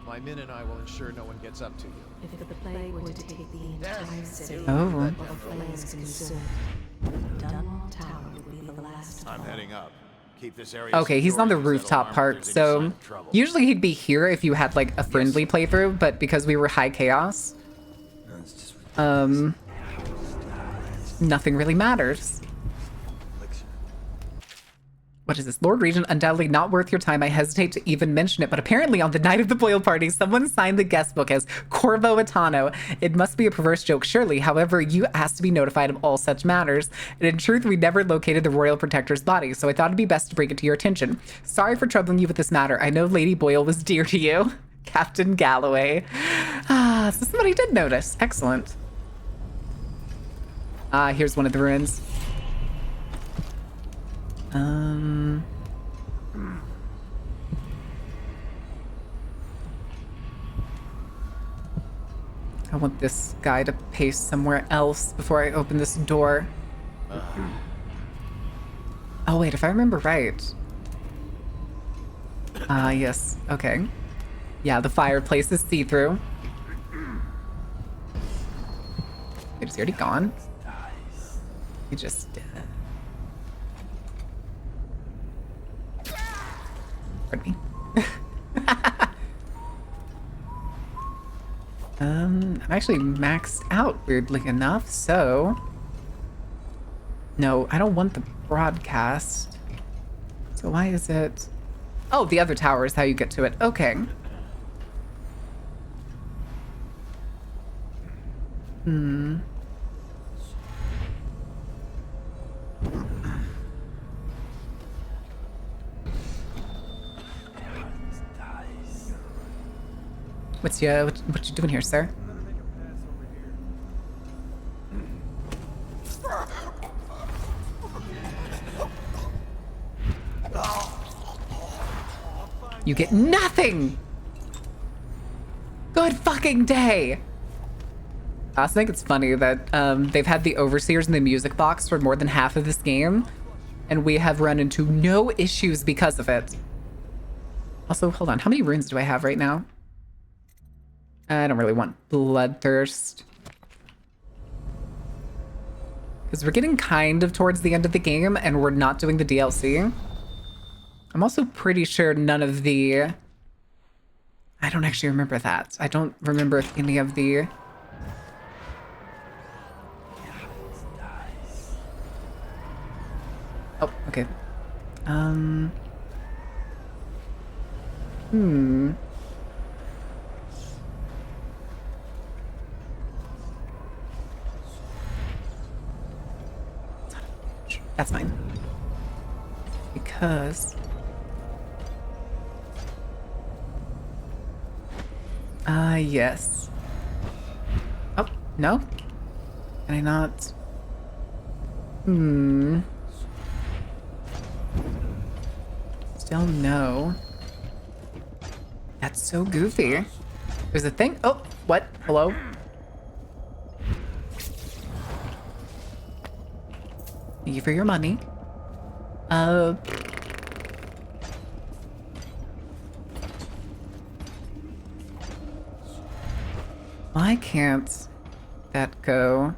J: My men and I will ensure no one gets up to you.
K: If the plague were to take the entire city,
A: Oh.
K: while the flames consumed, Dunwall Tower would be the last.
J: I'm heading up. Keep this area
A: Okay, he's
J: secure
A: on the
J: and settle
A: rooftop
J: alarm
A: part,
J: if there's any
A: so
J: sign of trouble.
A: usually he'd be here if you had like a friendly playthrough, but because we were high chaos, nothing really matters. What is this? Lord Regent, undoubtedly not worth your time. I hesitate to even mention it, but apparently on the night of the Boyle party, someone signed the guest book as Corvo Atano. It must be a perverse joke, surely. However, you asked to be notified of all such matters, and in truth, we never located the royal protector's body, so I thought it'd be best to bring it to your attention. Sorry for troubling you with this matter. I know Lady Boyle was dear to you. Captain Galloway. Ah, so somebody did notice. Excellent. Ah, here's one of the ruins. I want this guy to pace somewhere else before I open this door. Oh wait, if I remember right. Yes, okay. Yeah, the fireplace is see-through. Wait, is he already gone? He just... Pardon me. I'm actually maxed out, weirdly enough, so... No, I don't want the broadcast. So why is it... Oh, the other tower is how you get to it. Okay. What you doing here, sir? You get nothing! Good fucking day! I also think it's funny that they've had the Overseers in the music box for more than half of this game, and we have run into no issues because of it. Also, hold on, how many runes do I have right now? I don't really want Bloodthirst. Because we're getting kind of towards the end of the game, and we're not doing the DLC. I'm also pretty sure none of the... I don't actually remember that. I don't remember if any of the... Oh, okay. That's fine. Because... yes. Oh, no? Can I not? Still no. That's so goofy. There's a thing. Oh, what? Hello? Thank you for your money. Why can't that go?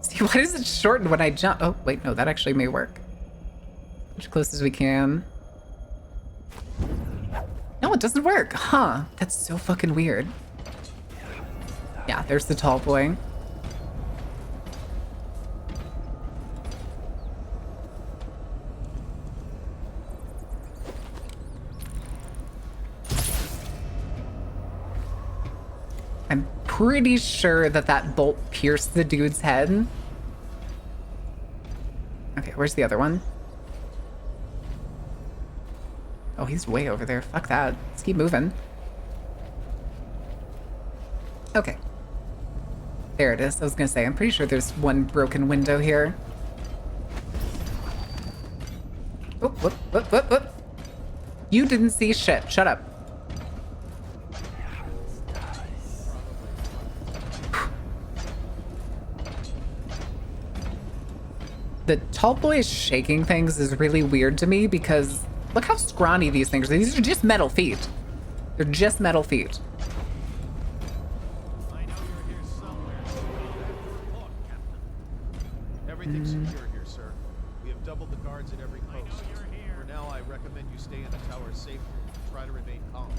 A: See, why does it shorten when I jump? Oh, wait, no, that actually may work. As close as we can. No, it doesn't work. Huh. That's so fucking weird. Yeah, there's the tall boy. I'm pretty sure that that bolt pierced the dude's head. Okay, where's the other one? Oh, he's way over there. Fuck that. Let's keep moving. Okay. There it is. I was gonna say, I'm pretty sure there's one broken window here. Oh, whoop, whoop, whoop, whoop. You didn't see shit. Shut up. The tall boy shaking things is really weird to me because look how scrawny these things are. These are just metal feet. They're just metal feet.
J: Everything's secure here, sir. We have doubled the guards at every post. For now, I recommend you stay in the tower safely and try to remain calm.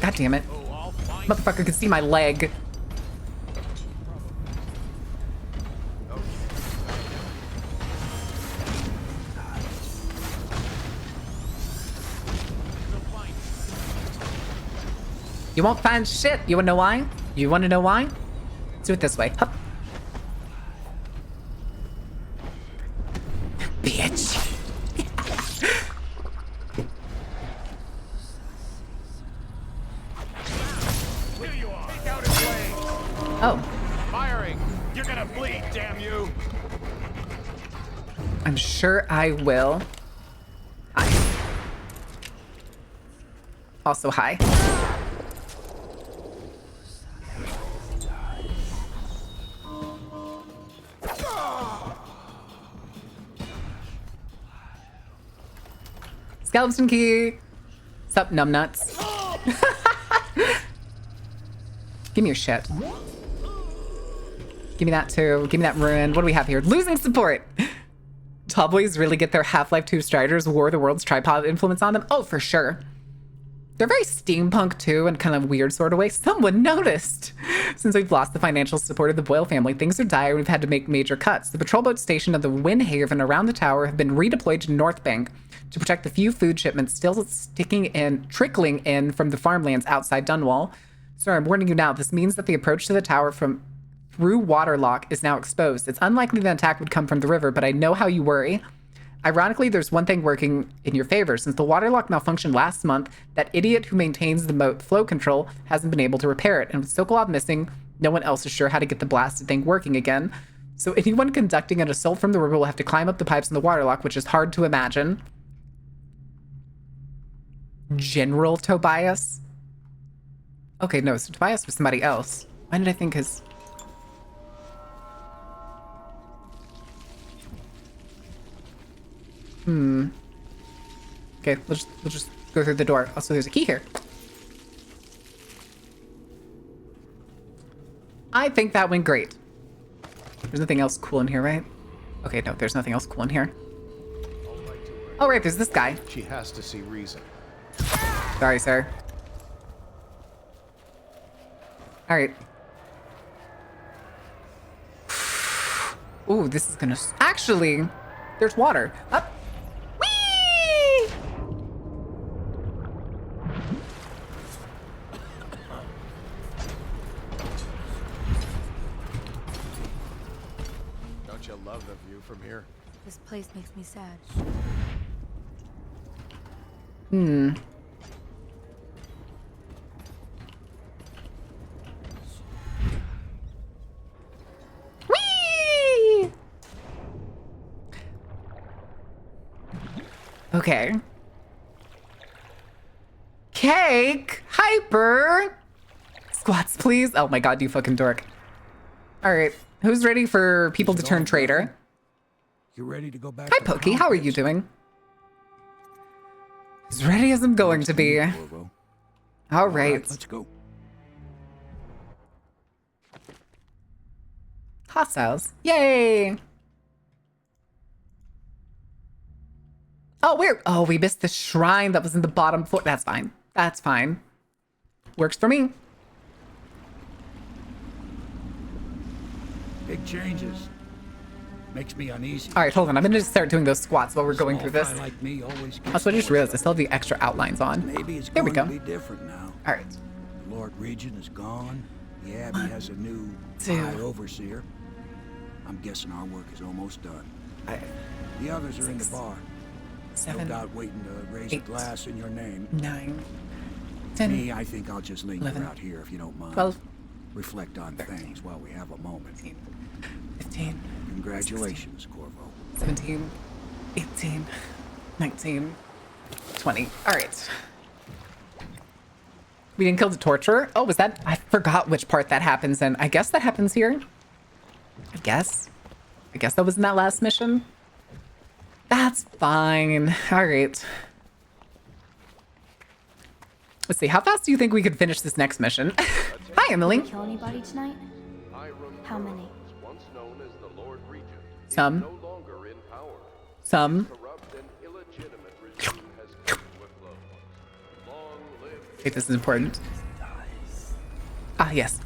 A: God damn it. Motherfucker could see my leg. You won't find shit. You wanna know why? You wanna know why? Let's do it this way. Hup. Bitch. Oh.
J: Firing! You're gonna bleed, damn you!
A: I'm sure I will. Hi. Also, hi. Skeleton key. Sup, numbnuts. Give me your shit. Give me that too. Give me that ruin. What do we have here? Losing support. Tall boys really get their Half-Life 2 Striders War of the Worlds tripod influence on them? Oh, for sure. They're very steampunk too, in kind of weird sort of way. Someone noticed. Since we've lost the financial support of the Boyle family, things are dire. We've had to make major cuts. The patrol boat stationed at the Windhaven around the tower have been redeployed to North Bank to protect the few food shipments still trickling in from the farmlands outside Dunwall. Sir, I'm warning you now. This means that the approach to the tower through Waterlock is now exposed. It's unlikely the attack would come from the river, but I know how you worry. Ironically, there's one thing working in your favor. Since the Waterlock malfunctioned last month, that idiot who maintains the moat flow control hasn't been able to repair it. And with Sokolov missing, no one else is sure how to get the blasted thing working again. So anyone conducting an assault from the river will have to climb up the pipes in the Waterlock, which is hard to imagine. General Tobias? Okay, no, so Tobias was somebody else. Why did I think his... Okay, we'll just go through the door. Also, there's a key here. I think that went great. There's nothing else cool in here, right? Okay, no, there's nothing else cool in here. Oh, right, there's this guy.
J: She has to see reason.
A: Sorry, sir. All right. Ooh, this is gonna... Actually, there's water. Up. Whee!
J: Don't you love the view from here?
O: This place makes me sad.
A: Whee! Okay. Cake! Hyper! Squats, please. Oh my god, you fucking dork. Alright, who's ready for people to turn traitor?
P: You ready to go back?
A: Hi, Pokey. How are you doing? As ready as I'm going to be. All right.
P: Let's go.
A: Hostiles. Yay! Oh, we missed the shrine that was in the bottom floor. That's fine. That's fine. Works for me.
P: Big changes. Makes me uneasy.
A: All right, hold on. I'm gonna just start doing those squats while we're going through this.
P: Like me always
A: Also, I just realized I still have the extra outlines on.
P: Maybe it's
A: There we
P: going
A: go.
P: to be different now.
A: All right.
P: The Lord Regent is gone. The Abbey has a new
A: Two.
P: High Overseer. I'm guessing our work is almost done. The others are in the bar.
A: 7,
P: No doubt waiting to raise
A: 8,
P: a glass in your name.
A: 9, 10.
P: Me, I think I'll just linger
A: 11,
P: out here if you don't mind.
A: 12,
P: reflect on things while we have a moment.
A: 15.
P: Congratulations, Corvo.
A: 17, 18, 19, 20. All right. We didn't kill the torturer. Oh, was that? I forgot which part that happens in. I guess that happens here. I guess that was in that last mission. That's fine. All right. Let's see. How fast do you think we could finish this next mission? Hi, Emily.
S: Did you kill anybody tonight? How many?
A: Some. Some. Okay, this is important. Ah, yes.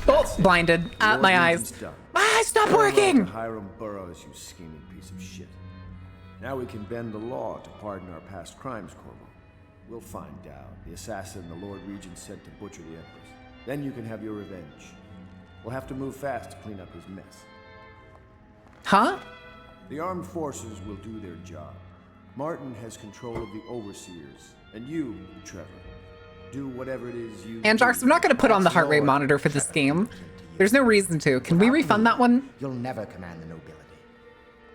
A: Oh, blinded. Ah, my eyes. My eyes stopped working!
M: Hiram Burroughs, you scheming piece of shit. Now we can bend the law to pardon our past crimes, Corvo. We'll find out the assassin the Lord Regent sent to butcher the Empress. Then you can have your revenge. We'll have to move fast to clean up his mess.
A: Huh?
M: The armed forces will do their job. Martin has control of the overseers, and you, Trevor, do whatever it is you
A: Anjarx, I'm not going to put on the heart rate monitor for this game. There's no reason to. Can we refund that one?
L: You'll never command the nobility.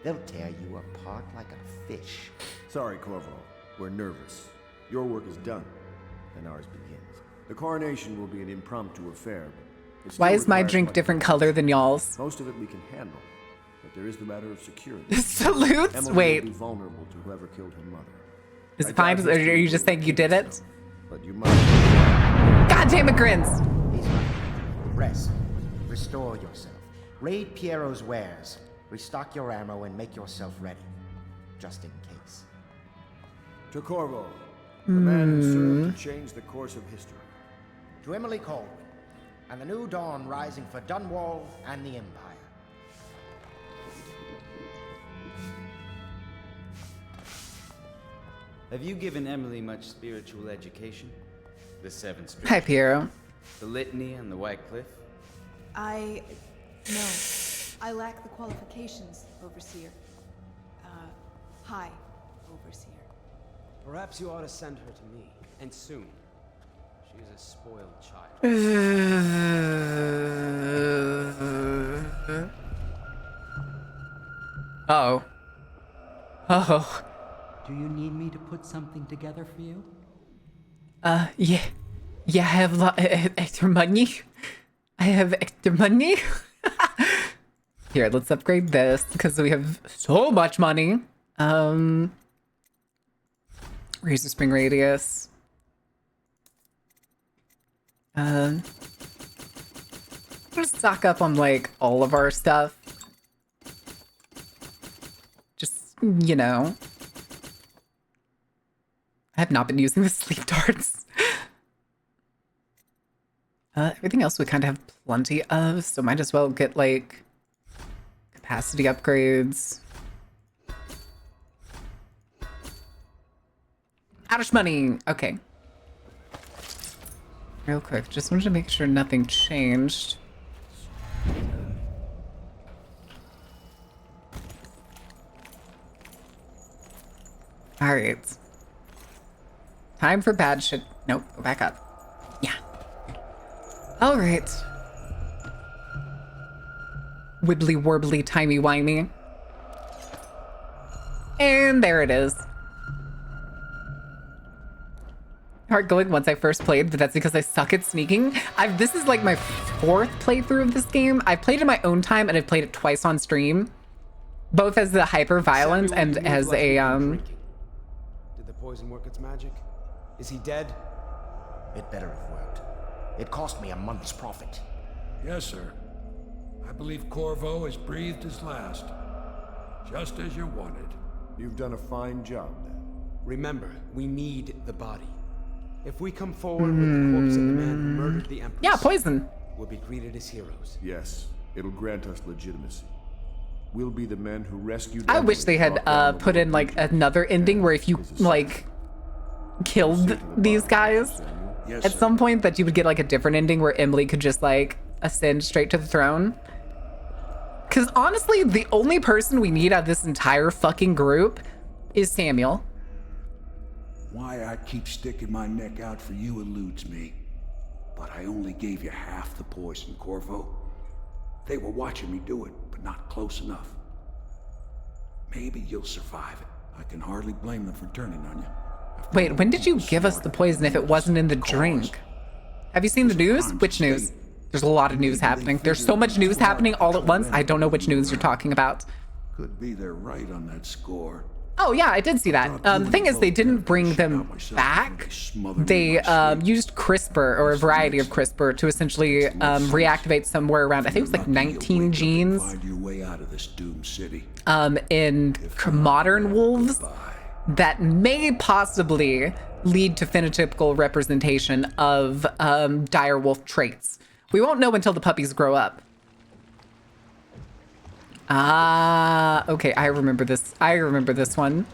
L: They'll tear you apart like a fish.
M: Sorry, Corvo. We're nervous. Your work is done, and ours begins. The coronation will be an impromptu affair. But
A: Why is my drink different color than y'all's?
M: Most of it we can handle, but there is the matter of security.
A: Salutes?
M: Emily
A: Wait.
M: will be vulnerable to whoever killed her mother.
A: Is it fine? Or are you just saying you did it?
M: But you must.
A: God damn it, Grins!
L: He's right. Rest. Restore yourself. Raid Piero's wares. Restock your ammo and make yourself ready. Just in case.
M: To Corvo, the man who served to change the course of history.
L: To Emily Colwyn, and the new dawn rising for Dunwall and the Empire.
Q: Have you given Emily much spiritual education? The Seven Scriptures?
A: Hi, Piero.
Q: The Litany and the White Cliff?
R: No. I lack the qualifications, Overseer. Hi, Overseer.
N: Perhaps you ought to send her to me, and soon. She is a spoiled child.
A: Uh-oh. Oh.
T: Do you need me to put something together for you?
A: Yeah. Yeah, I have extra money. I have extra money. Here, let's upgrade this because we have so much money. Razor spring radius. Just stock up on like all of our stuff. Just, you know. I have not been using the sleep darts. Everything else we kind of have plenty of, so might as well get like capacity upgrades. Outage money. Okay. Real quick, just wanted to make sure nothing changed. All right. Time for bad shit. Nope, go back up. Yeah. All right. Wibbly warbly timey wimey. And there it is. Hard going once I first played, but that's because I suck at sneaking. This is like my 4th playthrough of this game. I've played it in my own time and I've played it twice on stream. Both as the hyper violence and as a
N: Did the poison work its magic? Is he dead?
L: It better have worked. It cost me a month's profit.
P: Yes, sir. I believe Corvo has breathed his last. Just as you wanted.
M: You've done a fine job, then.
N: Remember, we need the body. If we come forward with the corpse of the man who murdered the Empress...
A: Yeah, poison.
N: We'll be greeted as heroes.
M: Yes, it'll grant us legitimacy. We'll be the men who rescued...
A: I wish they had put in like another ending where if you like killed these guys at some point that you would get like a different ending where Emily could just like ascend straight to the throne. Because honestly, the only person we need out of this entire fucking group is Samuel.
P: Why I keep sticking my neck out for you eludes me. But I only gave you half the poison, Corvo. They were watching me do it, but not close enough. Maybe you'll survive it. I can hardly blame them for turning on you.
A: Wait, when did you give us the poison if it wasn't in the drink? Have you seen the news? Which news? There's a lot of news happening. There's so much news happening all at once. I don't know which news you're talking about.
P: Could be they're right on that score.
A: Oh yeah, I did see that. The thing is, they didn't bring them back. They used CRISPR, or a variety of CRISPR, to essentially reactivate somewhere around, I think it was like 19 genes
P: Find your way out of this doomed city.
A: in modern wolves that may possibly lead to phenotypical representation of dire wolf traits. We won't know until the puppies grow up. Ah, okay, I remember this. I remember this one.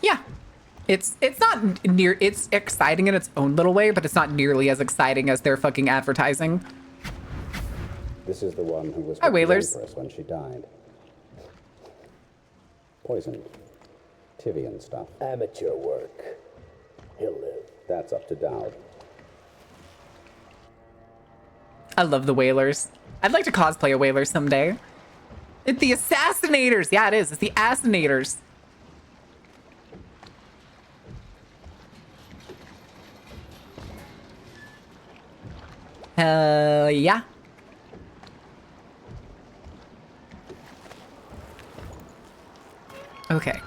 A: Yeah. It's not near, it's exciting in its own little way, but it's not nearly as exciting as their fucking advertising.
C: This is the one who was
A: Hi,
C: with the
A: Whalers.
C: Empress when she died. Poisoned. Tivian stuff. Amateur work. He'll live. That's up to Dowd.
A: I love the Whalers. I'd like to cosplay a Whaler someday. It's the Assassinators. Yeah, it is. It's the Assassinators. Hell yeah. Okay.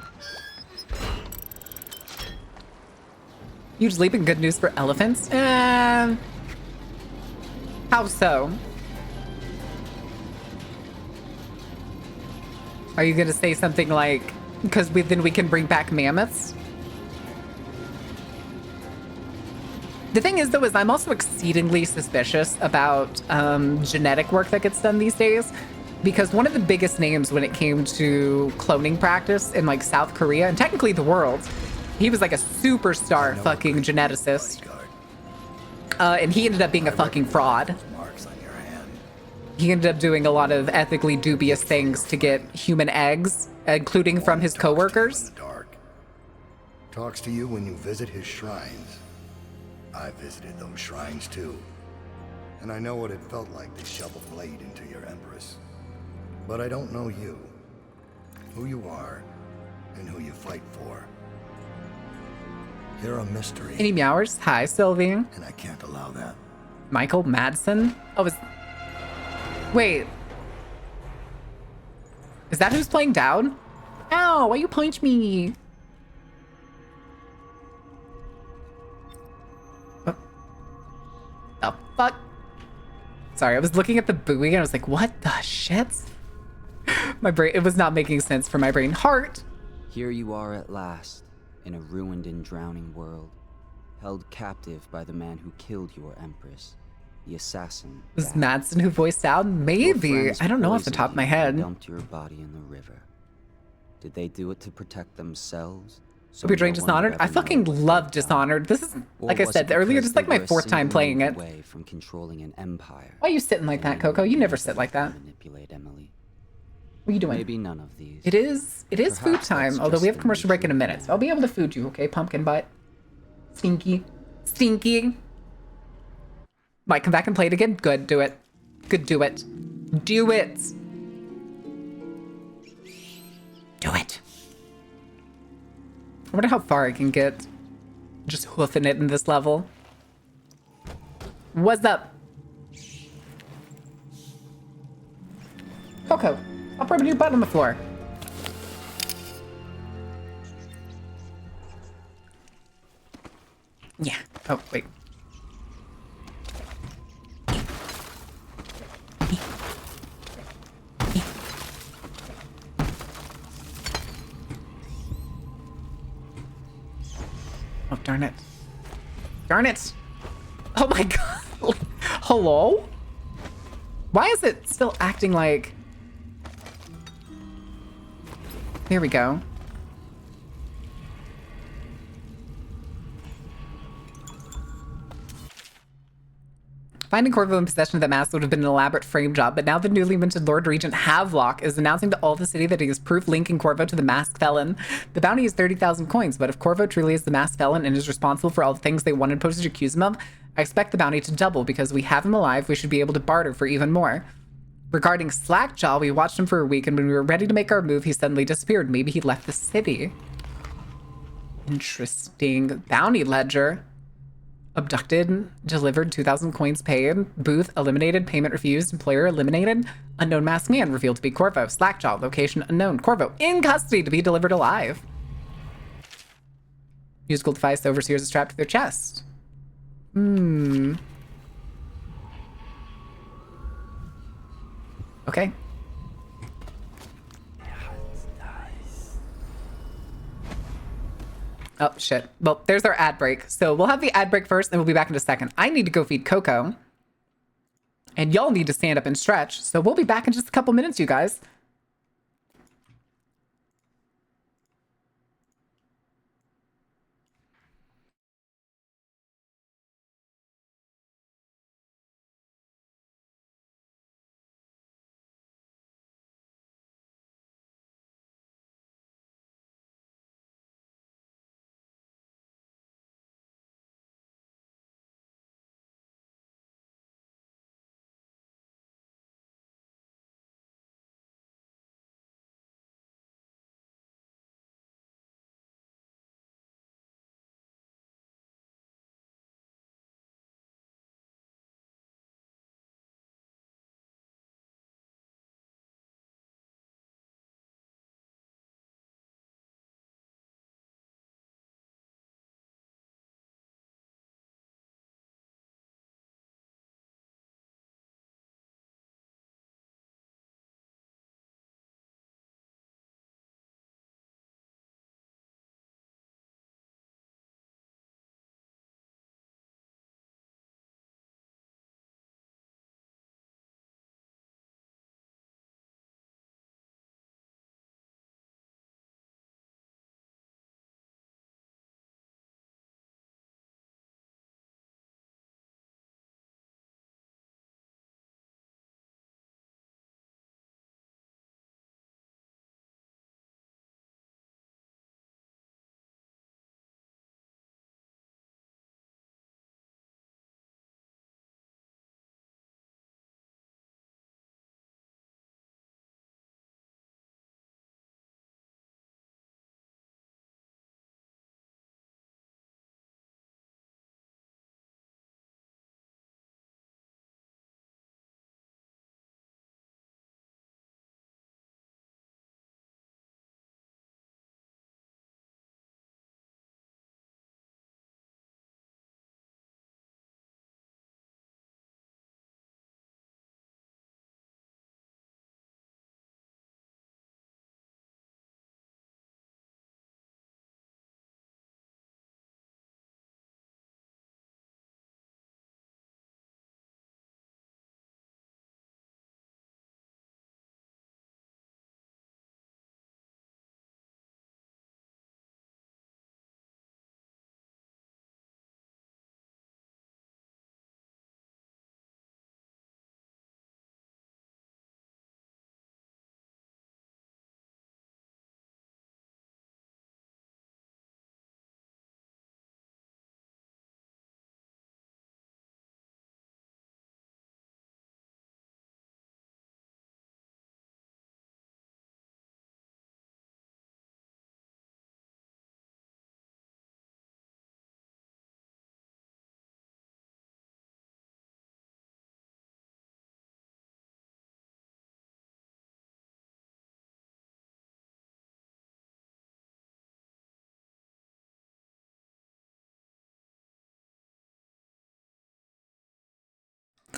A: Huge leap in good news for elephants? How so? Are you gonna say something like, because then we can bring back mammoths? The thing is, though, is I'm also exceedingly suspicious about genetic work that gets done these days, because one of the biggest names when it came to cloning practice in like South Korea, and technically the world, he was like a superstar fucking geneticist. And he ended up being a fucking fraud. He ended up doing a lot of ethically dubious things to get human eggs, including from his coworkers.
U: Talks to you when you visit his shrines. I visited those shrines too. And I know what it felt like to shove a blade into your Empress. But I don't know you. Who you are, and who you fight for. You're a mystery.
A: Any meowers? Hi, Sylvie.
U: And I can't allow that.
A: Michael Madsen? Oh, wait. Is that who's playing Dowd? Ow, why you punch me? Oh, fuck. Sorry, I was looking at the buoy and I was like, what the shit? My brain, it was not making sense for my brain. Heart.
W: Here you are at last, in a ruined and drowning world, held captive by the man who killed your Empress, the assassin.
A: Was Madsen who voiced Dowd? Maybe. I don't know off the top of my head.
W: Dumped your body in the river. Did they do it to protect themselves?
A: So we drained Dishonored? I fucking love Dishonored. This is, like I said earlier, this is like my fourth time playing it.
W: Away from controlling an empire.
A: Why are you sitting like that, Coco? You never sit like that.
W: Manipulate Emily.
A: What are you doing?
W: Maybe none of these.
A: It is food time, although we have commercial break in a minute, so I'll be able to food you, okay, pumpkin butt? Stinky. Stinky. Might come back and play it again? Good, do it. Good, do it. Do it. Do it. I wonder how far I can get just hoofing it in this level. What's up? Coco, I'll rub your butt on the floor. Yeah. Oh, wait. Oh, darn it. Darn it. Oh my god. Hello? Why is it still acting like... There we go. Finding Corvo in possession of the mask would have been an elaborate frame job, but now the newly minted Lord Regent Havelock is announcing to all the city that he has proof linking Corvo to the masked felon. The bounty is 30,000 coins, but if Corvo truly is the masked felon and is responsible for all the things they wanted posted to accuse him of, I expect the bounty to double because we have him alive. We should be able to barter for even more. Regarding Slackjaw, we watched him for a week, and when we were ready to make our move, he suddenly disappeared. Maybe he left the city. Interesting. Bounty ledger. Abducted, delivered, 2,000 coins paid. Booth eliminated, payment refused, employer eliminated. Unknown masked man revealed to be Corvo. Slackjaw, location unknown. Corvo in custody to be delivered alive. Musical device overseers is strapped to their chest. Okay. Oh, shit. Well, there's our ad break. So we'll have the ad break first, and we'll be back in a second. I need to go feed Coco. And y'all need to stand up and stretch. So we'll be back in just a couple minutes, you guys.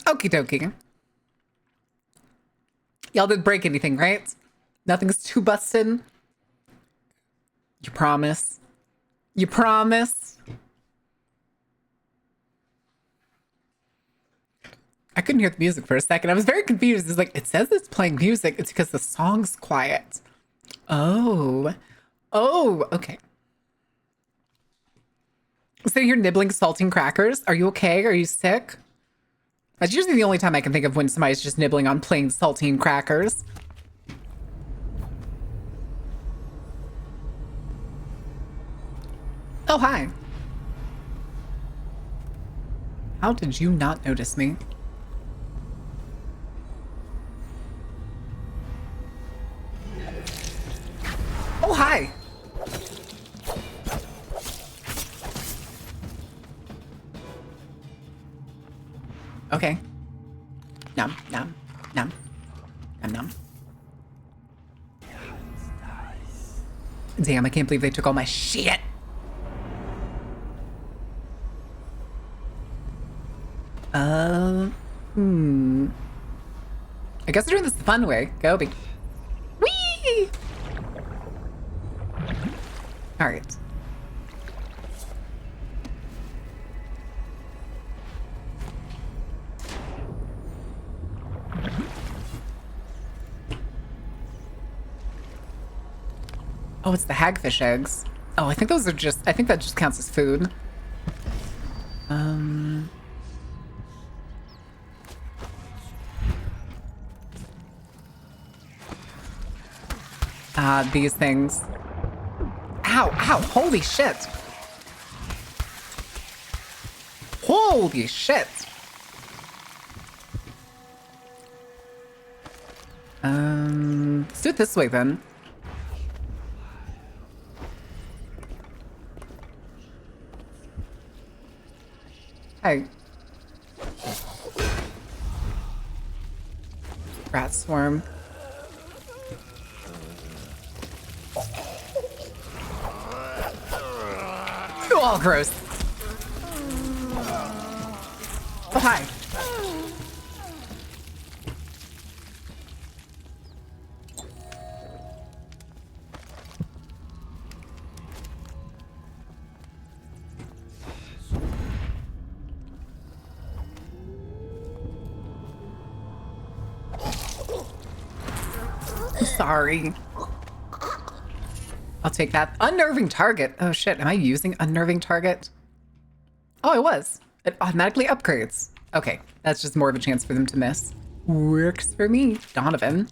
A: Okie dokie. Y'all didn't break anything, right? Nothing's too busted. You promise? You promise? I couldn't hear the music for a second. I was very confused. It's like, it says it's playing music. It's because the song's quiet. Oh. Oh, okay. So you're nibbling saltine crackers? Are you okay? Are you sick? That's usually the only time I can think of when somebody's just nibbling on plain saltine crackers. Oh, hi. How did you not notice me? Okay. Nom, nom, nom, nom, nom. Damn, I can't believe they took all my shit. I guess we're doing this the fun way. Go, big. Whee! All right. Oh, it's the hagfish eggs. Oh, I think those are just, I think that just counts as food. These things. Ow, ow, holy shit. Holy shit. Let's do it this way then. Hey. Rat swarm. Oh, gross. Oh, hi. Sorry. I'll take that. Unnerving target. Oh shit, am I using unnerving target? Oh, I was. It automatically upgrades. Okay, that's just more of a chance for them to miss. Works for me, Donovan.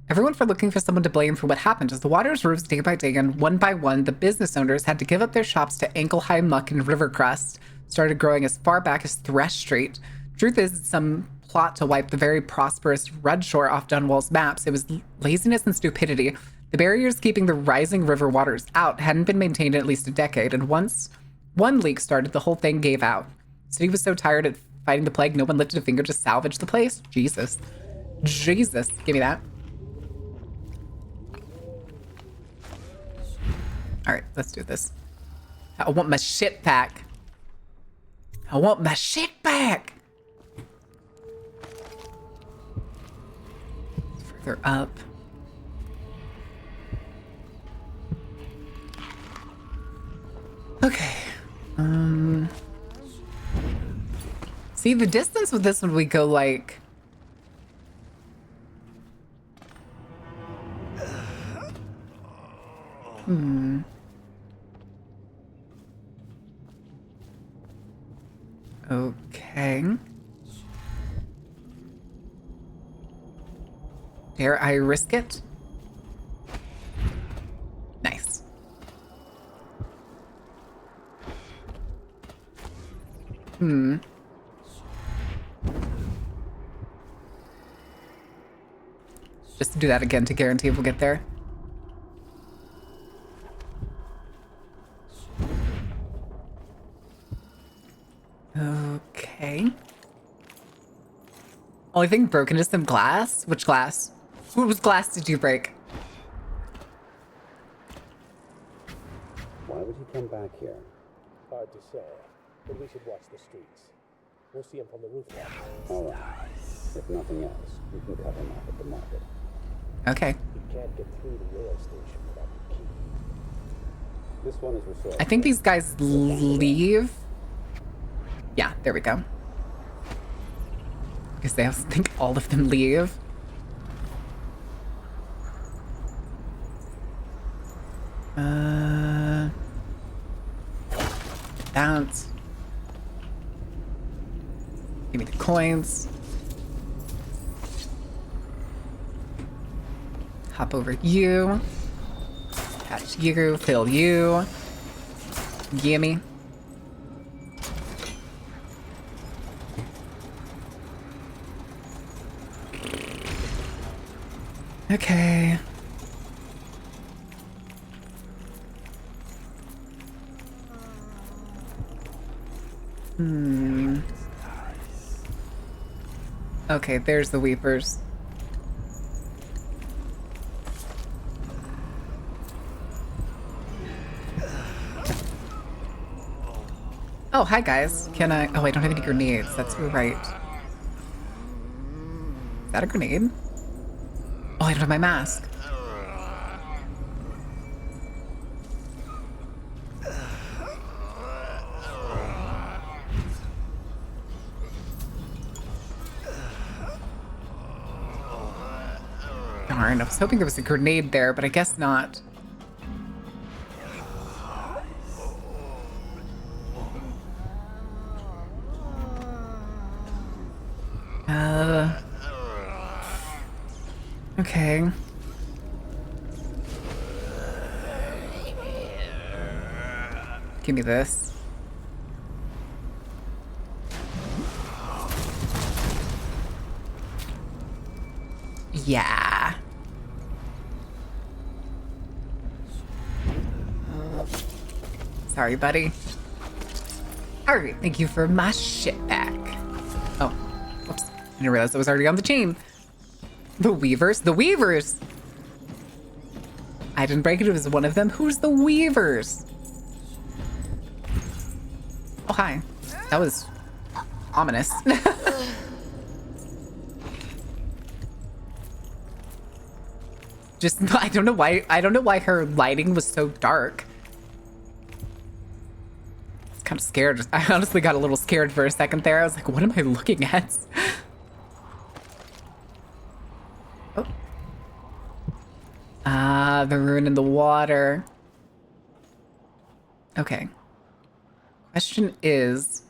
A: Everyone for looking for someone to blame for what happened as the waters rose day by day, and one by one, the business owners had to give up their shops to ankle-high muck and river crust, started growing as far back as Thresh Street. Truth is, it's some plot to wipe the very prosperous Redshore off Dunwall's maps. It was laziness and stupidity. The barriers keeping the rising river waters out hadn't been maintained in at least a decade, and once one leak started, the whole thing gave out. The city was so tired at fighting the plague, no one lifted a finger to salvage the place. Jesus. Jesus. Give me that. All right, let's do this. I want my shit back. I want my shit back. Further up. Okay. See, the distance with this one, we go like... Okay. Dare I risk it? Nice. Just to do that again to guarantee we'll get there. Okay. Only thing broken is some glass? Which glass? Whose glass did you break?
C: Why would he come back here?
B: Hard to say, but we should watch the streets. We'll see him from the rooftop.
C: All right. If nothing else, we can cut him off at the market.
A: Okay.
B: You can't get through the rail station without the key.
C: This one is resourceful.
A: I think these guys leave. Yeah, there we go. Because they also think all of them leave. Bounce. Give me the coins. Hop over you. Catch you. Fill you. Gimme. Okay. Okay, there's the Weepers. Oh, hi guys. Can I... Oh, I don't have any grenades. That's right. Is that a grenade? Oh, I don't have my mask. Darn, I was hoping there was a grenade there, but I guess not. Okay. Give me this. Yeah. Sorry, buddy. Alright, thank you for my shit back. Oh, whoops. I didn't realize I was already on the team. The Weavers? The Weavers! I didn't break it, it was one of them. Who's the Weavers? Oh, hi. That was ominous. Just, I don't know why her lighting was so dark. I was kind of scared. I honestly got a little scared for a second there. I was like, what am I looking at? Oh. Ah, the rune in the water. Okay. Question is,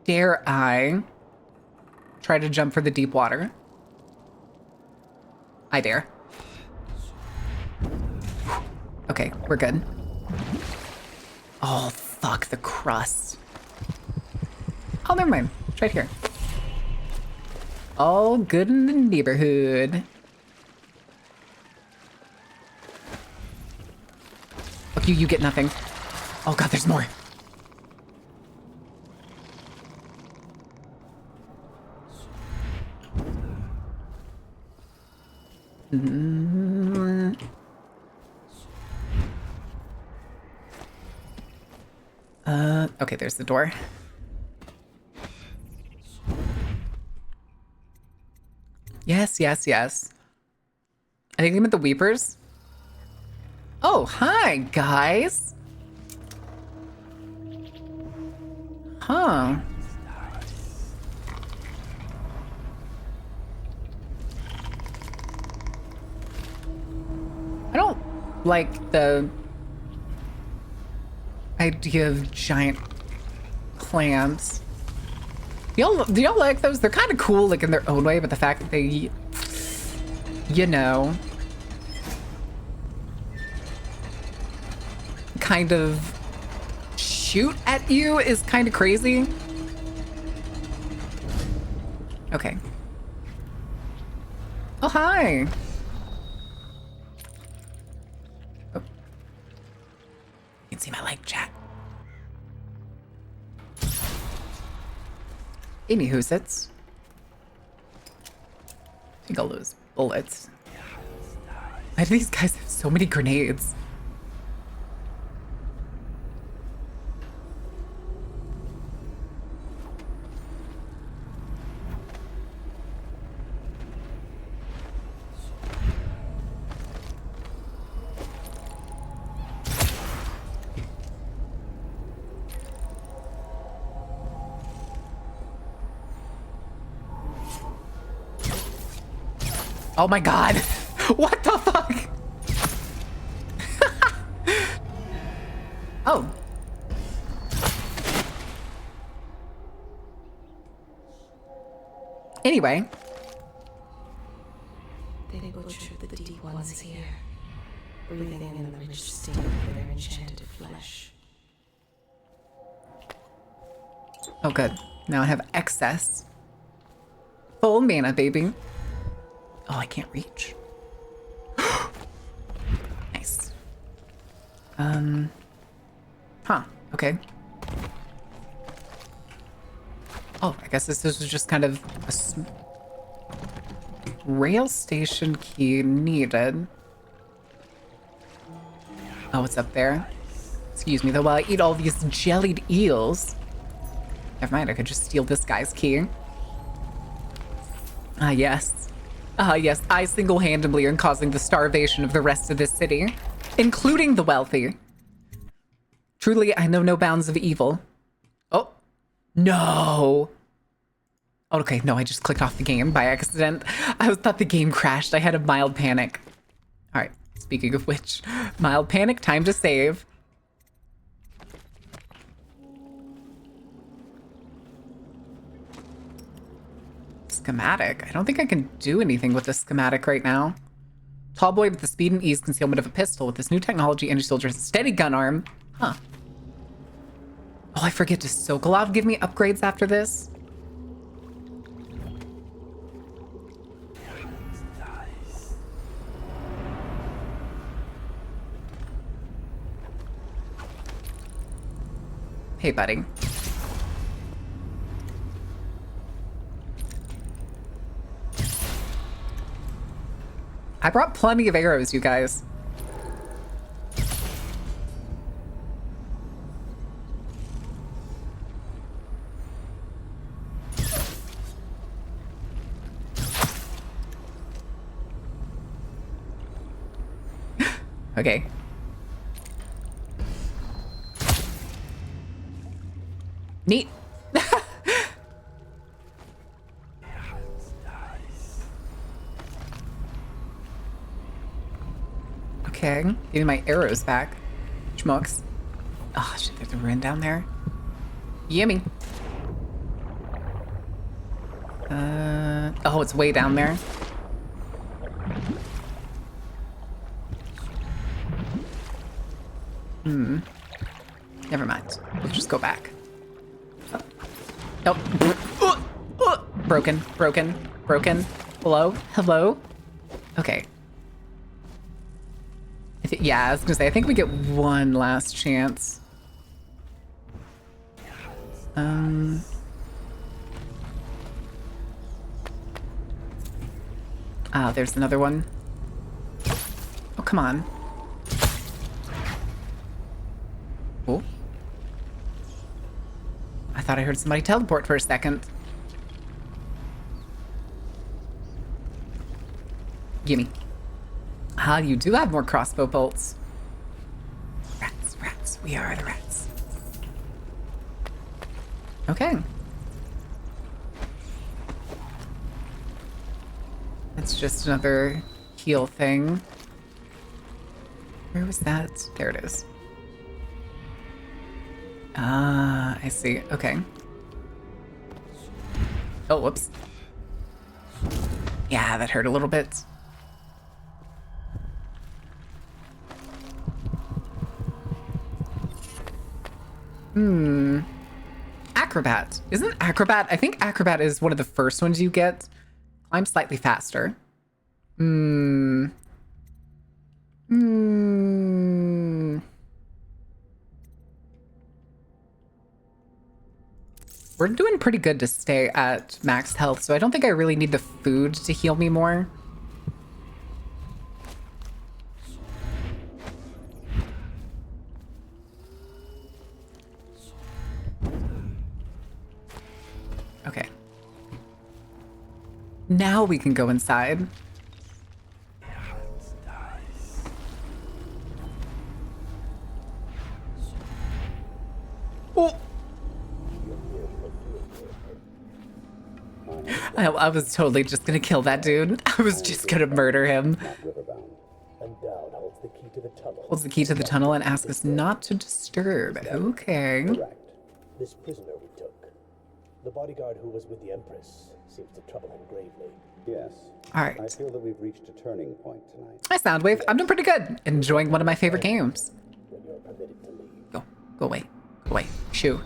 A: dare I try to jump for the deep water? I dare. Okay, we're good. Oh, fuck the crust. Oh, never mind. It's right here. All good in the neighborhood. Fuck you, you get nothing. Oh god, there's more. Okay, there's the door. Yes, yes, yes. I think they meant the Weepers. Oh, hi, guys. Huh. I don't like the idea of giant clams. Do y'all like those? They're kind of cool, like in their own way, but the fact that they, you know, kind of shoot at you is kind of crazy. Okay. Oh, hi. Oh. You can see my like chat. Anywho-sits. Take all those bullets. Why do these guys have so many grenades? Oh my god. What the fuck? Oh. Anyway.
F: They butchered the deep ones here, breathing in the rich sting of their enchanted flesh.
A: Oh good. Now I have excess. Full mana, baby. Oh, I can't reach. Nice. Huh, okay. Oh, I guess this is just kind of a rail station key needed. Oh, it's up there. Excuse me, though, while I eat all these jellied eels. Never mind, I could just steal this guy's key. Ah, yes. Ah, yes, I single-handedly am causing the starvation of the rest of this city, including the wealthy. Truly, I know no bounds of evil. Oh, no. Okay, no, I just clicked off the game by accident. I thought the game crashed. I had a mild panic. All right, speaking of which, mild panic, time to save. Schematic. I don't think I can do anything with this schematic right now. Tall boy with the speed and ease concealment of a pistol. With this new technology, any soldier has a steady gun arm. Huh. Oh, I forget. Does Sokolov give me upgrades after this? Hey, buddy. I brought plenty of arrows, you guys. Okay. Neat. Okay, give me my arrows back. Schmucks. Oh, shit, there's a ruin down there. Yummy. Oh, it's way down there. Never mind. We'll just go back. Oh. Broken. Hello? Okay. Yeah, I was gonna say, I think we get one last chance. Ah, there's another one. Oh, come on. Oh. I thought I heard somebody teleport for a second. Gimme. Ah, you do have more crossbow bolts. Rats. We are the rats. Okay. That's just another heal thing. Where was that? There it is. Ah, I see. Okay. Oh, whoops. Yeah, that hurt a little bit. Acrobat. Isn't Acrobat? I think Acrobat is one of the first ones you get. Climb slightly faster. We're doing pretty good to stay at max health, so I don't think I really need the food to heal me more. Okay. Now we can go inside. Oh. I was totally just gonna kill that dude. I was just gonna murder him.
B: Endowed holds the key to the tunnel.
A: Holds the key to the tunnel and asks us not to disturb. Okay.
B: Correct. This prisoner we took. The bodyguard who was with the Empress seems to trouble him gravely.
C: Yes.
A: All right.
C: I feel that we've reached a turning point tonight.
A: Hi, Soundwave. I'm doing pretty good. Enjoying one of my favorite games.
B: When you're permitted to leave.
A: Go away. Go away. Shoo.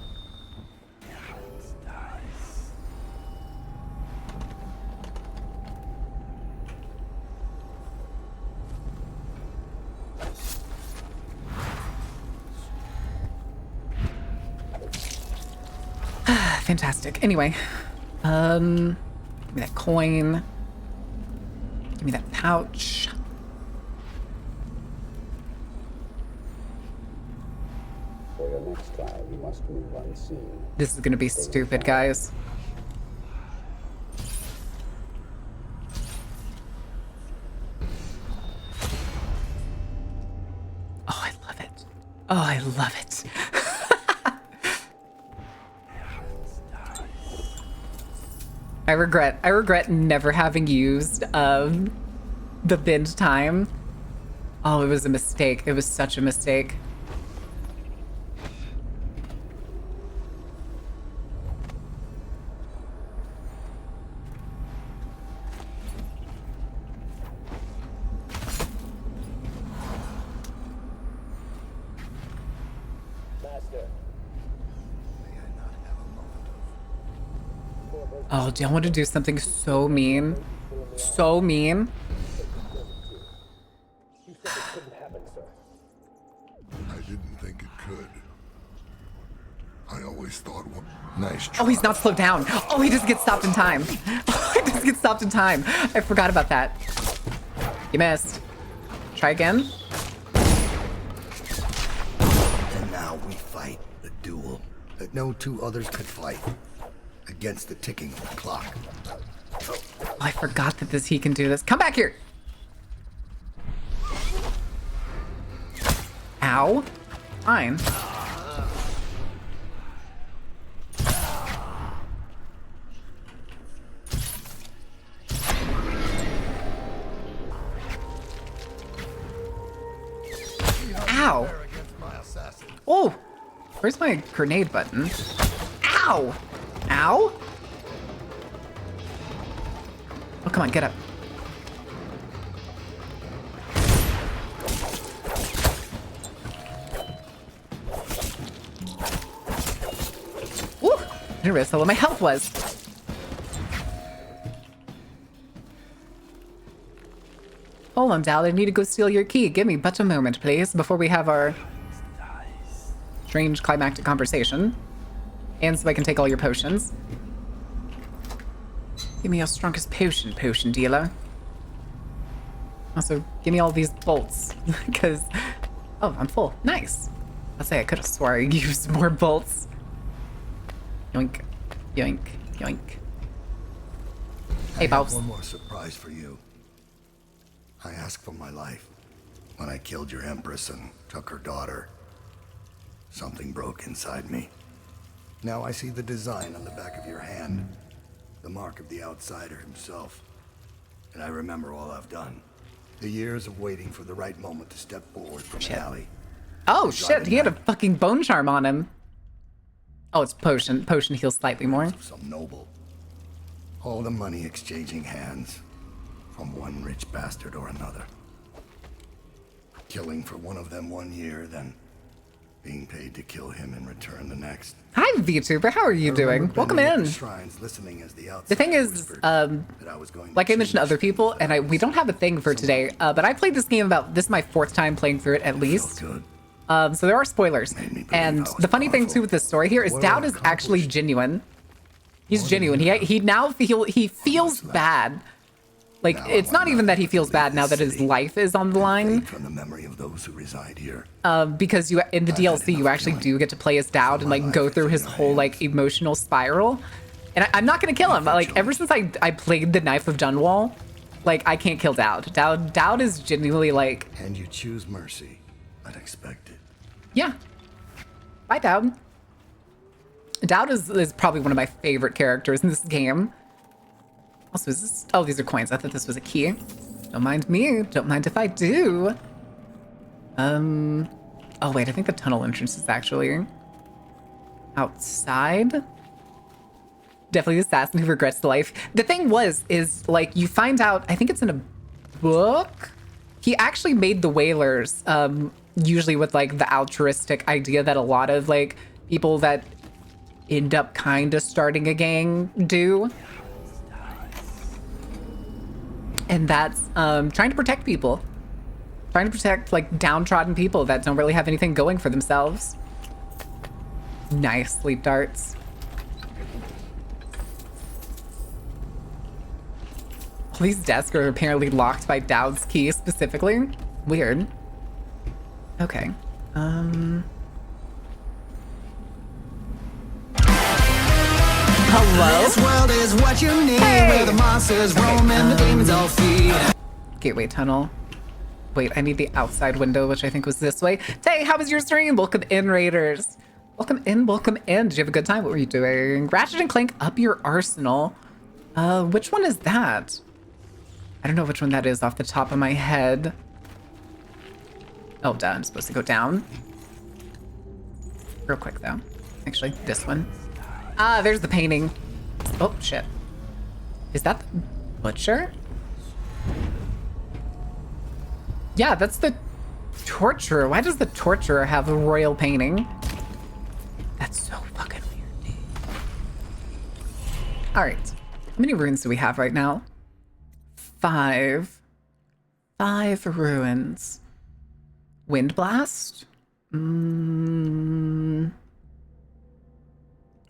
A: fantastic. Anyway, give me that coin. Give me that pouch.
C: For your next trial, you must move unseen.
A: This is gonna be stupid, guys. Oh, I love it. Oh, I love it. I regret never having used the bend time. Oh, it was a mistake. It was such a mistake. Oh, do I want to do something so mean? So mean?
U: I didn't think it could. I always thought one. Nice try.
A: Oh, he's not slowed down. Oh, he just gets stopped in time. Oh, he just gets stopped in time. I forgot about that. You missed. Try again.
U: And now we fight the duel that no two others could fight. Against the ticking of the clock.
A: Oh, I forgot that he can do this. Come back here. Ow. Fine. Ow. Oh, where's my grenade button? Ow. Ow! Oh, come on, get up. Woo! I didn't realize how low my health was. Hold on, Dal. I need to go steal your key. Give me but a moment, please, before we have our strange climactic conversation. And so I can take all your potions. Give me your strongest potion, potion dealer. Also, give me all these bolts, because... Oh, I'm full. Nice. I'll say I could have swore I used more bolts. Yoink, yoink, yoink. Hey, Bobs.
U: One more surprise for you. I asked for my life. When I killed your Empress and took her daughter, something broke inside me. Now I see the design on the back of your hand. The mark of the outsider himself. And I remember all I've done. The years of waiting for the right moment to step forward from the alley.
A: Oh shit, he had a fucking bone charm on him. Oh, it's potion. Potion heals slightly more.
U: Some noble. All the money exchanging hands. From one rich bastard or another. Killing for one of them 1 year, then being paid to kill him in return the next.
A: Hi, VTuber. How are you doing? Welcome in. The thing is, like I mentioned to other people, and we don't have a thing for today, but I played this game this is my 4th time playing through it at least. So there are spoilers. And the funny thing too with this story here is Dowd is actually genuine. He's genuine. He feels bad. Like, it's not even that he feels bad now that his life is on the line.
U: From the memory of those who reside here.
A: Because in the DLC, you actually do get to play as Dowd and, like, go through his whole, like, emotional spiral. And I'm not gonna kill him. Like, ever since I played the Knife of Dunwall, like, I can't kill Dowd. Dowd is genuinely, like...
U: And you choose mercy. Unexpected.
A: Yeah. Bye, Dowd. Dowd is probably one of my favorite characters in this game. Also, is this... Oh, these are coins. I thought this was a key. Don't mind me. Don't mind if I do. Oh, wait. I think the tunnel entrance is actually outside. Definitely the assassin who regrets the life. The thing is, like, you find out... I think it's in a book. He actually made the Whalers, usually with, like, the altruistic idea that a lot of, like, people that end up kind of starting a gang do. And that's trying to protect people. Trying to protect, like, downtrodden people that don't really have anything going for themselves. Nice sleep darts. These desks are apparently locked by Dowd's key specifically. Weird. Okay. Hello?
E: This world is what you need, where the monsters roam and the demons all feed.
A: Gateway tunnel. Wait, I need the outside window, which I think was this way. Tay, how was your stream? Welcome in, Raiders. Welcome in, welcome in. Did you have a good time? What were you doing? Ratchet and Clank Up Your Arsenal. Which one is that? I don't know which one that is off the top of my head. Oh, duh, I'm supposed to go down. Real quick, though. Actually, this one. Ah, there's the painting. Oh, shit. Is that the butcher? Yeah, that's the torturer. Why does the torturer have a royal painting? That's so fucking weird, dude. All right. How many ruins do we have right now? 5. 5 ruins. Wind blast? It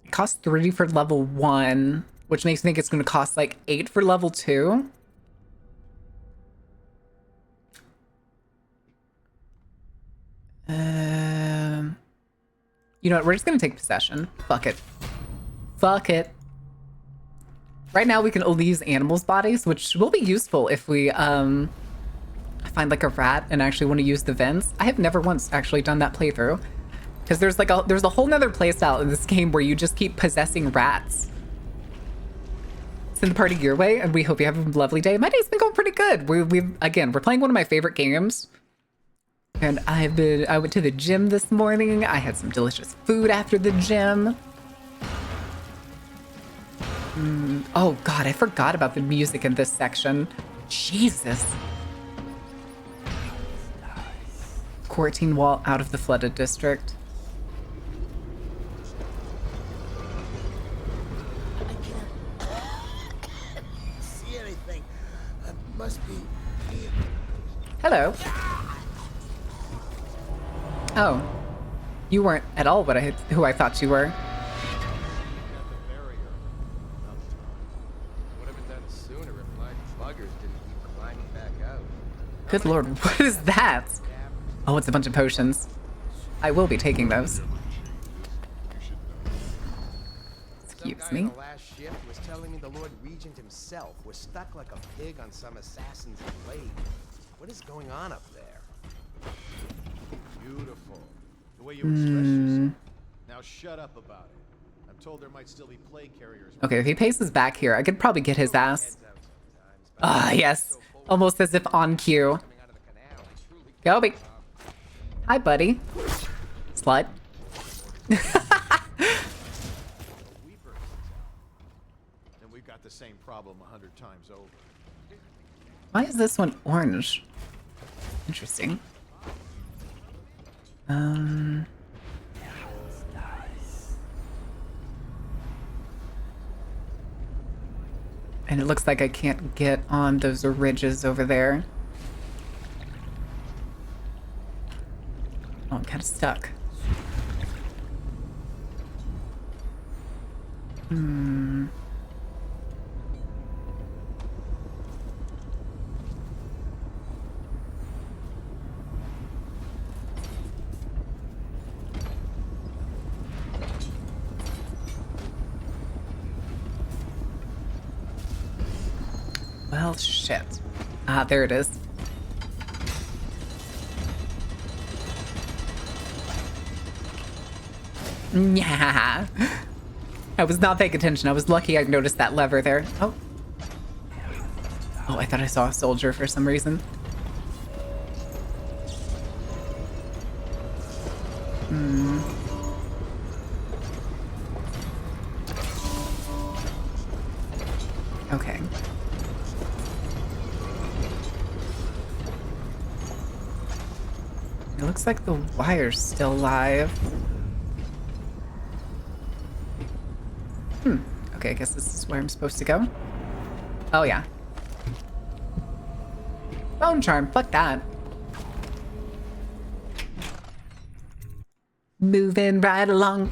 A: costs 30 for level 1, which makes me think it's going to cost like 8 for level 2. You know what? We're just going to take possession. Fuck it. Fuck it. Right now we can only use animals' bodies, which will be useful if we find like a rat and actually want to use the vents. I have never once actually done that playthrough. Because there's a whole nother playstyle in this game where you just keep possessing rats. Send the party your way, and we hope you have a lovely day. My day's been going pretty good. We're playing one of my favorite games. And I went to the gym this morning. I had some delicious food after the gym. Oh God, I forgot about the music in this section. Jesus. Quarantine wall out of the flooded district.
E: See anything? Must be.
A: Hello. Oh, you weren't at all who I thought you were. Good lord, what is that? Oh, it's a bunch of potions. I will be taking those. Excuse me.
I: The last shift was telling me the Lord Regent himself was stuck like a pig on some assassin's blade. What is going on up there?
J: Beautiful. The way you express yourself. Now shut up about it. I'm told there might still be plague carriers.
A: Okay, if he paces back here, I could probably get his ass. Ah, yes. Almost as if on cue. Gobi. Hi, buddy. Slut.
J: And we've got the same problem 100 times over.
A: Why is this one orange? Interesting. And it looks like I can't get on those ridges over there. Oh, I'm kind of stuck. Well, shit. Ah, there it is. Yeah. I was not paying attention. I was lucky I noticed that lever there. Oh. Oh, I thought I saw a soldier for some reason. Okay. It looks like the wire's still live. Okay, I guess this is where I'm supposed to go. Oh, yeah. Bone charm, fuck that. Moving right along.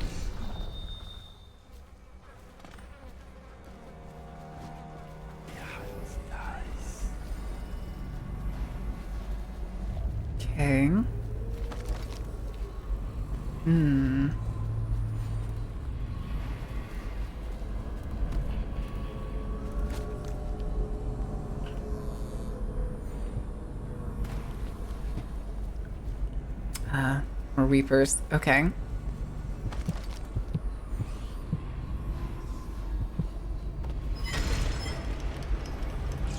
A: Okay. Hmm. More Reapers. Okay.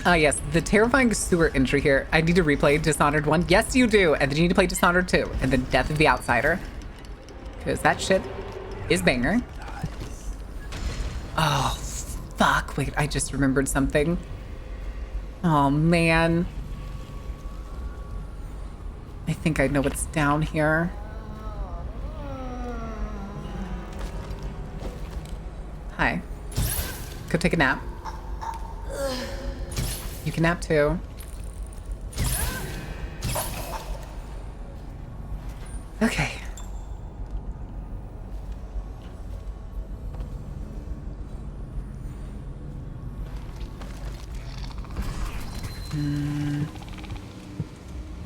A: Yes, the terrifying sewer entry here. I need to replay Dishonored 1. Yes, you do. And then you need to play Dishonored 2. And then Death of the Outsider. Because that shit is banger. Oh, fuck. Wait, I just remembered something. Oh, man. I think I know what's down here. Hi. Go take a nap. You can nap too. Okay.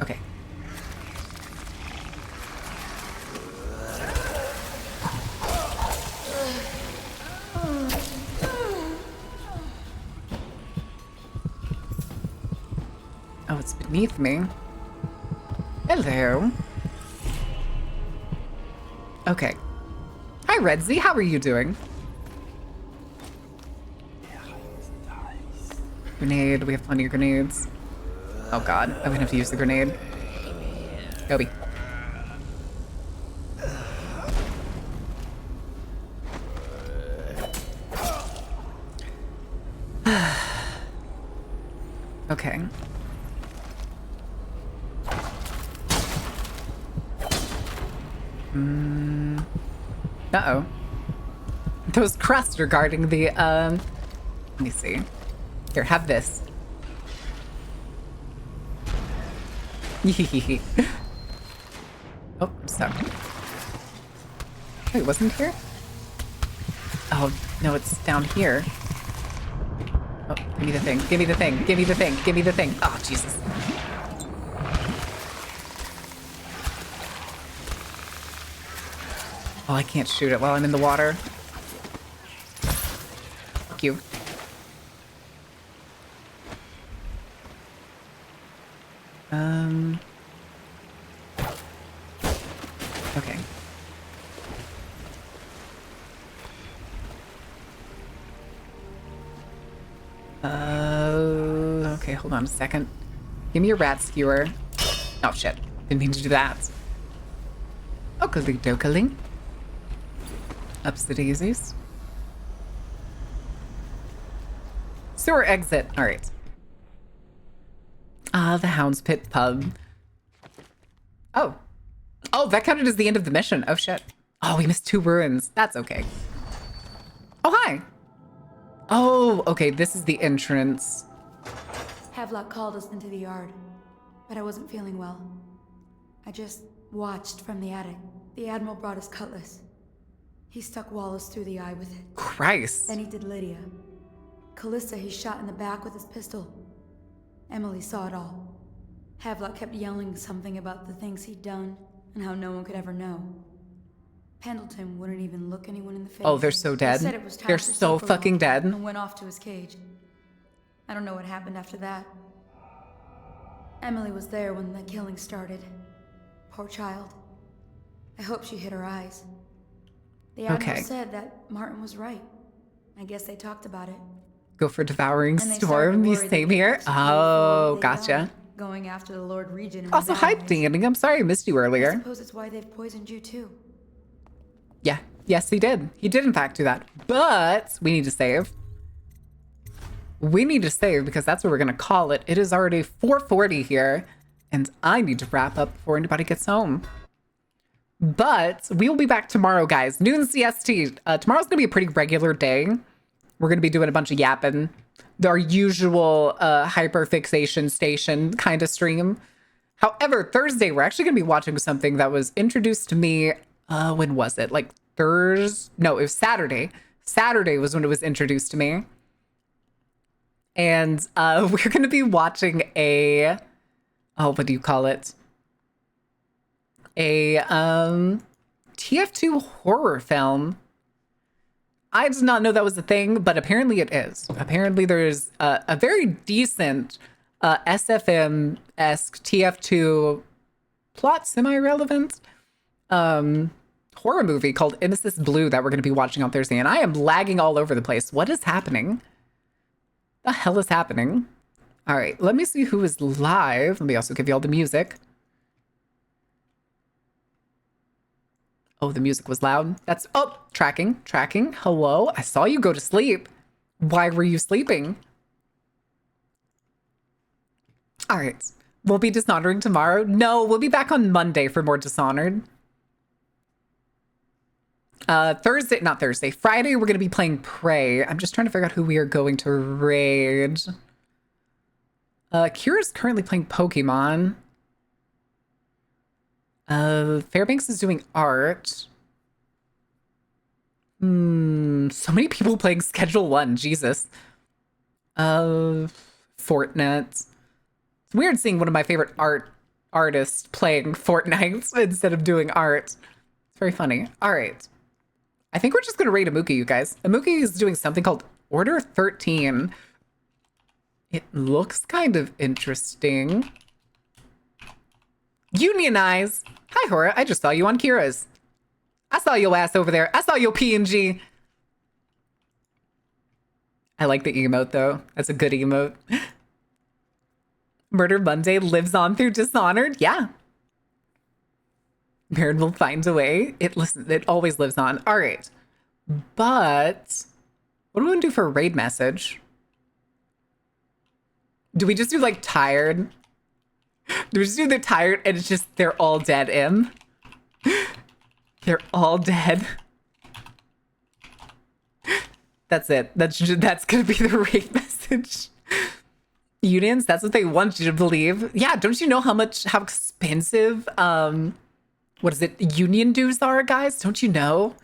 A: Okay. Oh, it's beneath me. Hello. Okay. Hi, Redzy. How are you doing? Grenade. We have plenty of grenades. Oh, God. I'm gonna have to use the grenade. Gobi. Okay. Uh-oh. Those crusts regarding the, let me see. Here, have this. Oh, I'm stuck. Wait, wasn't here? Oh, no, it's down here. Oh, give me the thing. Give me the thing. Give me the thing. Give me the thing. Oh, Jesus. Oh, I can't shoot it while I'm in the water. Fuck you. Okay. Okay, hold on a second. Give me your rat skewer. Oh, shit. Didn't mean to do that. Oakley dokley. Ups the daisies. Sewer exit. All right. Ah, the Hound's Pit pub. Oh. Oh, that counted as the end of the mission. Oh, shit. Oh, we missed 2 ruins. That's okay. Oh, hi. Oh, okay. This is the entrance.
O: Havelock called us into the yard, but I wasn't feeling well. I just watched from the attic. The Admiral brought his cutlass. He stuck Wallace through the eye with it.
A: Christ.
O: Then he did Lydia. Callista he shot in the back with his pistol. Emily saw it all. Havelock kept yelling something about the things he'd done and how no one could ever know. Pendleton wouldn't even look anyone in the face.
A: Oh, they're so dead.
O: He said it was time
A: They're
O: for
A: so
O: Sokolov
A: fucking dead.
O: And went off to his cage. I don't know what happened after that. Emily was there when the killing started. Poor child. I hope she hid her eyes. The Admiral said that Martin was right. I guess they talked about it.
A: Go for Devouring
O: And they
A: Storm.
O: started
A: You
O: worried
A: same
O: that
A: here?
O: perhaps he killed
A: Oh,
O: they
A: gotcha.
O: died, going after the Lord Regent. and
A: Also,
O: his
A: hi,
O: allies.
A: Danny. I'm sorry I missed you
O: I
A: earlier.
O: suppose it's why they've poisoned you too.
A: Yeah. Yes, he did. He did, in fact, do that. But we need to save. We need to save because that's what we're going to call it. It is already 4:40 here, and I need to wrap up before anybody gets home. But we will be back tomorrow, guys. Noon CST. Tomorrow's going to be a pretty regular day. We're going to be doing a bunch of yapping. Our usual hyperfixation station kind of stream. However, Thursday, we're actually going to be watching something that was introduced to me. When was it? Like Thursday? No, it was Saturday. Saturday was when it was introduced to me. And we're going to be watching a... Oh, what do you call it? a TF2 horror film. I did not know that was a thing, but apparently it is. Apparently there's a very decent SFM-esque TF2 plot, semi-relevant horror movie called Nemesis Blue that we're going to be watching on Thursday. And I am lagging all over the place. What is happening? The hell is happening? All right, let me see who is live. Let me also give you all the music. Oh, the music was loud. That's, oh, tracking. Hello, I saw you go to sleep. Why were you sleeping? All right, we'll be Dishonoring tomorrow. No, we'll be back on Monday for more Dishonored. Friday, we're going to be playing Prey. I'm just trying to figure out who we are going to raid. Kira's currently playing Pokemon. Fairbanks is doing art. So many people playing Schedule 1, Jesus. Fortnite. It's weird seeing one of my favorite artists playing Fortnite instead of doing art. It's very funny. All right. I think we're just going to raid Amuki, you guys. Amuki is doing something called Order 13. It looks kind of interesting. Unionize. Hi, Hora. I just saw you on Kira's. I saw your ass over there. I saw your PNG. I like the emote, though. That's a good emote. Murder Monday lives on through Dishonored. Yeah. Baron will find a way. It always lives on. All right. But what do we want to do for a raid message? Do we just do like tired? Do we just do the tired and it's just they're all dead, Im? They're all dead. That's it. That's gonna be the raid message. Unions, that's what they want you to believe. Yeah, don't you know how expensive what is it, union dues are, guys? Don't you know?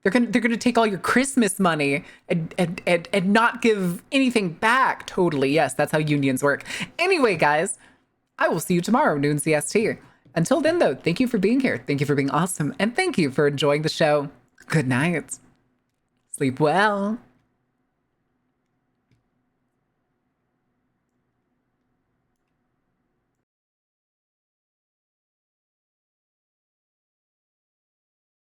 A: They're gonna take all your Christmas money and not give anything back. Totally, yes, that's how unions work. Anyway, guys, I will see you tomorrow, noon CST. Until then, though, thank you for being here. Thank you for being awesome. And thank you for enjoying the show. Good night. Sleep well.